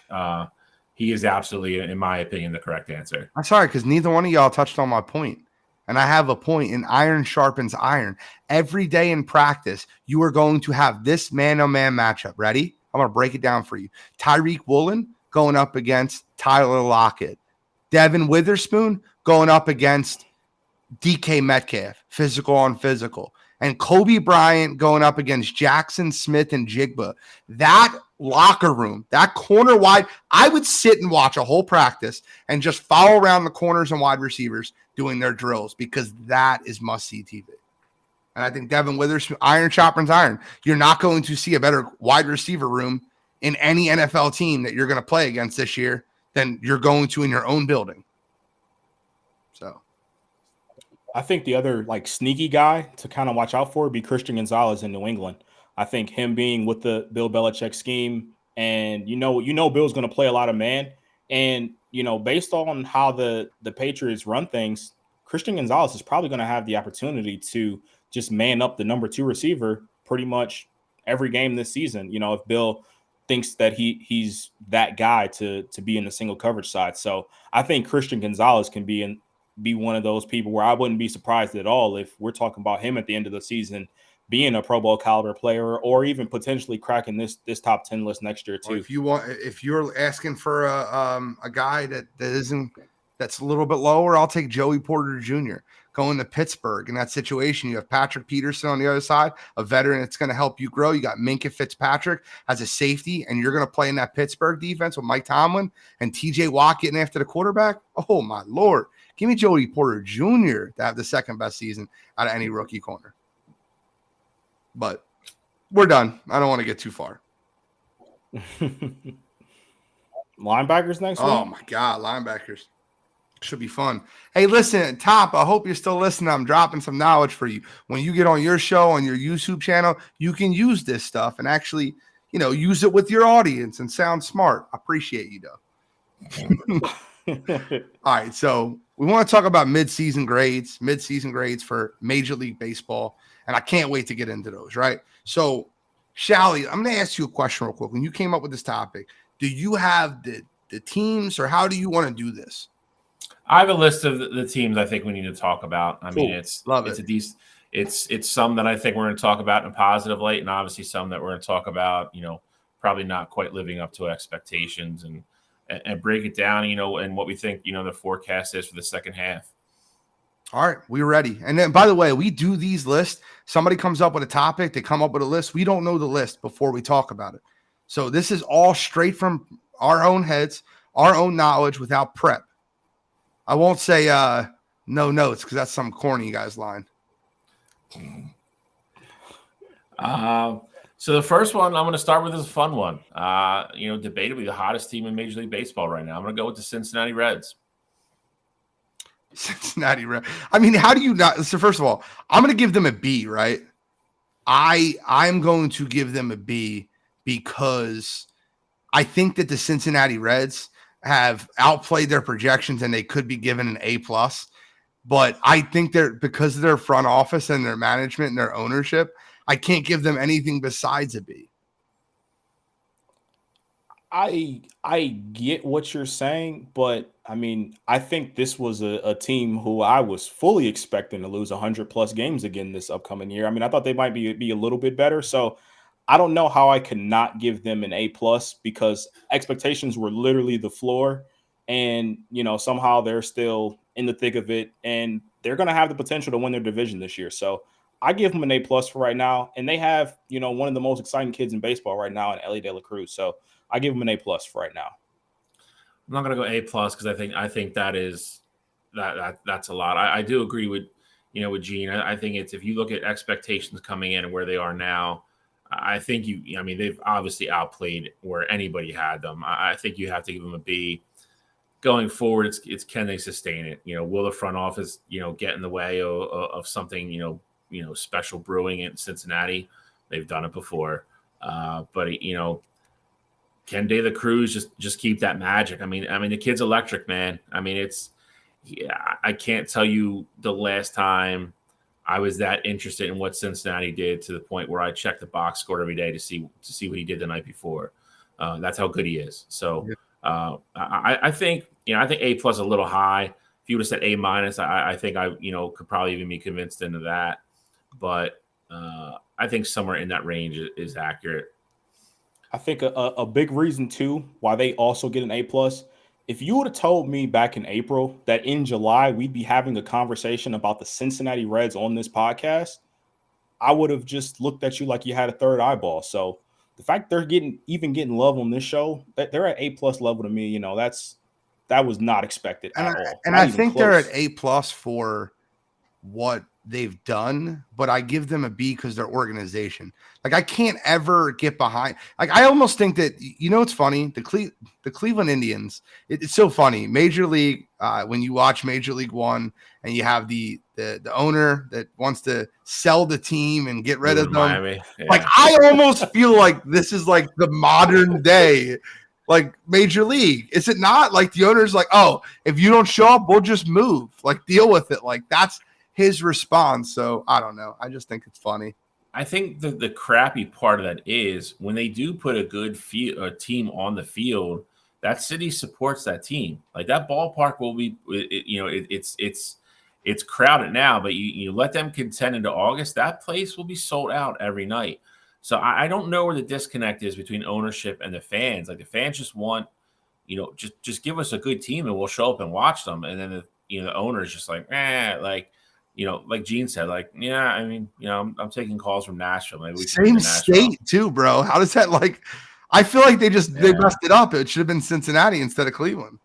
he is absolutely, in my opinion, the correct answer. I'm sorry, because neither one of y'all touched on my point. And I have a point, and iron sharpens iron. Every day in practice, you are going to have this man-on-man matchup. Ready? I'm going to break it down for you. Tariq Woolen going up against Tyler Lockett. Devin Witherspoon going up against DK Metcalf, physical on physical, and Kobe Bryant going up against Jackson Smith and Jigba. That locker room, that corner wide, I would sit and watch a whole practice and just follow around the corners and wide receivers doing their drills, because that is must-see TV. And I think Devin Witherspoon, iron sharpens iron. You're not going to see a better wide receiver room in any NFL team that you're going to play against this year than you're going to in your own building. So I think the other like sneaky guy to kind of watch out for would be Christian Gonzalez in New England. I think him being with the Bill Belichick scheme, and you know Bill's going to play a lot of man, and based on how the Patriots run things, Christian Gonzalez is probably going to have the opportunity to just man up the number 2 receiver pretty much every game this season. If Bill thinks that he's that guy to be in the single coverage side. So I think Christian Gonzalez can be one of those people where I wouldn't be surprised at all if we're talking about him at the end of the season being a Pro Bowl caliber player, or even potentially cracking this top 10 list next year too. Or if you're asking for a guy that's a little bit lower, I'll take Joey Porter Jr. Going to Pittsburgh. In that situation, you have Patrick Peterson on the other side, a veteran that's going to help you grow. You got Minkah Fitzpatrick as a safety, and you're going to play in that Pittsburgh defense with Mike Tomlin and TJ Watt getting after the quarterback. Oh, my Lord. Give me Joey Porter Jr. to have the second best season out of any rookie corner. But we're done. I don't want to get too far. Linebackers next week? Oh, my God. Linebackers. Should be fun. Hey, listen, Top, I hope you're still listening. I'm dropping some knowledge for you. When you get on your show, on your YouTube channel, you can use this stuff and actually, use it with your audience and sound smart. I appreciate you, though. All right, so we want to talk about mid-season grades for Major League Baseball, and I can't wait to get into those, right? So, Shally, I'm going to ask you a question real quick. When you came up with this topic, do you have the teams, or how do you want to do this? I have a list of the teams I think we need to talk about. I mean, it's a decent. It's some that I think we're going to talk about in a positive light, and obviously some that we're going to talk about, probably not quite living up to expectations, and break it down, and what we think, the forecast is for the second half. All right, we're ready. And then, by the way, we do these lists. Somebody comes up with a topic, they come up with a list. We don't know the list before we talk about it. So this is all straight from our own heads, our own knowledge, without prep. I won't say no notes, because that's some corny guy's line. So the first one I'm going to start with is a fun one. Debatably the hottest team in Major League Baseball right now. I'm going to go with the Cincinnati Reds. Cincinnati Reds. I mean, how do you not? So first of all, I'm going to give them a B, right? I'm going to give them a B because I think that the Cincinnati Reds have outplayed their projections and they could be given an A+. But I think because of their front office and their management and their ownership, I can't give them anything besides a B. I get what you're saying, but I mean, I think this was a team who I was fully expecting to lose 100+ games again this upcoming year. I mean, I thought they might be a little bit better. So I don't know how I could not give them an A+, because expectations were literally the floor, and somehow they're still in the thick of it, and they're going to have the potential to win their division this year. So I give them an A+ for right now, and they have one of the most exciting kids in baseball right now in Ellie De La Cruz. So I give them an A+ for right now. I'm not going to go A+ because I think that's a lot. I do agree with Gene. I think it's, if you look at expectations coming in and where they are now, I think they've obviously outplayed where anybody had them. I think you have to give them a B. Going forward, it's can they sustain it? Will the front office get in the way of something special brewing in Cincinnati? They've done it before, but can De La Cruz just keep that magic? I mean the kid's electric, man. I mean I can't tell you the last time I was that interested in what Cincinnati did, to the point where I checked the box score every day to see what he did the night before. That's how good he is. So I think A+ a little high. If you would have said A-, I think I could probably even be convinced into that. But I think somewhere in that range is accurate. I think a big reason too why they also get an A+ if you would have told me back in April that in July we'd be having a conversation about the Cincinnati Reds on this podcast, I would have just looked at you like you had a third eyeball. So the fact they're getting love on this show, that they're at A+ level to me, that was not expected at all. And I think they're at A+ for what they've done, but I give them a B because their organization. Like, I can't ever get behind. Like, I almost think that, it's funny. The Cleveland Indians, it's so funny. Major League, when you watch Major League One and you have the owner that wants to sell the team and get rid of them. Miami. Yeah. Like, I almost feel like this is like the modern day, like, Major League. Is it not? Like, the owner's like, oh, if you don't show up, we'll just move. Like, deal with it. Like, that's his response. So I don't know. I just think it's funny. I think the crappy part of that is when they do put a good team on the field, that city supports that team. Like, that ballpark will be, it's crowded now, but you let them contend into August, that place will be sold out every night. So I don't know where the disconnect is between ownership and the fans. Like, the fans just want, just give us a good team and we'll show up and watch them. And then the owner is just like, like Gene said, like, yeah, I mean, I'm taking calls from Nashville. Maybe we same state too, bro. How does that, like, I feel like they messed it up. It should have been Cincinnati instead of Cleveland.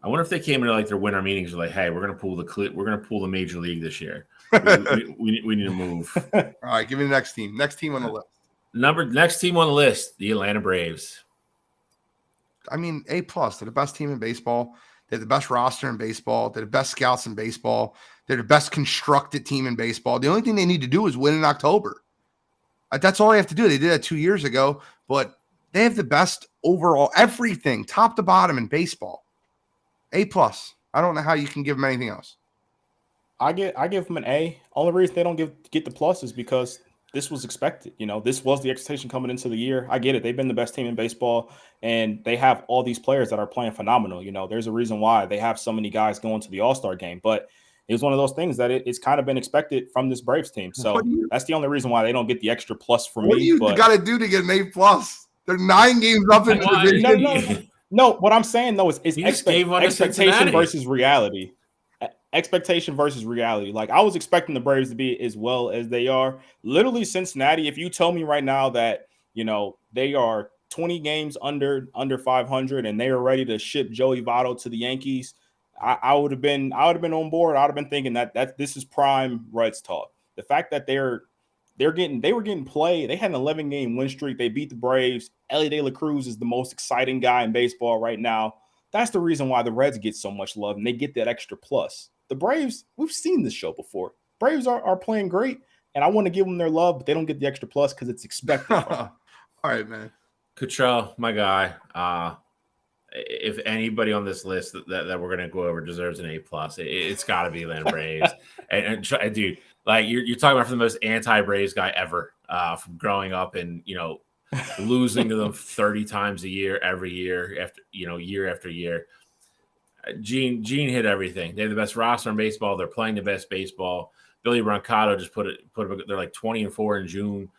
I wonder if they came into like their winter meetings and like, hey, we're gonna pull the Major League this year. we need to move. All right, give me the next team. Next team on the list. Next team on the list, the Atlanta Braves. I mean, A+. They're the best team in baseball. They're the best roster in baseball. They're the best scouts in baseball. They're the best constructed team in baseball. The only thing they need to do is win in October. That's all they have to do. They did that 2 years ago, but they have the best overall everything, top to bottom in baseball. A+. I don't know how you can give them anything else. I give them an A. Only reason they don't get the plus is because this was expected. This was the expectation coming into the year. I get it. They've been the best team in baseball, and they have all these players that are playing phenomenal. There's a reason why they have so many guys going to the All-Star game, but it was one of those things that it's kind of been expected from this Braves team. So that's the only reason why they don't get the extra plus from me. What do you got to do to get an A+? They're 9 games up in division. No, what I'm saying, though, is expectation versus reality. Expectation versus reality. Like, I was expecting the Braves to be as well as they are. Literally, Cincinnati, if you tell me right now that, they are 20 games under 500 and they are ready to ship Joey Votto to the Yankees, I would have been on board. I would have been thinking that this is prime Reds talk. The fact that they were getting played. They had an 11-game win streak. They beat the Braves. Ellie De La Cruz is the most exciting guy in baseball right now. That's the reason why the Reds get so much love, and they get that extra plus. The Braves, we've seen this show before. Braves are playing great, and I want to give them their love, but they don't get the extra plus because it's expected. All right, man. Cottrell, my guy. If anybody on this list that we're gonna go over deserves an A+, it's got to be Atlanta Braves. and dude, like you're talking about the most anti-Braves guy ever, from growing up and losing to them 30 times a year, every year after year after year. Gene hit everything. They have the best roster in baseball. They're playing the best baseball. Billy Brancato just put they're like 20-4 in June.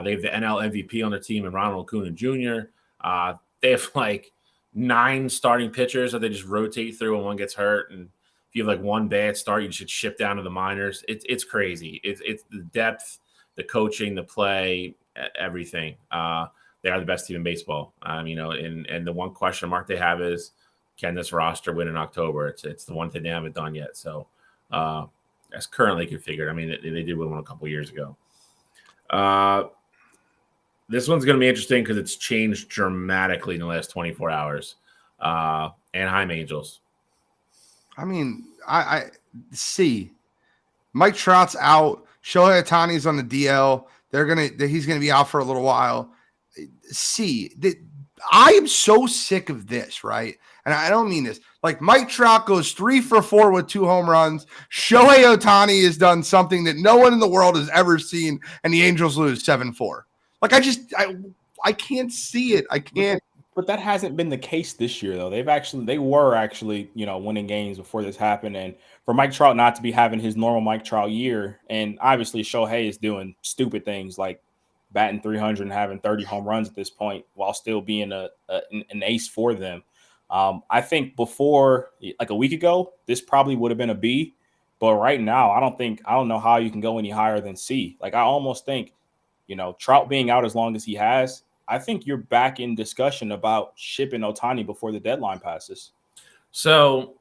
They have the NL MVP on their team and Ronald Acuna Jr. They have like 9 starting pitchers that they just rotate through when one gets hurt. And if you have like one bad start, you should ship down to the minors. It's crazy. It's the depth, the coaching, the play, everything. They are the best team in baseball. And the one question mark they have is, can this roster win in October? It's the one thing they haven't done yet. So that's currently configured. I mean, they did win one a couple years ago. This one's going to be interesting because it's changed dramatically in the last 24 hours. Anaheim Angels. I mean, I see. Mike Trout's out. Shohei Ohtani's on the DL. He's gonna be out for a little while. I am so sick of this, right? And I don't mean this. Like, Mike Trout goes 3 for 4 with 2 home runs. Shohei Ohtani has done something that no one in the world has ever seen, and the Angels lose 7-4. Like, I can't see it. I can't. But that hasn't been the case this year, though. They were actually, winning games before this happened. And for Mike Trout not to be having his normal Mike Trout year, and obviously Shohei is doing stupid things like batting 300 and having 30 home runs at this point while still being an ace for them. I think before, like a week ago, this probably would have been a B. But right now, I don't know how you can go any higher than C. Like I almost think, Trout being out as long as he has, I think you're back in discussion about shipping Ohtani before the deadline passes. So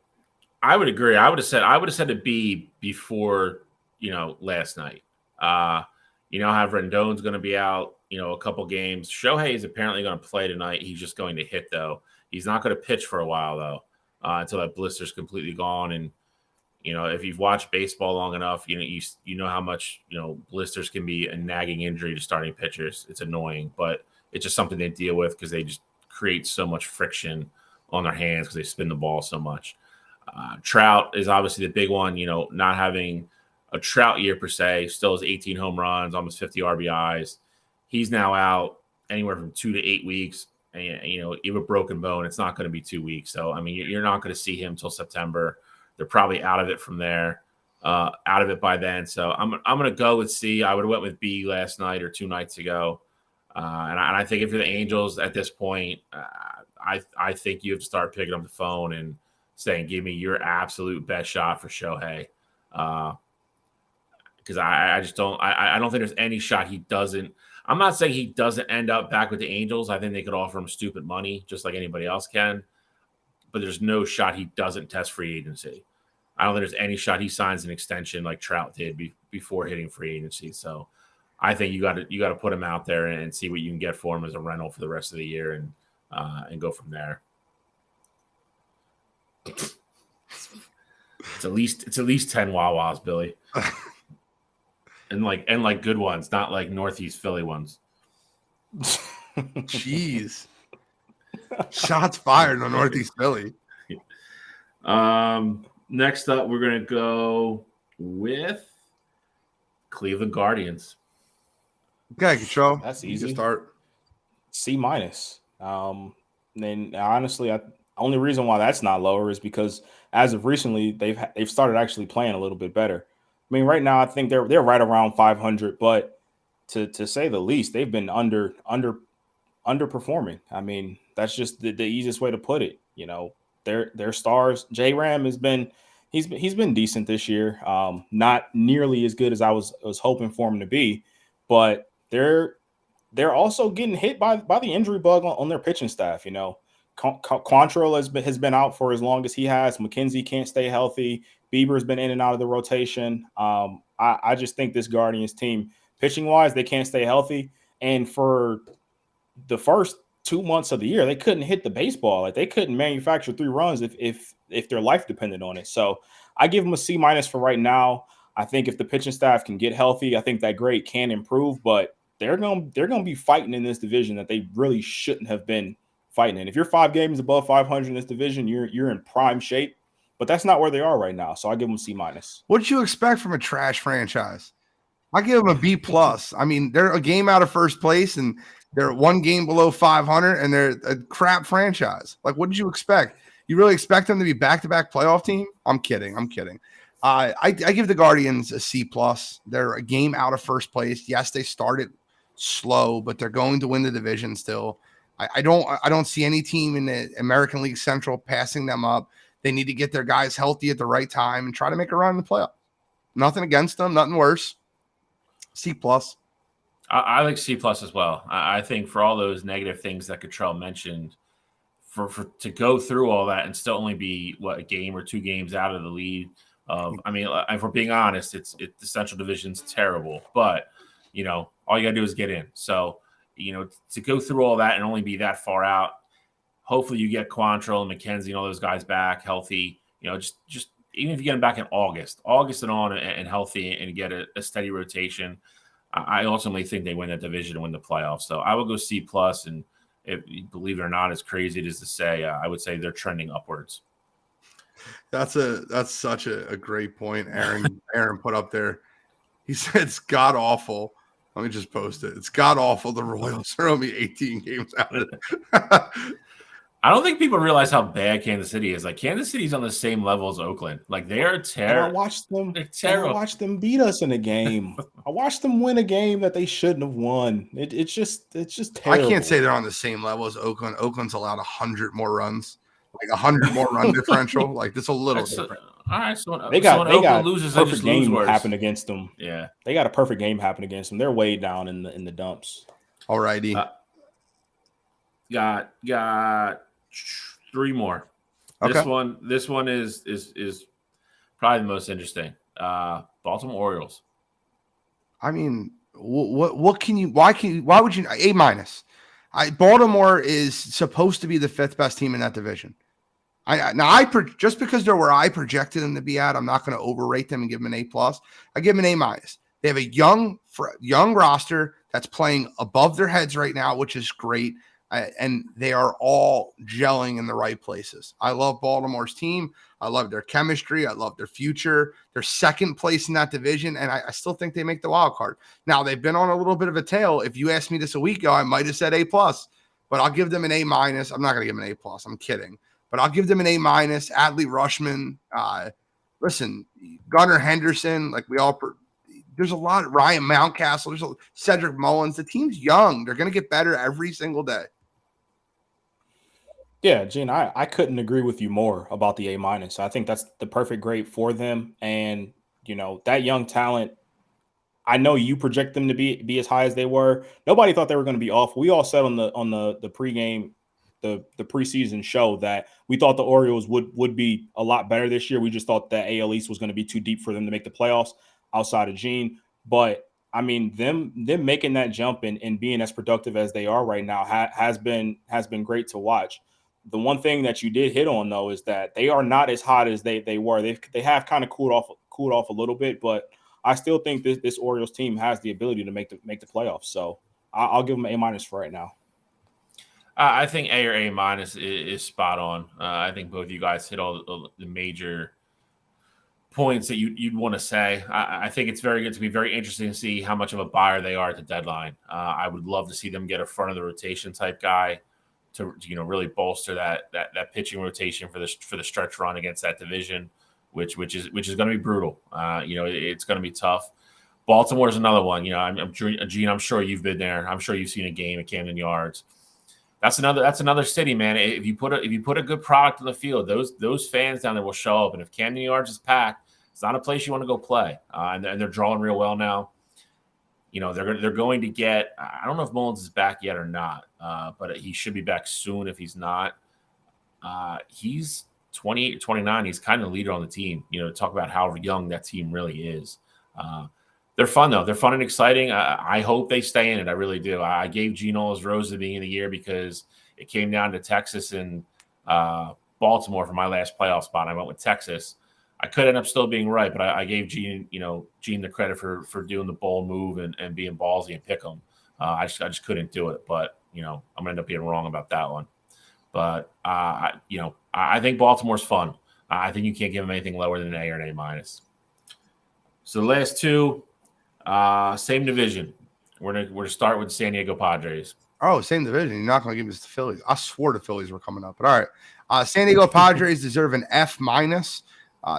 I would agree. I would have said a B before, last night. How Rendon's going to be out, a couple games. Shohei is apparently going to play tonight. He's just going to hit though. He's not going to pitch for a while though, until that blister's completely gone. And if you've watched baseball long enough, you know how much blisters can be a nagging injury to starting pitchers. It's annoying, but it's just something they deal with because they just create so much friction on their hands because they spin the ball so much. Trout is obviously the big one. Not having a Trout year per se, still has 18 home runs, almost 50 RBIs. He's now out anywhere from 2 to 8 weeks. And, even a broken bone, it's not going to be 2 weeks. So, I mean, you're not going to see him until September. They're probably out of it from there, out of it by then. So I'm going to go with C. I would have went with B last night or 2 nights ago. And I think if you're the Angels at this point, I think you have to start picking up the phone and saying, give me your absolute best shot for Shohei. Because I just don't think there's any shot he doesn't. I'm not saying he doesn't end up back with the Angels. I think they could offer him stupid money just like anybody else can. But there's no shot he doesn't test free agency. I don't think there's any shot he signs an extension like Trout did before hitting free agency. So I think you got to put him out there and see what you can get for him as a rental for the rest of the year and go from there. It's at least 10 Wawas, Billy. And like good ones, not like Northeast Philly ones. Jeez. Shots fired on Northeast Philly. Next up, we're going to go with Cleveland Guardians. Okay, Control. That's easy. Start. C-. Then honestly, only reason why that's not lower is because as of recently, they've started actually playing a little bit better. I mean, right now I think they're right around 500, but to say the least, they've been underperforming. I mean, that's just the easiest way to put it. Their stars. J-Ram he's been decent this year. Not nearly as good as I was hoping for him to be, but they're also getting hit by the injury bug on their pitching staff. Quantrill has been out for as long as he has. McKenzie can't stay healthy. Bieber's been in and out of the rotation. I just think this Guardians team, pitching wise, they can't stay healthy. And for the first 2 months of the year, they couldn't hit the baseball. Like they couldn't manufacture 3 runs if their life depended on it. So I give them a C- for right now. I think if the pitching staff can get healthy, I think that grade can improve. But they're going to be fighting in this division that they really shouldn't have been fighting in. If you're 5 games above 500 in this division, you're in prime shape. But that's not where they are right now. So I give them C-. What did you expect from a trash franchise? I give them a B+. I mean, they're a game out of first place and they're 1 game below 500 and they're a crap franchise. Like, what did you expect? You really expect them to be back-to-back playoff team? I'm kidding. I give the Guardians a C+. They're a game out of first place. Yes, they started slow, but they're going to win the division still. I don't see any team in the American League Central passing them up. They need to get their guys healthy at the right time and try to make a run in the playoff. Nothing against them, nothing worse. C+. I like C+ as well. I think for all those negative things that Cottrell mentioned, for to go through all that and still only be a game or 2 games out of the lead. I mean, if we're being honest, the Central Division's terrible, but all you gotta do is get in. So to go through all that and only be that far out. Hopefully you get Quantrill and McKenzie and all those guys back healthy. Just even if you get them back in August and on and healthy and get a steady rotation, I ultimately think they win that division and win the playoffs. So I would go C+. And if you believe it or not, as crazy it is to say, I would say they're trending upwards. That's such a great point. Aaron put up there. He said it's god awful. Let me just post it. It's god awful. The Royals are only 18 games out of it. I don't think people realize how bad Kansas City is. Like Kansas City's on the same level as Oakland. Like they are terrible. I watched them. They're terrible. I watched them beat us in a game. I watched them win a game that they shouldn't have won. It's just terrible. I can't say they're on the same level as Oakland. Oakland's allowed 100 more runs. like 100 more run differential. Like this a little different. All right, so they got Oakland loses, they perfect just lose game worse. happen against them. Yeah, they got a perfect game happen against them. They're way down in the dumps. All righty. Got 3 more. Okay. This one is probably the most interesting. Baltimore Orioles. I mean, what can you? Why would you? A-. Baltimore is supposed to be the 5th best team in that division. Just because they're where I projected them to be at, I'm not going to overrate them and give them an A+. I give them an A-. They have a young roster that's playing above their heads right now, which is great. And they are all gelling in the right places. I love Baltimore's team. I love their chemistry. I love their future. They're 2nd place in that division, and I still think they make the wild card. Now, they've been on a little bit of a tail. If you asked me this a week ago, I might have said A+, but I'll give them an A-. I'm not going to give them an A+. I'm kidding. But I'll give them an A-. Adley Rushman. Listen, Gunnar Henderson, like there's a lot. Ryan Mountcastle. There's Cedric Mullins. The team's young. They're going to get better every single day. Yeah, Gene, I couldn't agree with you more about the A-. I think that's the perfect grade for them. And, that young talent, I know you project them to be as high as they were. Nobody thought they were going to be off. We all said on the pregame, the preseason show that we thought the Orioles would be a lot better this year. We just thought that AL East was going to be too deep for them to make the playoffs outside of Gene. But I mean, them making that jump and being as productive as they are right now has been great to watch. The one thing that you did hit on, though, is that they are not as hot as they were. They have kind of cooled off a little bit, but I still think this Orioles team has the ability to make the playoffs. So I'll give them A- for right now. I think A or A- is spot on. I think both of you guys hit all the major points that you'd want to say. I think it's going to be very interesting to see how much of a buyer they are at the deadline. I would love to see them get a front of the rotation type guy to really bolster that pitching rotation for the stretch run against that division, which is going to be brutal. It's going to be tough. Baltimore's another one. Gene, I'm sure you've been there. I'm sure you've seen a game at Camden Yards. That's another city, man. If you put a good product on the field, those fans down there will show up. And if Camden Yards is packed, it's not a place you want to go play. And they're drawing real well now. They're going to get. I don't know if Mullins is back yet or not, but he should be back soon. If he's not, he's 28, 29. He's kind of the leader on the team. Talk about how young that team really is. They're fun though. They're fun and exciting. I hope they stay in it. I really do. I gave Gene all his roses at the beginning of the year because it came down to Texas and Baltimore for my last playoff spot. I went with Texas. I could end up still being right, but I gave Gene the credit for doing the bold move and being ballsy and pick them. I just couldn't do it, but I'm gonna end up being wrong about that one. But I think Baltimore's fun. I think you can't give them anything lower than an A or an A-. So the last two, same division. We're gonna start with San Diego Padres. Oh, same division. You're not gonna give us the Phillies. I swore the Phillies were coming up, but all right. San Diego Padres deserve an F-.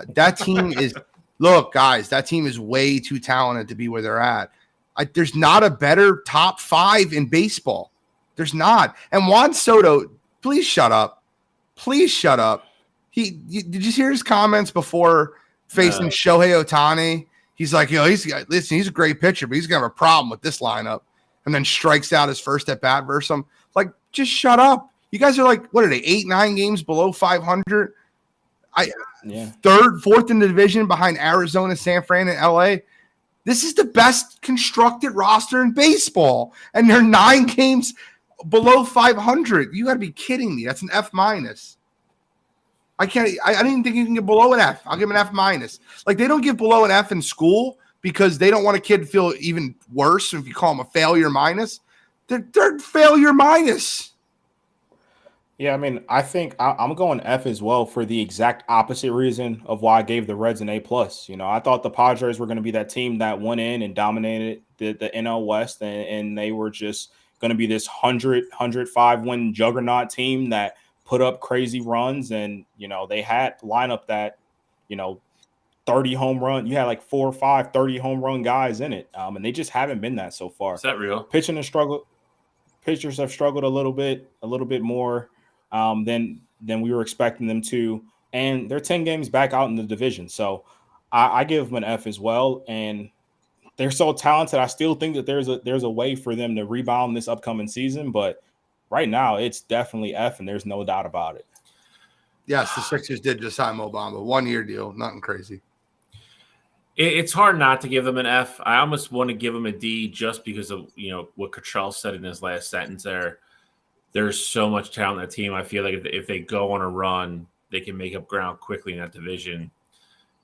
That team is look, guys, that team is way too talented to be where they're at. There's not a better top 5 in baseball. There's not. And Juan Soto, please shut up. Please shut up. Did you hear his comments before facing Shohei Ohtani? He's like, he's a great pitcher, but he's gonna have a problem with this lineup. And then strikes out his first at bat versus him. Like, just shut up. You guys are like, what are they? 8-9 games below 500. Third, fourth in the division behind Arizona, San Fran, and LA. This is the best constructed roster in baseball, and they're 9 games below 500. You got to be kidding me. That's an F-. I don't even think you can get below an F. I'll give them an F-. Like, they don't give below an F in school because they don't want a kid to feel even worse if you call them a failure minus. They're failure minus. Yeah, I mean, I think I'm going F as well for the exact opposite reason of why I gave the Reds an A+. I thought the Padres were going to be that team that went in and dominated the NL West, and they were just going to be this 105 win juggernaut team that put up crazy runs. And, they had lineup that, 30 home run. You had like 4 or 5 30 home run guys in it. And they just haven't been that so far. Is that real? Pitchers have struggled a little bit more than than we were expecting them to, and they're 10 games back out in the division. So I give them an F as well. And they're so talented. I still think that there's a way for them to rebound this upcoming season, but right now it's definitely F, and there's no doubt about it. Yes, the Sixers did just sign Mo Bamba, 1-year deal, nothing crazy. It's hard not to give them an F. I almost want to give them a D just because of what Cottrell said in his last sentence there. There's so much talent in that team. I feel like if they go on a run, they can make up ground quickly in that division.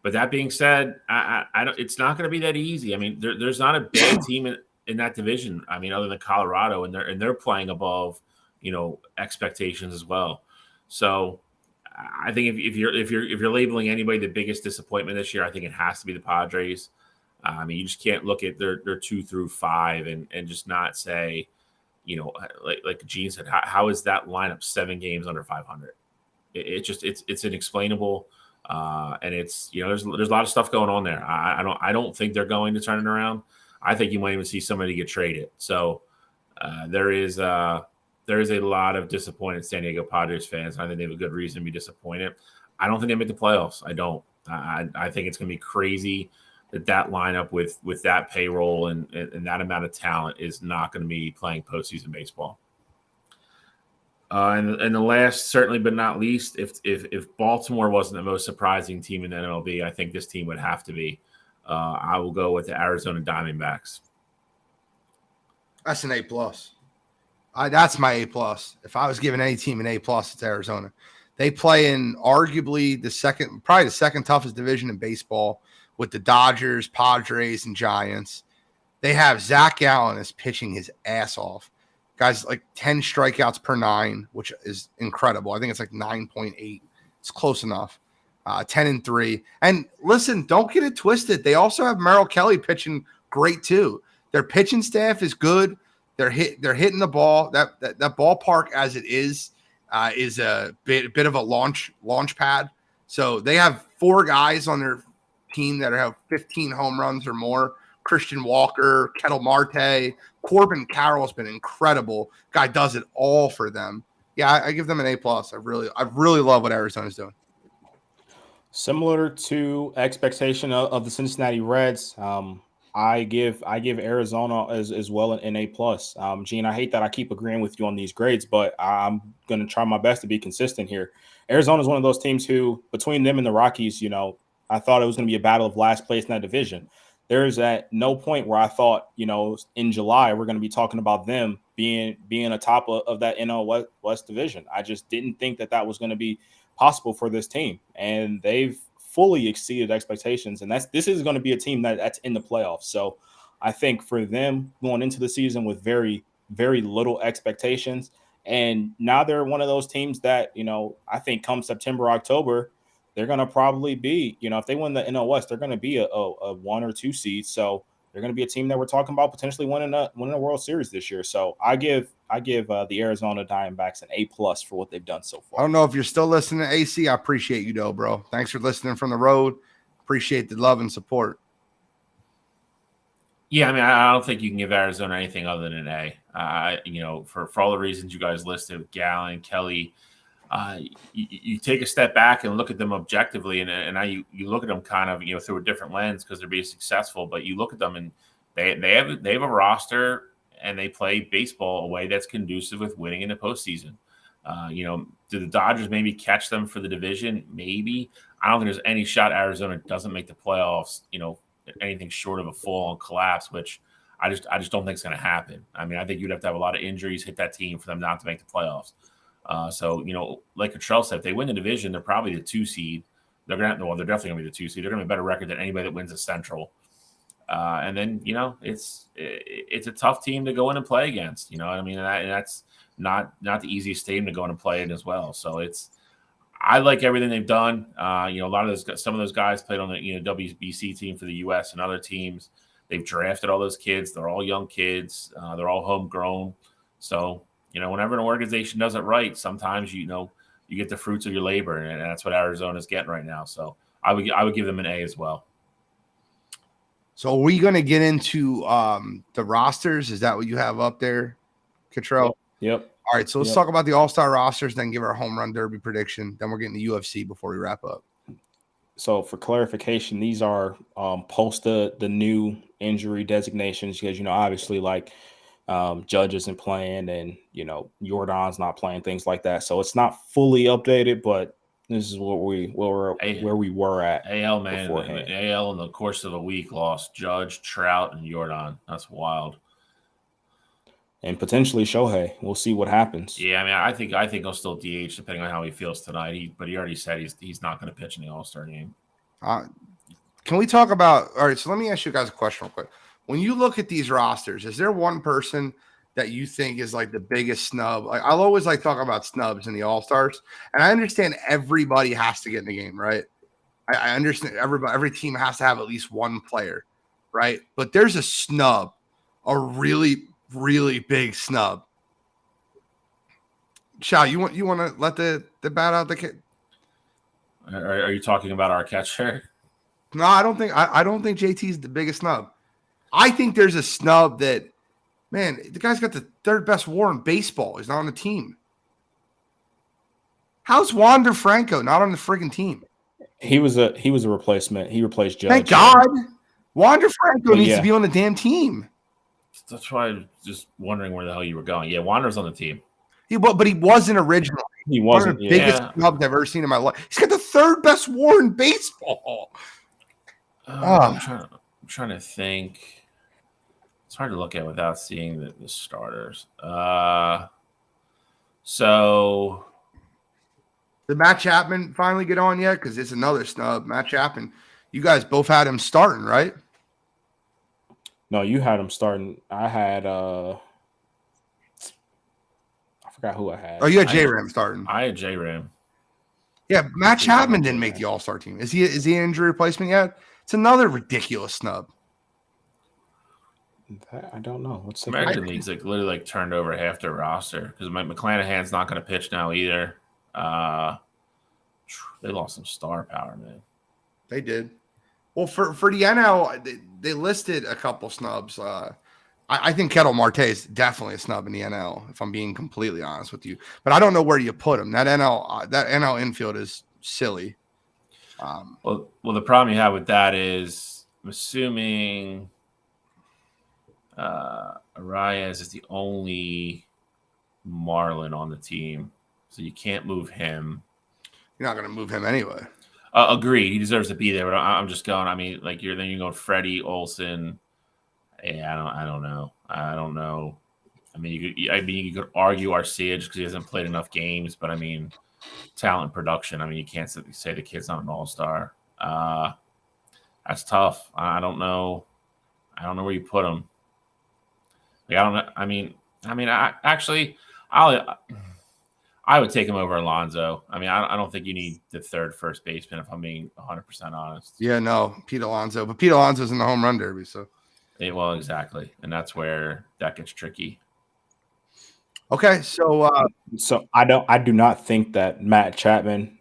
But that being said, I don't. It's not going to be that easy. I mean, there's not a bad team in that division. I mean, other than Colorado, and they're playing above, expectations as well. So, I think if you're labeling anybody the biggest disappointment this year, I think it has to be the Padres. I mean, you just can't look at their 2 through 5 and just not say, like Gene said, how is that lineup 7 games under 500? It's inexplainable. And it's there's a lot of stuff going on there. I don't think they're going to turn it around. I think you might even see somebody get traded. So there is a lot of disappointed San Diego Padres fans. I think they have a good reason to be disappointed. I don't think they make the playoffs. I don't. I think it's going to be crazy that lineup with that payroll and that amount of talent is not going to be playing postseason baseball. And the last, certainly but not least, if Baltimore wasn't the most surprising team in the MLB, I think this team would have to be. I will go with the Arizona Diamondbacks. That's an A+. That's my A+. If I was giving any team an A+, it's Arizona. They play in arguably probably the second toughest division in baseball with the Dodgers, Padres, and Giants. They have Zach Gallen is pitching his ass off. Guys, like 10 strikeouts per 9, which is incredible. I think it's like 9.8. It's close enough. 10-3. And listen, don't get it twisted. They also have Merrill Kelly pitching great too. Their pitching staff is good. They're hitting the ball. That ballpark as it is a bit of a launch pad. So they have 4 guys on their team that have 15 home runs or more. Christian Walker, Kettle Marte, Corbin Carroll's been incredible. Guy does it all for them. Yeah, I give them an A+. I really love what Arizona's doing. Similar to expectation of the Cincinnati Reds, I give Arizona as well an A+. Gene, I hate that I keep agreeing with you on these grades, but I'm going to try my best to be consistent here. Arizona is one of those teams who, between them and the Rockies, I thought it was going to be a battle of last place in that division. There's at no point where I thought, in July, we're going to be talking about them being atop of that NL West division. I just didn't think that was going to be possible for this team. And they've fully exceeded expectations. And this is going to be a team that's in the playoffs. So I think for them going into the season with very, very little expectations. And now they're one of those teams that, I think come September, October, they're going to probably be, if they win the NL West, they're going to be a 1 or 2 seed. So they're going to be a team that we're talking about potentially winning a World Series this year. So I give the Arizona Diamondbacks an A+ for what they've done so far. I don't know if you're still listening to AC. I appreciate you though, bro. Thanks for listening from the road. Appreciate the love and support. Yeah, I mean, I don't think you can give Arizona anything other than an A. For all the reasons you guys listed with Gallen, Kelly. You take a step back and look at them objectively, and now you look at them kind of through a different lens because they're being successful. But you look at them and they have a roster and they play baseball a way that's conducive with winning in the postseason. Do the Dodgers maybe catch them for the division? Maybe. I don't think there's any shot Arizona doesn't make the playoffs. Anything short of a full-on collapse, which I just don't think it's going to happen. I mean, I think you'd have to have a lot of injuries hit that team for them not to make the playoffs. So like Cottrell said, if they win the division, they're probably the 2 seed. They're definitely going to be the 2 seed. They're going to have a better record than anybody that wins the Central. And then it's a tough team to go in and play against. You know what I mean? And that's not the easiest team to go in and play in as well. So I like everything they've done. A lot of some of those guys played on the WBC team for the U.S. and other teams. They've drafted all those kids. They're all young kids. They're all homegrown. So. Whenever an organization does it right, sometimes you get the fruits of your labor, and that's what Arizona's getting right now. So I would give them an A as well. So are we going to get into the rosters? Is that what you have up there, Cottrell? Yep. All right, so let's talk about the All-Star rosters, then give our home run derby prediction. Then we're getting the UFC before we wrap up. So for clarification, these are post the new injury designations because, obviously like Judge isn't playing and, Jordan's not playing, things like that. So it's not fully updated, but this is where we were at. AL, man. Beforehand. AL in the course of a week lost Judge, Trout, and Jordan. That's wild. And potentially Shohei. We'll see what happens. Yeah, I mean, I think he'll still DH depending on how he feels tonight. But he already said he's not going to pitch in the All-Star game. Can we talk about? All right, so let me ask you guys a question real quick. When you look at these rosters, is there one person that you think is like the biggest snub? Like I'll always like talk about snubs in the All-Stars, and I understand everybody has to get in the game, right? I understand every team has to have at least one player, right? But there's a snub, a really big snub. Shao, you want to let the bat out the kid? Are you talking about our catcher? No, I don't think JT's the biggest snub. I think there's a snub that, man, the guy's got the third best WAR in baseball. He's not on the team. How's Wander Franco not on the friggin' team? He was a replacement. He replaced Judge. Thank God. Wander Franco needs to be on the damn team. That's why I was just wondering where the hell you were going. Yeah, Wander's on the team. But he wasn't originally. He wasn't. One of the biggest snubs I've ever seen in my life. He's got the third best WAR in baseball. I'm trying to think. It's hard to look at without seeing the starters. So did Matt Chapman finally get on yet? Because it's another snub. Matt Chapman. You guys both had him starting, right? No, you had him starting. I had I forgot who I had. Oh, you had J-Ram starting. I had J-Ram. Yeah, Matt Chapman didn't make the All-Star team. Is he an injury replacement yet? It's another ridiculous snub. I don't know. What's the American League's literally turned over half their roster because McClanahan's not going to pitch now either. They lost some star power, man. They did. Well, for the NL, they listed a couple snubs. I think Kettle Marte is definitely a snub in the NL, if I'm being completely honest with you. But I don't know where you put him. That NL infield is silly. Well, the problem you have with that is, I'm assuming Arias is the only Marlin on the team, so you can't move him. You're not going to move him anyway. Agreed. He deserves to be there, but I'm just going. I mean, you're going Freddie, Olsen. Yeah, I don't know. I mean, you could argue Arciage because he hasn't played enough games, but I mean, talent, production. I mean, you can't say the kid's not an all-star. That's tough. I don't know where you put him. I don't know. I would take him over Alonso. I mean, I don't think you need the third first baseman, if I'm being 100% honest. Yeah, no, Pete Alonso. But Pete Alonso's in the home run derby, so. Well, exactly. And that's where that gets tricky. Okay, so I do not think that Matt Chapman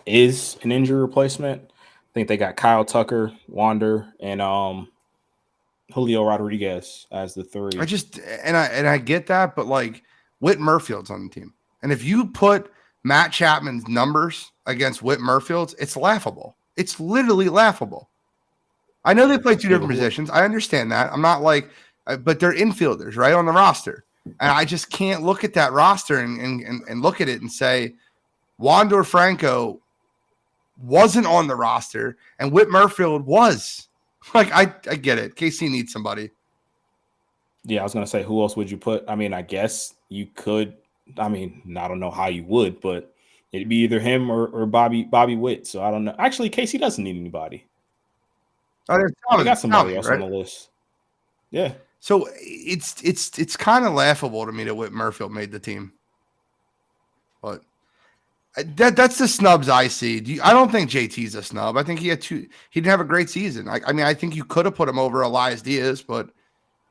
is an injury replacement. I think they got Kyle Tucker, Wander, and Julio Rodriguez as the three. I get that, but Whit Merfield's on the team. And if you put Matt Chapman's numbers against Whit Merfield's, it's laughable. It's literally laughable. I know they play two different positions. I understand that. I'm not but they're infielders, right, on the roster. And I just can't look at that roster and look at it and say Wander Franco wasn't on the roster and Whit Merfield was. I get it. KC needs somebody. Yeah, I was going to say, who else would you put? I mean, I guess you could. I mean, I don't know how you would, but it'd be either him or Bobby Witt. So I don't know. Actually, KC doesn't need anybody. Oh, they got somebody else on the list. Yeah. So it's kind of laughable to me that Whit Merfield made the team. But that's the snubs I see. I don't think JT's a snub. I think he didn't have a great season. I mean, I think you could have put him over Elias Diaz, but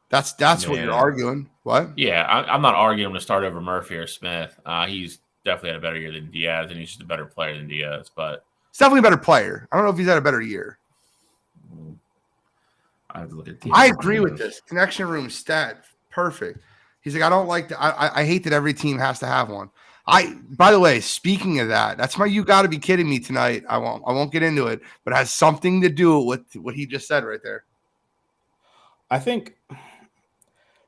that's what you're arguing. What? Yeah, I'm not arguing him to start over Murphy or Smith. He's definitely had a better year than Diaz, and he's just a better player than Diaz. But he's definitely a better player. I don't know if he's had a better year. I have to look at. I agree with this connection room stat. Perfect. He's like, I don't like that. I hate that every team has to have one. By the way, speaking of that, that's my you got to be kidding me tonight. I won't get into it, but it has something to do with what he just said right there. I think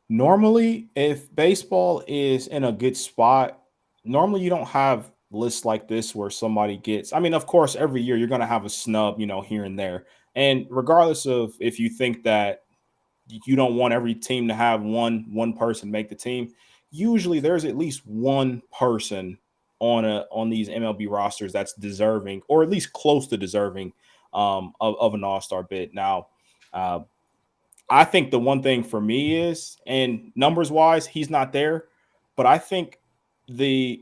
normally if baseball is in a good spot, normally you don't have lists like this where somebody gets, I mean, of course, every year you're going to have a snub, here and there. And regardless of if you think that you don't want every team to have one person make the team, usually there's at least one person on these MLB rosters that's deserving, or at least close to deserving, of an all-star bid. Now, I think the one thing for me is, and numbers wise, he's not there, but I think the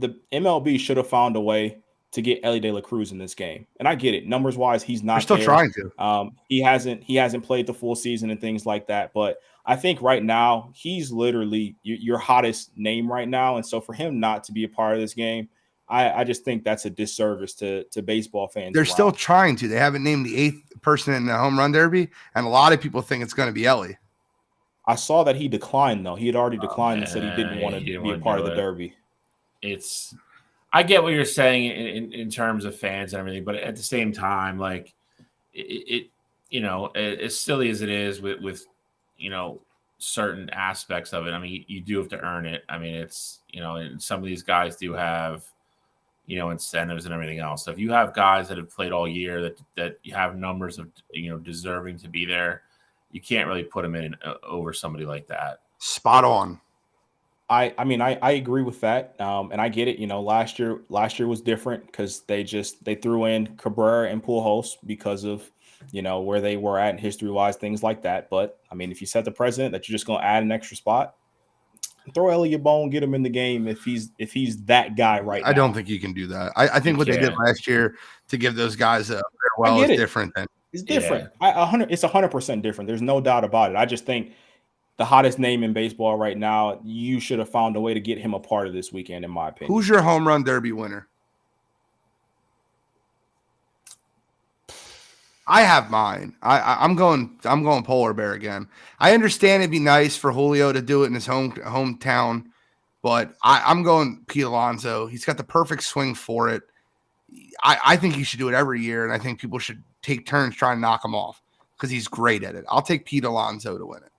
MLB should have found a way to get Ellie De La Cruz in this game. And I get it. Numbers wise, he's not They're still trying to. He hasn't played the full season and things like that. But I think right now he's literally your hottest name right now. And so for him not to be a part of this game, I just think that's a disservice to baseball fans. They're still trying to. They haven't named the 8th person in the home run derby, and a lot of people think it's going to be Ellie. I saw that he declined, though. He had already declined and said he didn't want to be a part of the derby. I get what you're saying in terms of fans and everything, but at the same time, like it as silly as it is with certain aspects of it. I mean, you do have to earn it. I mean, it's and some of these guys do have incentives and everything else. So if you have guys that have played all year that you have numbers of deserving to be there, you can't really put them in over somebody like that. Spot on. I agree with that, and I get it. Last year was different because they threw in Cabrera and Pujols because of where they were at history wise, things like that. But I mean, if you set the precedent that you're just going to add an extra spot, throw Elliott Bone, get him in the game if he's that guy right now. I don't think you can do that. I think what they did last year to give those guys a farewell is different. It's different. Yeah. It's 100% different. There's no doubt about it. I just think the hottest name in baseball right now, you should have found a way to get him a part of this weekend, in my opinion. Who's your home run derby winner? I have mine. I'm going polar bear again. I understand it'd be nice for Julio to do it in his hometown, but I'm going Pete Alonso. He's got the perfect swing for it. I think he should do it every year, and I think people should take turns trying to knock him off because he's great at it. I'll take Pete Alonso to win it.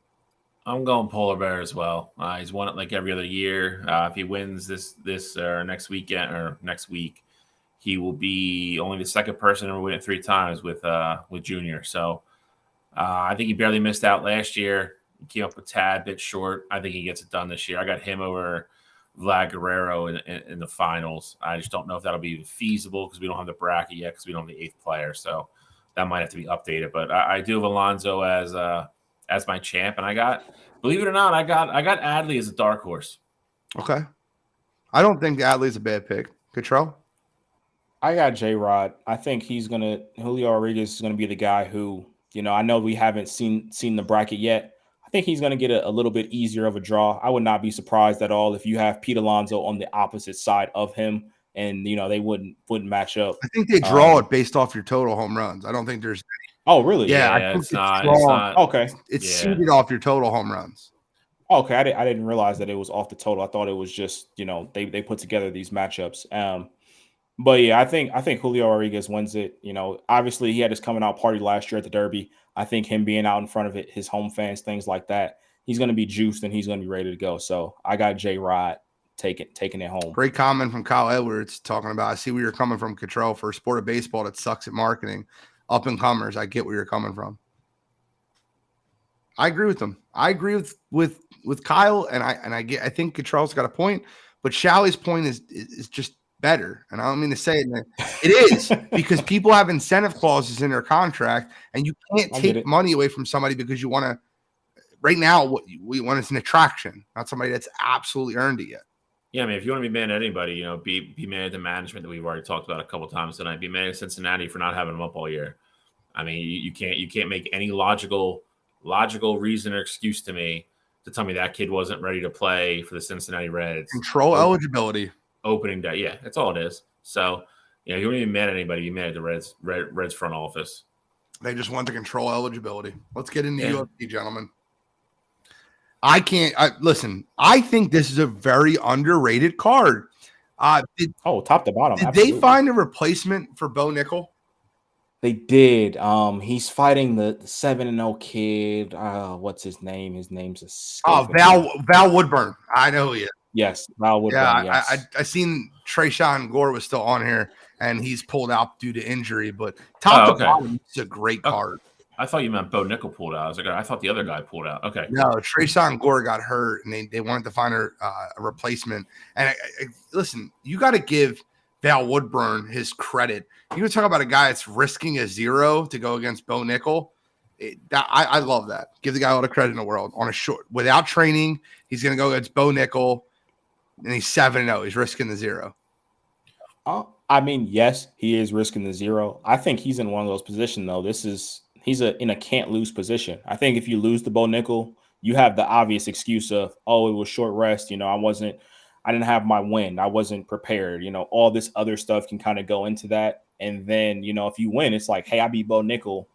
I'm going polar bear as well. He's won it like every other year. If he wins this next weekend or next week, he will be only the second person to ever win it 3 times with Junior. So I think he barely missed out last year. He came up a tad bit short. I think he gets it done this year. I got him over Vlad Guerrero in the finals. I just don't know if that'll be feasible because we don't have the bracket yet because we don't have the 8th player. So that might have to be updated. But I do have Alonso as my champ, and believe it or not, I got Adley as a dark horse. Okay. I don't think Adley's a bad pick. Cottrell? I got J-Rod. I think Julio Rodriguez is going to be the guy who, I know we haven't seen the bracket yet. I think he's going to get a little bit easier of a draw. I would not be surprised at all if you have Pete Alonso on the opposite side of him and, they wouldn't match up. I think they draw it based off your total home runs. I don't think there's Oh, really? Yeah, I think it's not. Okay. It's seeded off your total home runs. Okay, I didn't realize that it was off the total. I thought it was just, they put together these matchups. But yeah, I think Julio Rodriguez wins it. Obviously he had his coming out party last year at the Derby. I think him being out in front of it, his home fans, things like that, he's going to be juiced and he's going to be ready to go. So I got J-Rod taking it home. Great comment from Kyle Edwards talking about, I see where you're coming from, Cottrell, for a sport of baseball that sucks at marketing. Up and comers, I get where you're coming from. I agree with them. I agree with Kyle, and I think Cottrell's got a point, but Shalley's point is just better. And I don't mean to say it. It is because people have incentive clauses in their contract, and you can't take money away from somebody because you want to. Right now, what we want is an attraction, not somebody that's absolutely earned it yet. Yeah, I mean, if you want to be mad at anybody, be mad at the management that we've already talked about a couple of times tonight. Be mad at Cincinnati for not having them up all year. I mean, you can't make any logical reason or excuse to me to tell me that kid wasn't ready to play for the Cincinnati Reds. Control eligibility. Opening day. Yeah, that's all it is. So, you don't even mad at anybody. You mad at the Reds front office. They just want to control eligibility. Let's get into UFC, gentlemen. Listen, I think this is a very underrated card. Top to bottom. Did absolutely. they find a replacement for Bo Nickel? They did. He's fighting the 7-0 kid. What's his name? His name's escaping me. Val Woodburn. I know who he is. Yes, Val Woodburn. Yeah, yes. I seen Trayshawn Gore was still on here, and he's pulled out due to injury. But top to bottom, it's a great card. I thought you meant Bo Nickel pulled out. I was like, I thought the other guy pulled out. Okay. No, Trayshawn Gore got hurt, and they wanted to find a replacement. And listen, you got to give Val Woodburn his credit. You were talking about a guy that's risking a 0 to go against Bo Nickel. I love that. Give the guy all the credit in the world. On a short, without training, he's going to go against Bo Nickel, and he's 7-0. He's risking the 0. I mean, yes, he is risking the 0. I think he's in one of those positions, though. He's in a can't lose position. I think if you lose the Bo Nickel, you have the obvious excuse of, oh, it was short rest. I didn't have my win. I wasn't prepared. All this other stuff can kind of go into that. And then, if you win, it's like, hey, I beat Bo Nickel.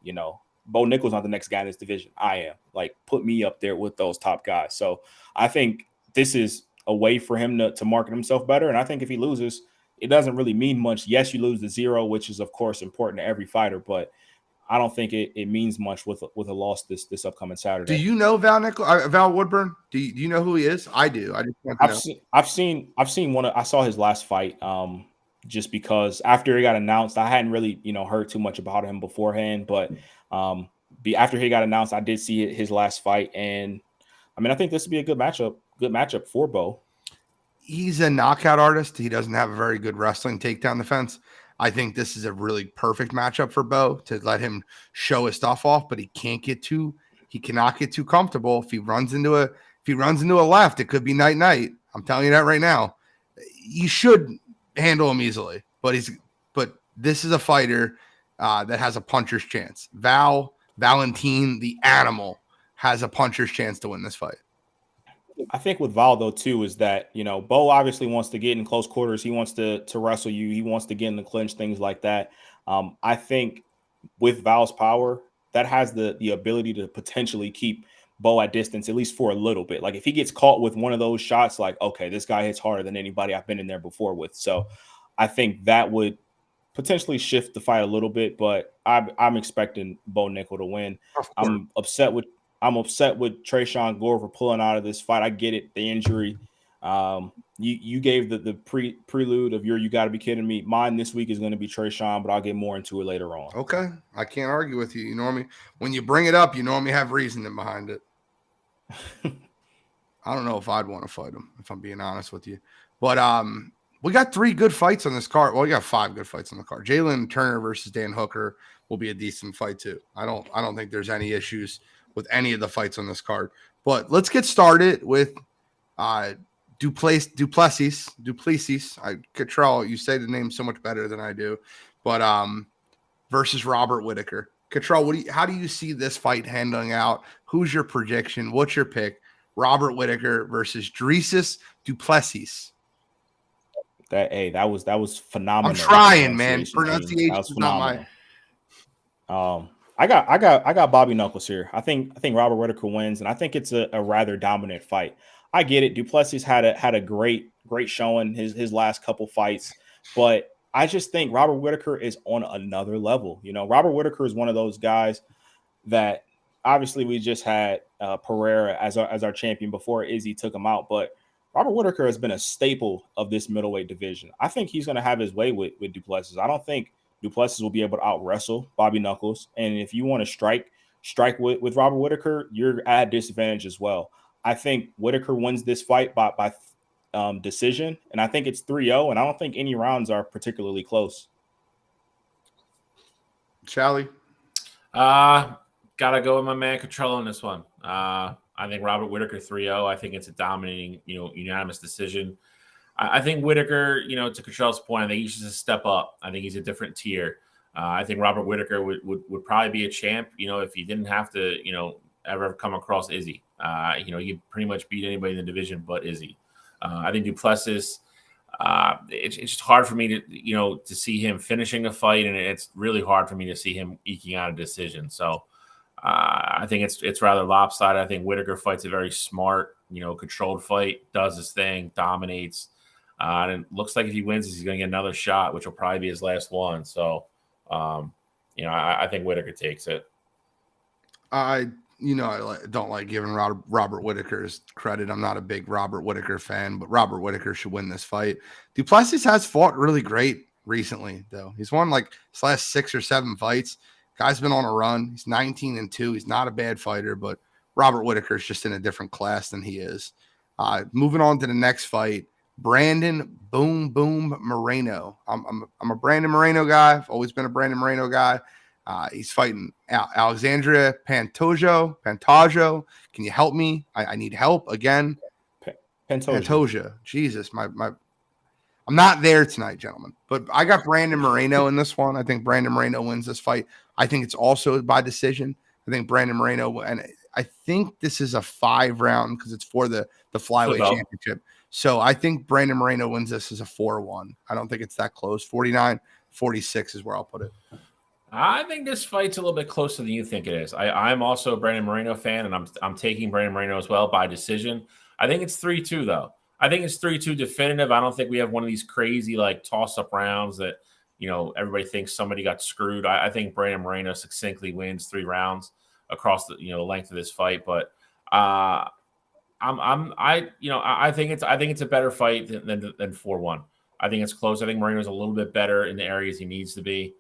Bo Nickel's not the next guy in this division. I am. Like, put me up there with those top guys. So I think this is a way for him to market himself better. And I think if he loses, it doesn't really mean much. Yes, you lose the 0, which is, of course, important to every fighter, but I don't think it means much with a loss this upcoming Saturday. Do you know Val Woodburn? Do you know who he is? I do. I just want to know. I've seen one. I saw his last fight. Just because after he got announced, I hadn't really heard too much about him beforehand, but after he got announced, I did see his last fight, and I mean I think this would be a good matchup for Bo. He's a knockout artist. He doesn't have a very good wrestling takedown defense. I think this is a really perfect matchup for Bo to let him show his stuff off, but he cannot get too comfortable. If he runs into a left, it could be night. I'm telling you that right now. You should handle him easily, but this is a fighter that has a puncher's chance. Valentin, the animal, has a puncher's chance to win this fight. I think with Val, though, too, is that, Bo obviously wants to get in close quarters. He wants to wrestle you. He wants to get in the clinch, things like that. I think with Val's power, that has the ability to potentially keep Bo at distance, at least for a little bit. Like if he gets caught with one of those shots, like, okay, this guy hits harder than anybody I've been in there before with. So I think that would potentially shift the fight a little bit, but I'm expecting Bo Nickel to win. I'm upset with Trayshawn Gore for pulling out of this fight. I get it, the injury. You gave the prelude of you got to be kidding me. Mine this week is going to be Trayshawn, but I'll get more into it later on. Okay, I can't argue with you. You normally, when you bring it up, you normally have reasoning behind it. I don't know if I'd want to fight him, if I'm being honest with you. But we got 3 good fights on this card. Well, we got 5 good fights on the card. Jalen Turner versus Dan Hooker will be a decent fight too. I don't think there's any issues with any of the fights on this card. But let's get started with Duplessis. Cottrell, you say the name so much better than I do. But versus Robert Whitaker. Cottrell, how do you see this fight handling out? Who's your prediction? What's your pick? Robert Whitaker versus Dresus Duplessis. That was phenomenal. I'm trying, man. Pronunciation is not my. I got Bobby Knuckles here. I think Robert Whitaker wins, and I think it's a rather dominant fight. I get it. Duplessis had a great showing his last couple fights, but I just think Robert Whitaker is on another level. Robert Whitaker is one of those guys that obviously we just had Pereira as our champion before Izzy took him out, but Robert Whitaker has been a staple of this middleweight division. I think he's going to have his way with Duplessis. I don't think Duplessis will be able to out-wrestle Bobby Knuckles. And if you want to strike with Robert Whitaker, you're at a disadvantage as well. I think Whitaker wins this fight by decision, and I think it's 3-0, and I don't think any rounds are particularly close. Charlie? Gotta go with my man Cottrell on this one. I think Robert Whitaker 3-0. I think it's a dominating, unanimous decision. I think Whitaker, to Cottrell's point, I think he's just a step up. I think he's a different tier. I think Robert Whitaker would probably be a champ, if he didn't have to, ever come across Izzy. He pretty much beat anybody in the division but Izzy. I think Duplessis, it's just hard for me to see him finishing a fight, and it's really hard for me to see him eking out a decision. So I think it's rather lopsided. I think Whitaker fights a very smart, controlled fight, does his thing, dominates. And it looks like if he wins, he's going to get another shot, which will probably be his last one. So, I think Whitaker takes it. I don't like giving Robert Whitaker's credit. I'm not a big Robert Whitaker fan, but Robert Whitaker should win this fight. Duplessis has fought really great recently, though. He's won like his last 6 or 7 fights. Guy's been on a run. He's 19-2. He's not a bad fighter, but Robert Whitaker is just in a different class than he is. Moving on to the next fight, Brandon Boom Boom Moreno. I'm a Brandon Moreno guy. I've always been a Brandon Moreno guy. He's fighting Alexandria Pantoja. Can you help me? I need help again. Pantoja. Jesus, I'm not there tonight, gentlemen. But I got Brandon Moreno in this one. I think Brandon Moreno wins this fight. I think it's also by decision. I think Brandon Moreno, and I think this is a 5-round because it's for the flyweight championship. So I think Brandon Moreno wins this as a 4-1. I don't think it's that close. 49-46 is where I'll put it. I think this fight's a little bit closer than you think it is. I'm also a Brandon Moreno fan, and I'm taking Brandon Moreno as well by decision. I think it's 3-2, though. I think it's 3-2 definitive. I don't think we have one of these crazy toss-up rounds that everybody thinks somebody got screwed. I think Brandon Moreno succinctly wins 3 rounds across the length of this fight. But I think it's a better fight than 4-1. I think it's close. I think Moreno's a little bit better in the areas he needs to be.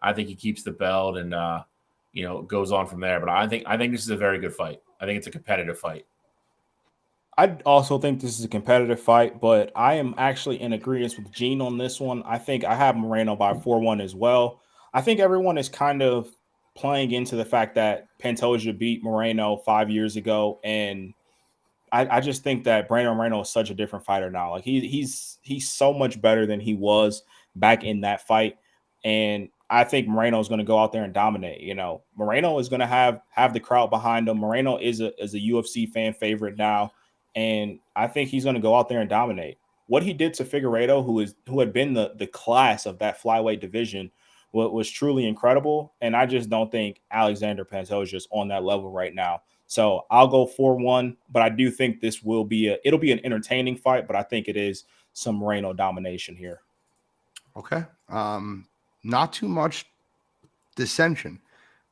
I think he keeps the belt and goes on from there. But I think this is a very good fight. I think it's a competitive fight. I also think this is a competitive fight, but I am actually in agreement with Gene on this one. I think I have Moreno by 4-1 as well. I think everyone is kind of playing into the fact that Pantoja beat Moreno 5 years ago, and I just think that Brandon Moreno is such a different fighter now. Like he's so much better than he was back in that fight, and I think Moreno is going to go out there and dominate. Moreno is going to have the crowd behind him. Moreno is a UFC fan favorite now. And I think he's going to go out there and dominate. What he did to Figueiredo, who had been the class of that flyweight division, was truly incredible. And I just don't think Alexander Pantoja is on that level right now. So I'll go 4-1, but I do think this it'll be an entertaining fight, but I think it is some Moreno domination here. Okay. Not too much dissension.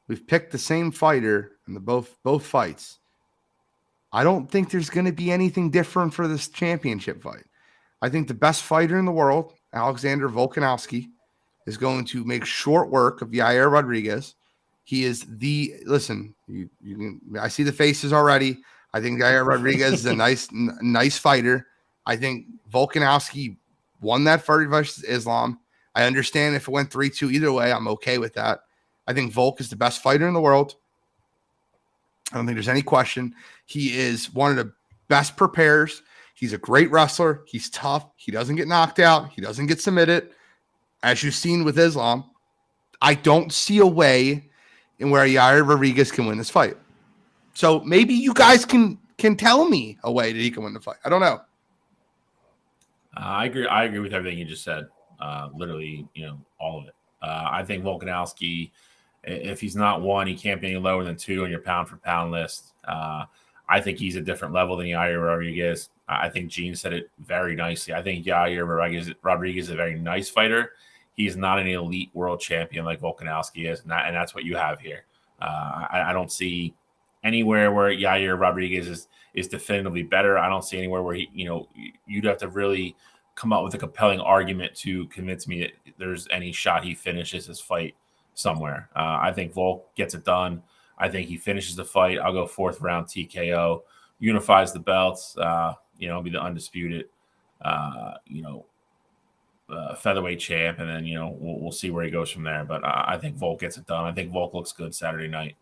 We've picked the same fighter in both fights. I don't think there's going to be anything different for this championship fight. I think the best fighter in the world, Alexander Volkanovski, is going to make short work of Yair Rodriguez. He is I see the faces already. I think Yair Rodriguez is a nice fighter. I think Volkanovski won that fight versus Islam. I understand if it went 3-2 either way, I'm okay with that. I think Volk is the best fighter in the world. I don't think there's any question. He is one of the best preparers. He's a great wrestler. He's tough. He doesn't get knocked out. He doesn't get submitted. As you've seen with Islam, I don't see a way in where Yair Rodriguez can win this fight. So maybe you guys can tell me a way that he can win the fight. I don't know. I agree with everything you just said. Literally, all of it. I think Volkanovski, if he's not 1, he can't be any lower than 2 on your pound for pound list. I think he's a different level than Yair Rodriguez. I think Gene said it very nicely. I think Yair Rodriguez is a very nice fighter. He's not an elite world champion like Volkanovski is, and that's what you have here. I don't see anywhere where Yair Rodriguez is definitively better. I don't see anywhere where you'd have to really come up with a compelling argument to convince me that there's any shot he finishes his fight somewhere. I think Volk gets it done. I think he finishes the fight. I'll go 4th round TKO, unifies the belts, be the undisputed, featherweight champ. And then, we'll see where he goes from there. But I think Volk gets it done. I think Volk looks good Saturday night.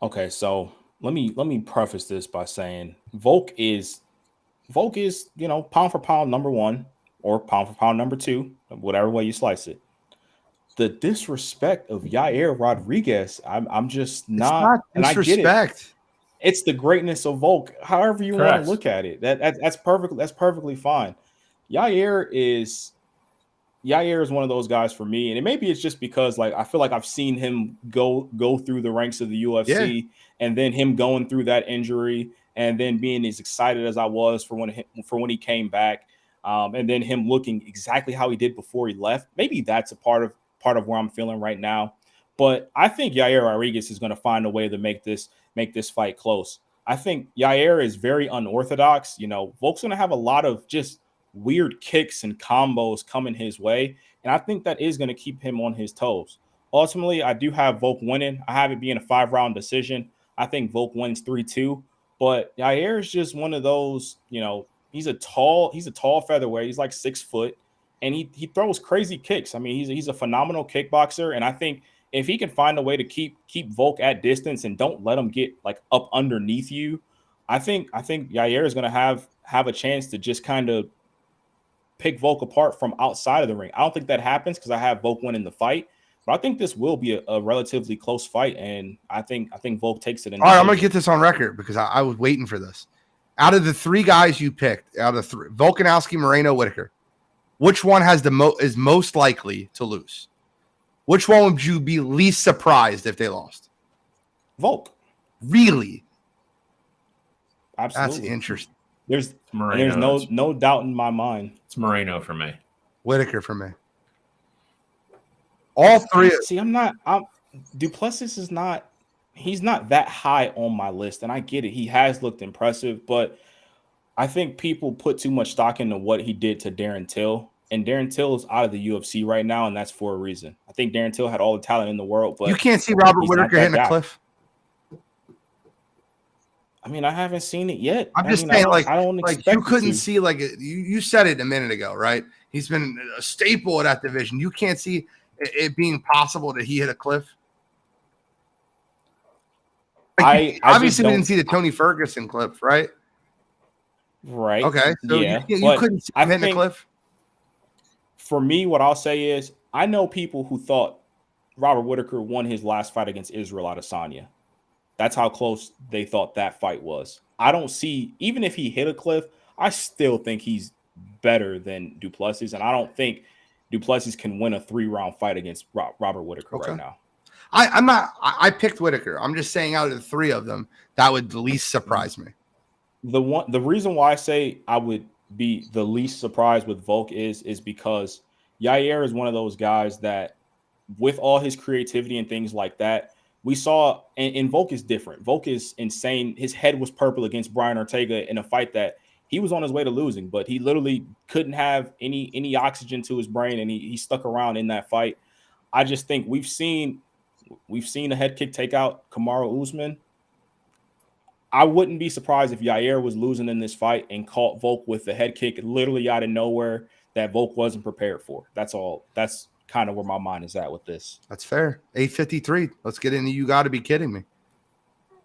Okay. So let me preface this by saying Volk is, pound for pound number 1 or pound for pound number 2, whatever way you slice it. The disrespect of Yair Rodriguez, I'm just not. It's not disrespect. And I get it. It's the greatness of Volk. However you want to look at it, that's perfect. That's perfectly fine. Yair is Yair is one of those guys for me, and maybe it's just because like I feel like I've seen him go through the ranks of the UFC, and then him going through that injury, and then being as excited as I was for when he came back, and then him looking exactly how he did before he left. Maybe that's a part of where I'm feeling right now. But I think Yair Rodriguez is going to find a way to make this fight close. I think Yair is very unorthodox. You know, Volk's going to have a lot of just weird kicks and combos coming his way, and I think that is going to keep him on his toes. Ultimately, I do have Volk winning. I have it being a 5-round decision. I think Volk wins 3-2, but Yair is just one of those, you know, he's a tall featherweight. He's like 6 foot, and he throws crazy kicks. I mean, he's a phenomenal kickboxer, and I think if he can find a way to keep Volk at distance and don't let him get like up underneath you, I think Yair is going to have a chance to just kind of pick Volk apart from outside of the ring. I don't think that happens because I have Volk winning the fight, but I think this will be a relatively close fight, and I think Volk takes it. All right, I'm going to get this on record because I was waiting for this. Out of the 3 guys you picked, out of 3, Volkanovski, Moreno, Whitaker, which one has is most likely to lose? Which one would you be least surprised if they lost? Volk. Really? Absolutely. That's interesting. There's no doubt in my mind. It's Moreno for me. Whitaker for me. All 3. See, Duplessis is not. He's not that high on my list, and I get it. He has looked impressive, but I think people put too much stock into what he did to Darren Till. And Darren Till is out of the UFC right now, and that's for a reason. I think Darren Till had all the talent in the world, but you can't see Robert Whitaker hitting a cliff. I mean, I haven't seen it yet. I'm just saying, I don't expect you couldn't see you said it a minute ago, right? He's been a staple of that division. You can't see it being possible that he hit a cliff. I obviously we didn't see the Tony Ferguson cliff, right? Right. Okay. So yeah, you couldn't see him hitting a cliff. For me, what I'll say is I know people who thought Robert Whitaker won his last fight against Israel Adesanya. That's how close they thought that fight was. I don't see, even if he hit a cliff, I still think he's better than Duplessis, and I don't think Duplessis can win a 3-round fight against Robert Whitaker right now. I picked Whitaker. I'm just saying out of the 3 of them, that would the least surprise me. The reason why I say I would be the least surprised with Volk is because Yair is one of those guys that, with all his creativity and things like that, we saw, and Volk is different. Volk is insane. His head was purple against Brian Ortega in a fight that he was on his way to losing, but he literally couldn't have any oxygen to his brain, and he stuck around in that fight. I just think we've seen a head kick take out Kamaru Usman. I wouldn't be surprised if Yair was losing in this fight and caught Volk with the head kick literally out of nowhere that Volk wasn't prepared for. That's all. That's kind of where my mind is at with this. That's fair. 8:53. Let's get into You Got to Be Kidding Me.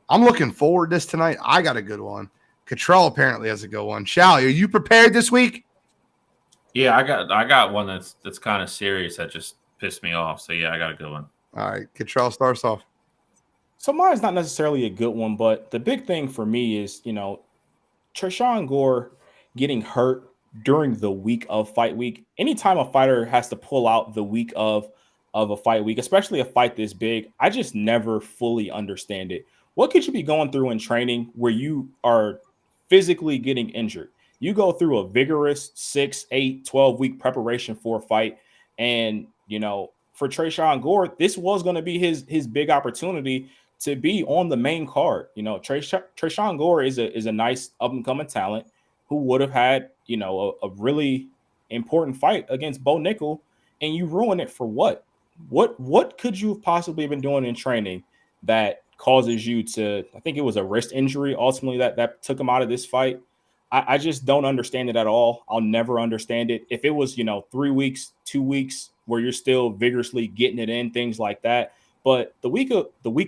I'm looking forward to this tonight. I got a good one. Cottrell apparently has a good one. Shal, are you prepared this week? Yeah, I got one that's kind of serious that just pissed me off. So yeah, I got a good one. All right, Cottrell starts off. So mine's not necessarily a good one, but the big thing for me is, Trishan Gore getting hurt during the week of fight week. Anytime a fighter has to pull out the week of a fight week, especially a fight this big, I just never fully understand it. What could you be going through in training where you are physically getting injured? You go through a vigorous 6, 8, 12-week preparation for a fight, and, for Trishan Gore, this was going to be his big opportunity to be on the main card. Trishan Gore is a nice up-and-coming talent who would have had, a really important fight against Bo Nickel, and you ruin it for what? What could you have possibly been doing in training that causes you to, I think it was a wrist injury ultimately that took him out of this fight. I just don't understand it at all. I'll never understand it. If it was, 3 weeks, 2 weeks where you're still vigorously getting it in, things like that. But the week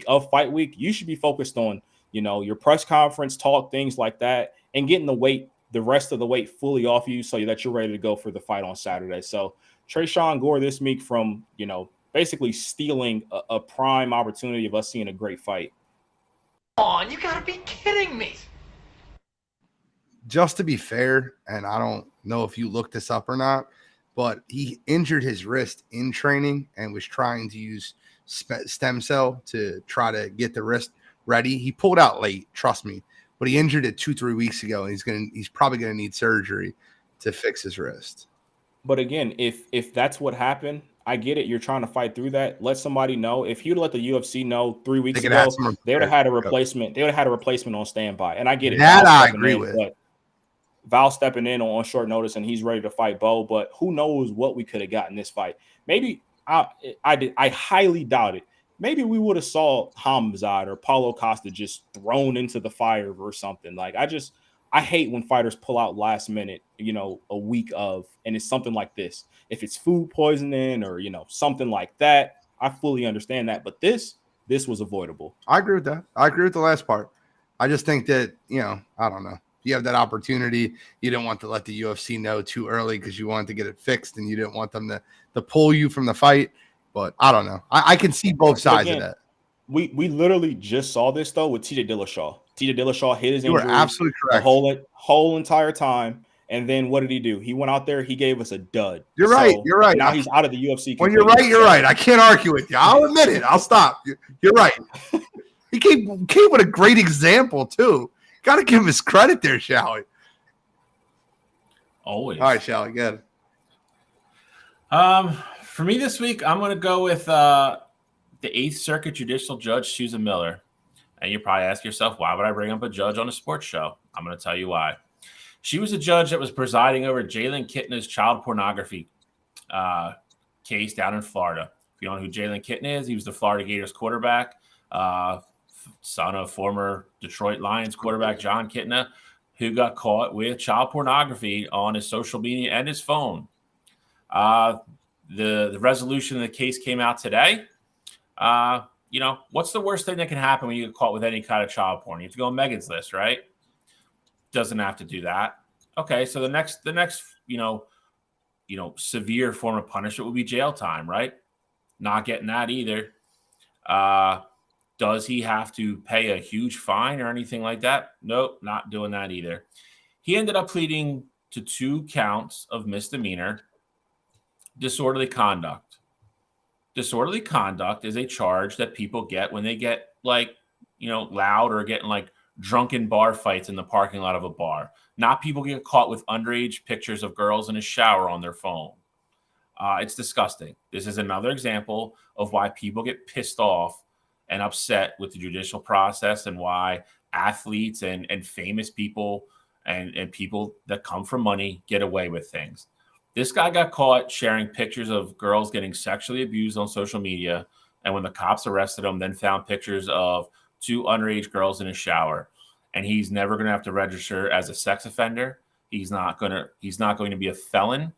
of fight week, you should be focused on, your press conference talk, things like that, and getting the rest of the weight fully off you so that you're ready to go for the fight on Saturday. So Trishan Gore this week from, basically stealing a prime opportunity of us seeing a great fight. Come on, you gotta be kidding me. Just to be fair, and I don't know if you looked this up or not, but he injured his wrist in training and was trying to use stem cell to try to get the wrist ready. He pulled out late, trust me, but he injured it 2-3 weeks ago, and he's probably gonna need surgery to fix his wrist. But again, if that's what happened, I get it. You're trying to fight through that. Let somebody know. If you'd let the UFC know 3 weeks ago, they would have had a replacement. They would have had a replacement on standby. And I get it. That I agree with. But Val stepping in on short notice, and he's ready to fight Bo. But who knows what we could have gotten this fight? Maybe I highly doubt it. Maybe we would have saw Hamzat or Paulo Costa just thrown into the fire or something. Like I hate when fighters pull out last minute, a week of, and it's something like this. If it's food poisoning or, something like that, I fully understand that. But this was avoidable. I agree with that. I agree with the last part. I just think that, I don't know. You have that opportunity. You didn't want to let the UFC know too early because you wanted to get it fixed and you didn't want them to pull you from the fight. But I don't know. I can see both sides of that. We literally just saw this, though, with TJ Dillashaw. TJ Dillashaw hit his injury. You were absolutely correct. The whole entire time. And then what did he do? He went out there. He gave us a dud. You're right. You're right. Now he's out of the UFC. When you're right, you're right. I can't argue with you. I'll admit it. I'll stop. You're right. He came with a great example, too. Got to give him his credit there, shall we? Always. All right, shall we? Good. For me this week, I'm going to go with the 8th Circuit Judicial Judge Susan Miller. And you probably ask yourself, why would I bring up a judge on a sports show? I'm going to tell you why. She was a judge that was presiding over Jalen Kitna's child pornography case down in Florida. If you don't know who Jalen Kitna is, he was the Florida Gators quarterback, son of former Detroit Lions quarterback John Kitna, who got caught with child pornography on his social media and his phone. The resolution of the case came out today. What's the worst thing that can happen when you get caught with any kind of child porn? You have to go on Megan's list, right? Doesn't have to do that. Okay, so the next severe form of punishment would be jail time, right? Not getting that either. Does he have to pay a huge fine or anything like that? Nope, not doing that either. He ended up pleading to 2 counts of misdemeanor disorderly conduct. Disorderly conduct is a charge that people get when they get loud or getting drunken bar fights in the parking lot of a bar. Not people get caught with underage pictures of girls in a shower on their phone. It's disgusting. This is another example of why people get pissed off and upset with the judicial process and why athletes and famous people and people that come from money get away with things. This guy got caught sharing pictures of girls getting sexually abused on social media. And when the cops arrested him, then found pictures of 2 underage girls in a shower. And he's never going to have to register as a sex offender. He's not going to be a felon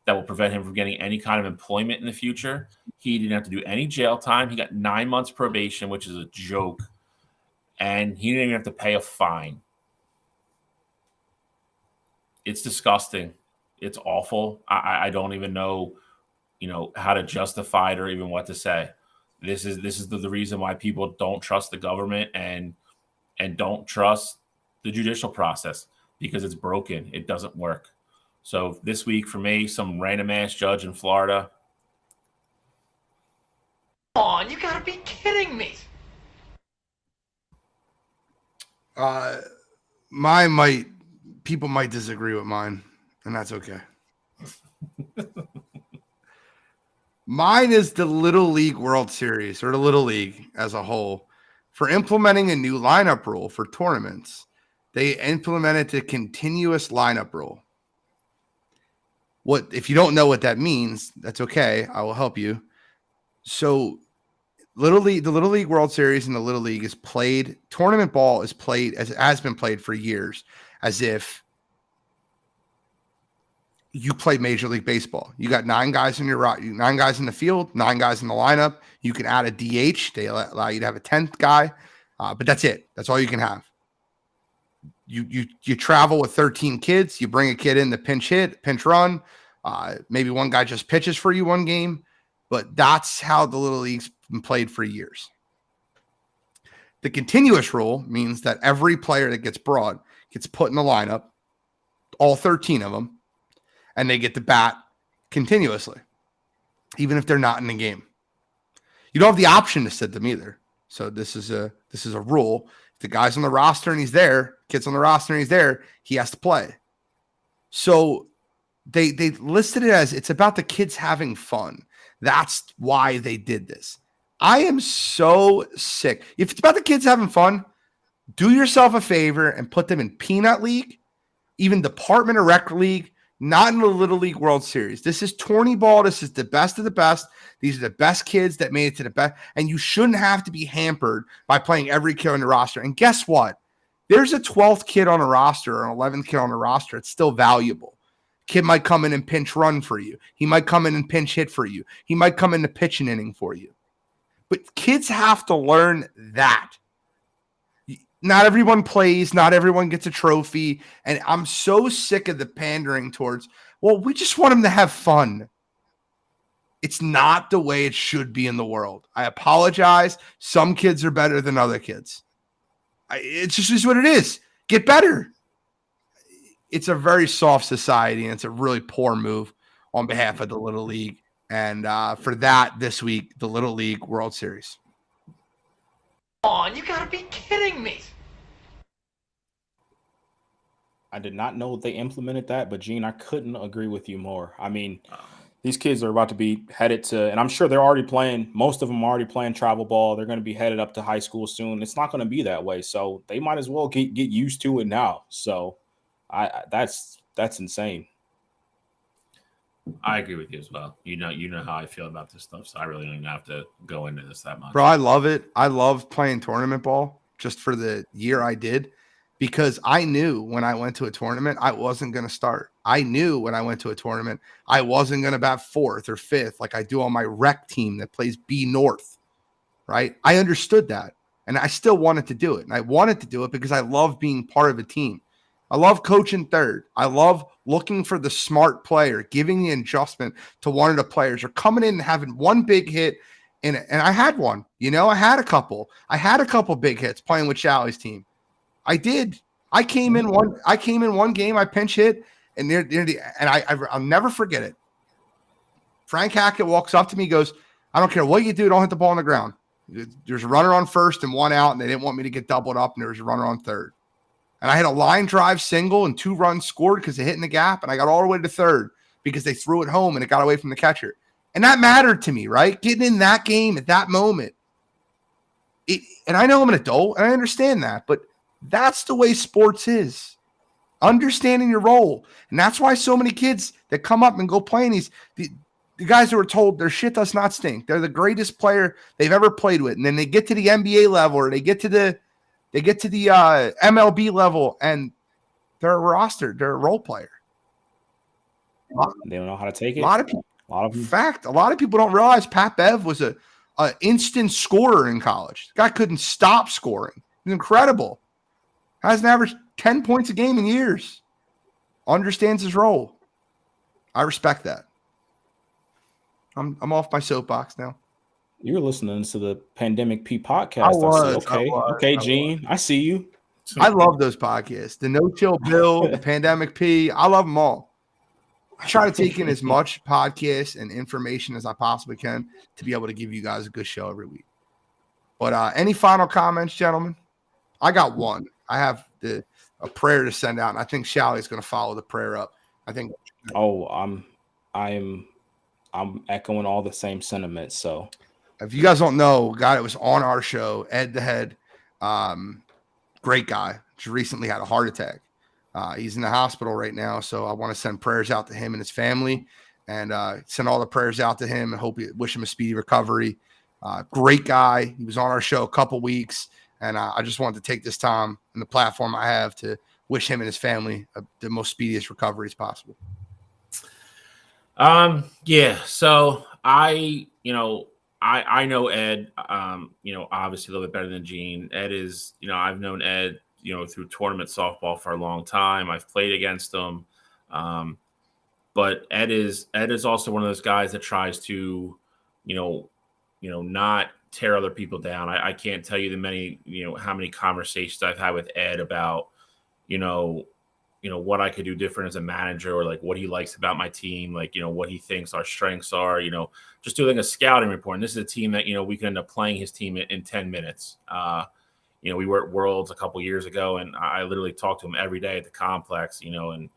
that will prevent him from getting any kind of employment in the future. He didn't have to do any jail time. He got 9 months probation, which is a joke. And he didn't even have to pay a fine. It's disgusting. It's awful. I don't even know, how to justify it or even what to say. This is the reason why people don't trust the government and don't trust the judicial process, because it's broken. It doesn't work. So this week for me, some random ass judge in Florida. Come on, you gotta be kidding me. People might disagree with mine, and that's okay. Mine is the Little League World Series, or the Little League as a whole, for implementing a new lineup rule for tournaments. They implemented the continuous lineup rule. If you don't know what that means, that's okay. I will help you. So the Little League World Series and the Little League is played. Tournament ball is played as it has been played for years, as if you play Major League Baseball. You got 9 guys in 9 guys in the field, 9 guys in the lineup. You can add a DH. They allow you to have a 10th guy, but that's it. That's all you can have. You travel with 13 kids. You bring a kid in to pinch hit, pinch run. Maybe one guy just pitches for you one game, but that's how the Little League's been played for years. The continuous rule means that every player that gets brought gets put in the lineup, all 13 of them, and they get to bat continuously, even if they're not in the game. You don't have the option to sit them either. So this is a rule. If the guy's on the roster and he's there, kid's on the roster and he's there, he has to play. So they listed it as it's about the kids having fun. That's why they did this. I am so sick. If it's about the kids having fun, do yourself a favor and put them in Peanut League, even Department of Rec League, not in the Little League World Series. This is tourney ball. This is the best of the best. These are the best kids that made it to the best. And you shouldn't have to be hampered by playing every kid on the roster. And guess what? There's a 12th kid on a roster or an 11th kid on a roster. It's still valuable. Kid might come in and pinch run for you. He might come in and pinch hit for you. He might come in to pitch an inning for you. But kids have to learn that. Not everyone plays. Not everyone gets a trophy. And I'm so sick of the pandering towards, well, we just want them to have fun. It's not the way it should be in the world. I apologize. Some kids are better than other kids. It's just what it is. Get better. It's a very soft society, and it's a really poor move on behalf of the Little League. And for that, this week, the Little League World Series. Come on, you gotta be kidding me. I did not know they implemented that, but Gene, I couldn't agree with you more. I mean, these kids are about to be headed to, and I'm sure they're already playing, most of them are already playing travel ball. They're going to be headed up to high school soon. It's not going to be that way. So they might as well get used to it now. So that's insane. I agree with you as well. You know how I feel about this stuff, so I really don't even have to go into this that much. Bro, I love it. I love playing tournament ball just for the year I did, because I knew when I went to a tournament, I wasn't going to start. I knew when I went to a tournament, I wasn't going to bat fourth or fifth like I do on my rec team that plays B North, right? I understood that, and I still wanted to do it. And I wanted to do it because I love being part of a team. I love coaching third. I love looking for the smart player, giving the adjustment to one of the players, or coming in and having one big hit. And I had one. I had a couple. I had a couple big hits playing with Shally's team. I did. I came in one game. I pinch hit, and I'll never forget it. Frank Hackett walks up to me, goes, "I don't care what you do, don't hit the ball on the ground. There's a runner on first and one out, and they didn't want me to get doubled up, and there was a runner on third. And I had a line drive single and 2 runs scored because they hit in the gap, and I got all the way to third because they threw it home and it got away from the catcher. And that mattered to me, right? Getting in that game at that moment. And I know I'm an adult, and I understand that, but that's the way sports is. Understanding your role. And that's why so many kids that come up and go playing the guys that were told their shit does not stink. They're the greatest player they've ever played with. And then they get to the NBA level, or they get to the MLB level, and they're a roster. They're a role player. They don't know how to take it. A lot of people. A lot of them. In fact, a lot of people don't realize Pat Bev was a instant scorer in college. The guy couldn't stop scoring. He's incredible. Hasn't averaged 10 points a game in years. Understands his role. I respect that. I'm off my soapbox now. You're listening to the Pandemic P podcast. Okay, Gene, I see you. I love those podcasts. The No Chill Bill, the Pandemic P. I love them all. I try to take in as much podcast and information as I possibly can to be able to give you guys a good show every week. But any final comments, gentlemen? I got one. I have a prayer to send out, and I think Shally's going to follow the prayer up. I think. Oh, I'm echoing all the same sentiments. So, if you guys don't know, guy that was on our show, Ed the Head, great guy, just recently had a heart attack. He's in the hospital right now, so I want to send prayers out to him and his family, and send all the prayers out to him, and wish him a speedy recovery. Great guy. He was on our show a couple weeks. And I just wanted to take this time and the platform I have to wish him and his family the most speediest recovery as possible. Yeah. So I know Ed, obviously a little bit better than Gene. Ed is, I've known Ed, through tournament softball for a long time. I've played against him. But Ed is also one of those guys that tries to, not tear other people down. I can't tell you how many conversations I've had with Ed about, what I could do different as a manager, or like what he likes about my team, like, what he thinks our strengths are, just doing a scouting report. And this is a team that, we can end up playing his team in 10 minutes. We were at Worlds a couple years ago, and I literally talked to him every day at the complex, and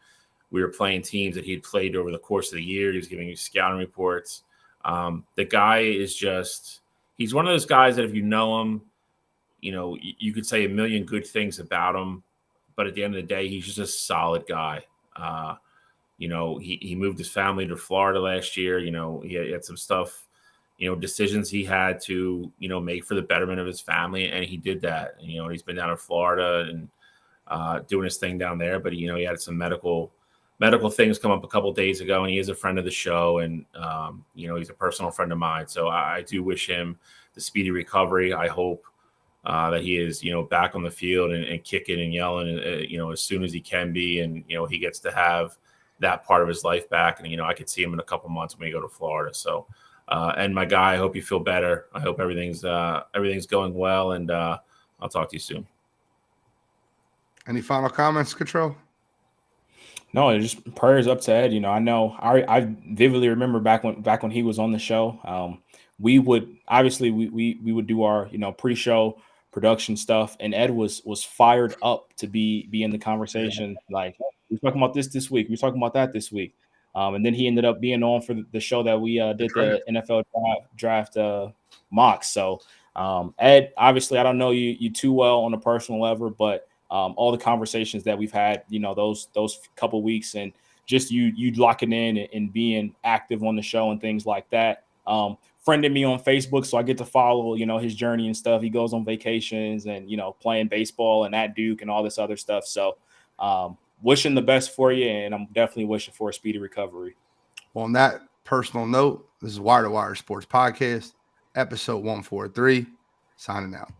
we were playing teams that he had played over the course of the year. He was giving me scouting reports. The guy is he's one of those guys that if you know him, you could say a million good things about him, but at the end of the day, he's just a solid guy. He moved his family to Florida last year. He had some stuff, decisions he had to, make for the betterment of his family. And he did that. And, he's been down in Florida and doing his thing down there. But, he had some medical things come up a couple of days ago, and he is a friend of the show. And, he's a personal friend of mine. So I do wish him the speedy recovery. I hope that he is, back on the field and kicking and yelling, as soon as he can be. And, he gets to have that part of his life back. And, I could see him in a couple months when we go to Florida. So, and my guy, I hope you feel better. I hope everything's going well. And I'll talk to you soon. Any final comments, Control? No, just prayers up to Ed. I know I vividly remember back when he was on the show. We would obviously we would do our pre-show production stuff, and Ed was fired up to be in the conversation. Like, we're talking about this week, we're talking about that this week, and then he ended up being on for the show that we did the NFL draft mocks. So Ed, obviously I don't know you too well on a personal level, but all the conversations that we've had, those couple weeks, and just you locking in and being active on the show and things like that. Friended me on Facebook, so I get to follow, his journey and stuff. He goes on vacations and, playing baseball and at Duke and all this other stuff. So wishing the best for you, and I'm definitely wishing for a speedy recovery. Well, on that personal note, this is Wire to Wire Sports Podcast, episode 143, signing out.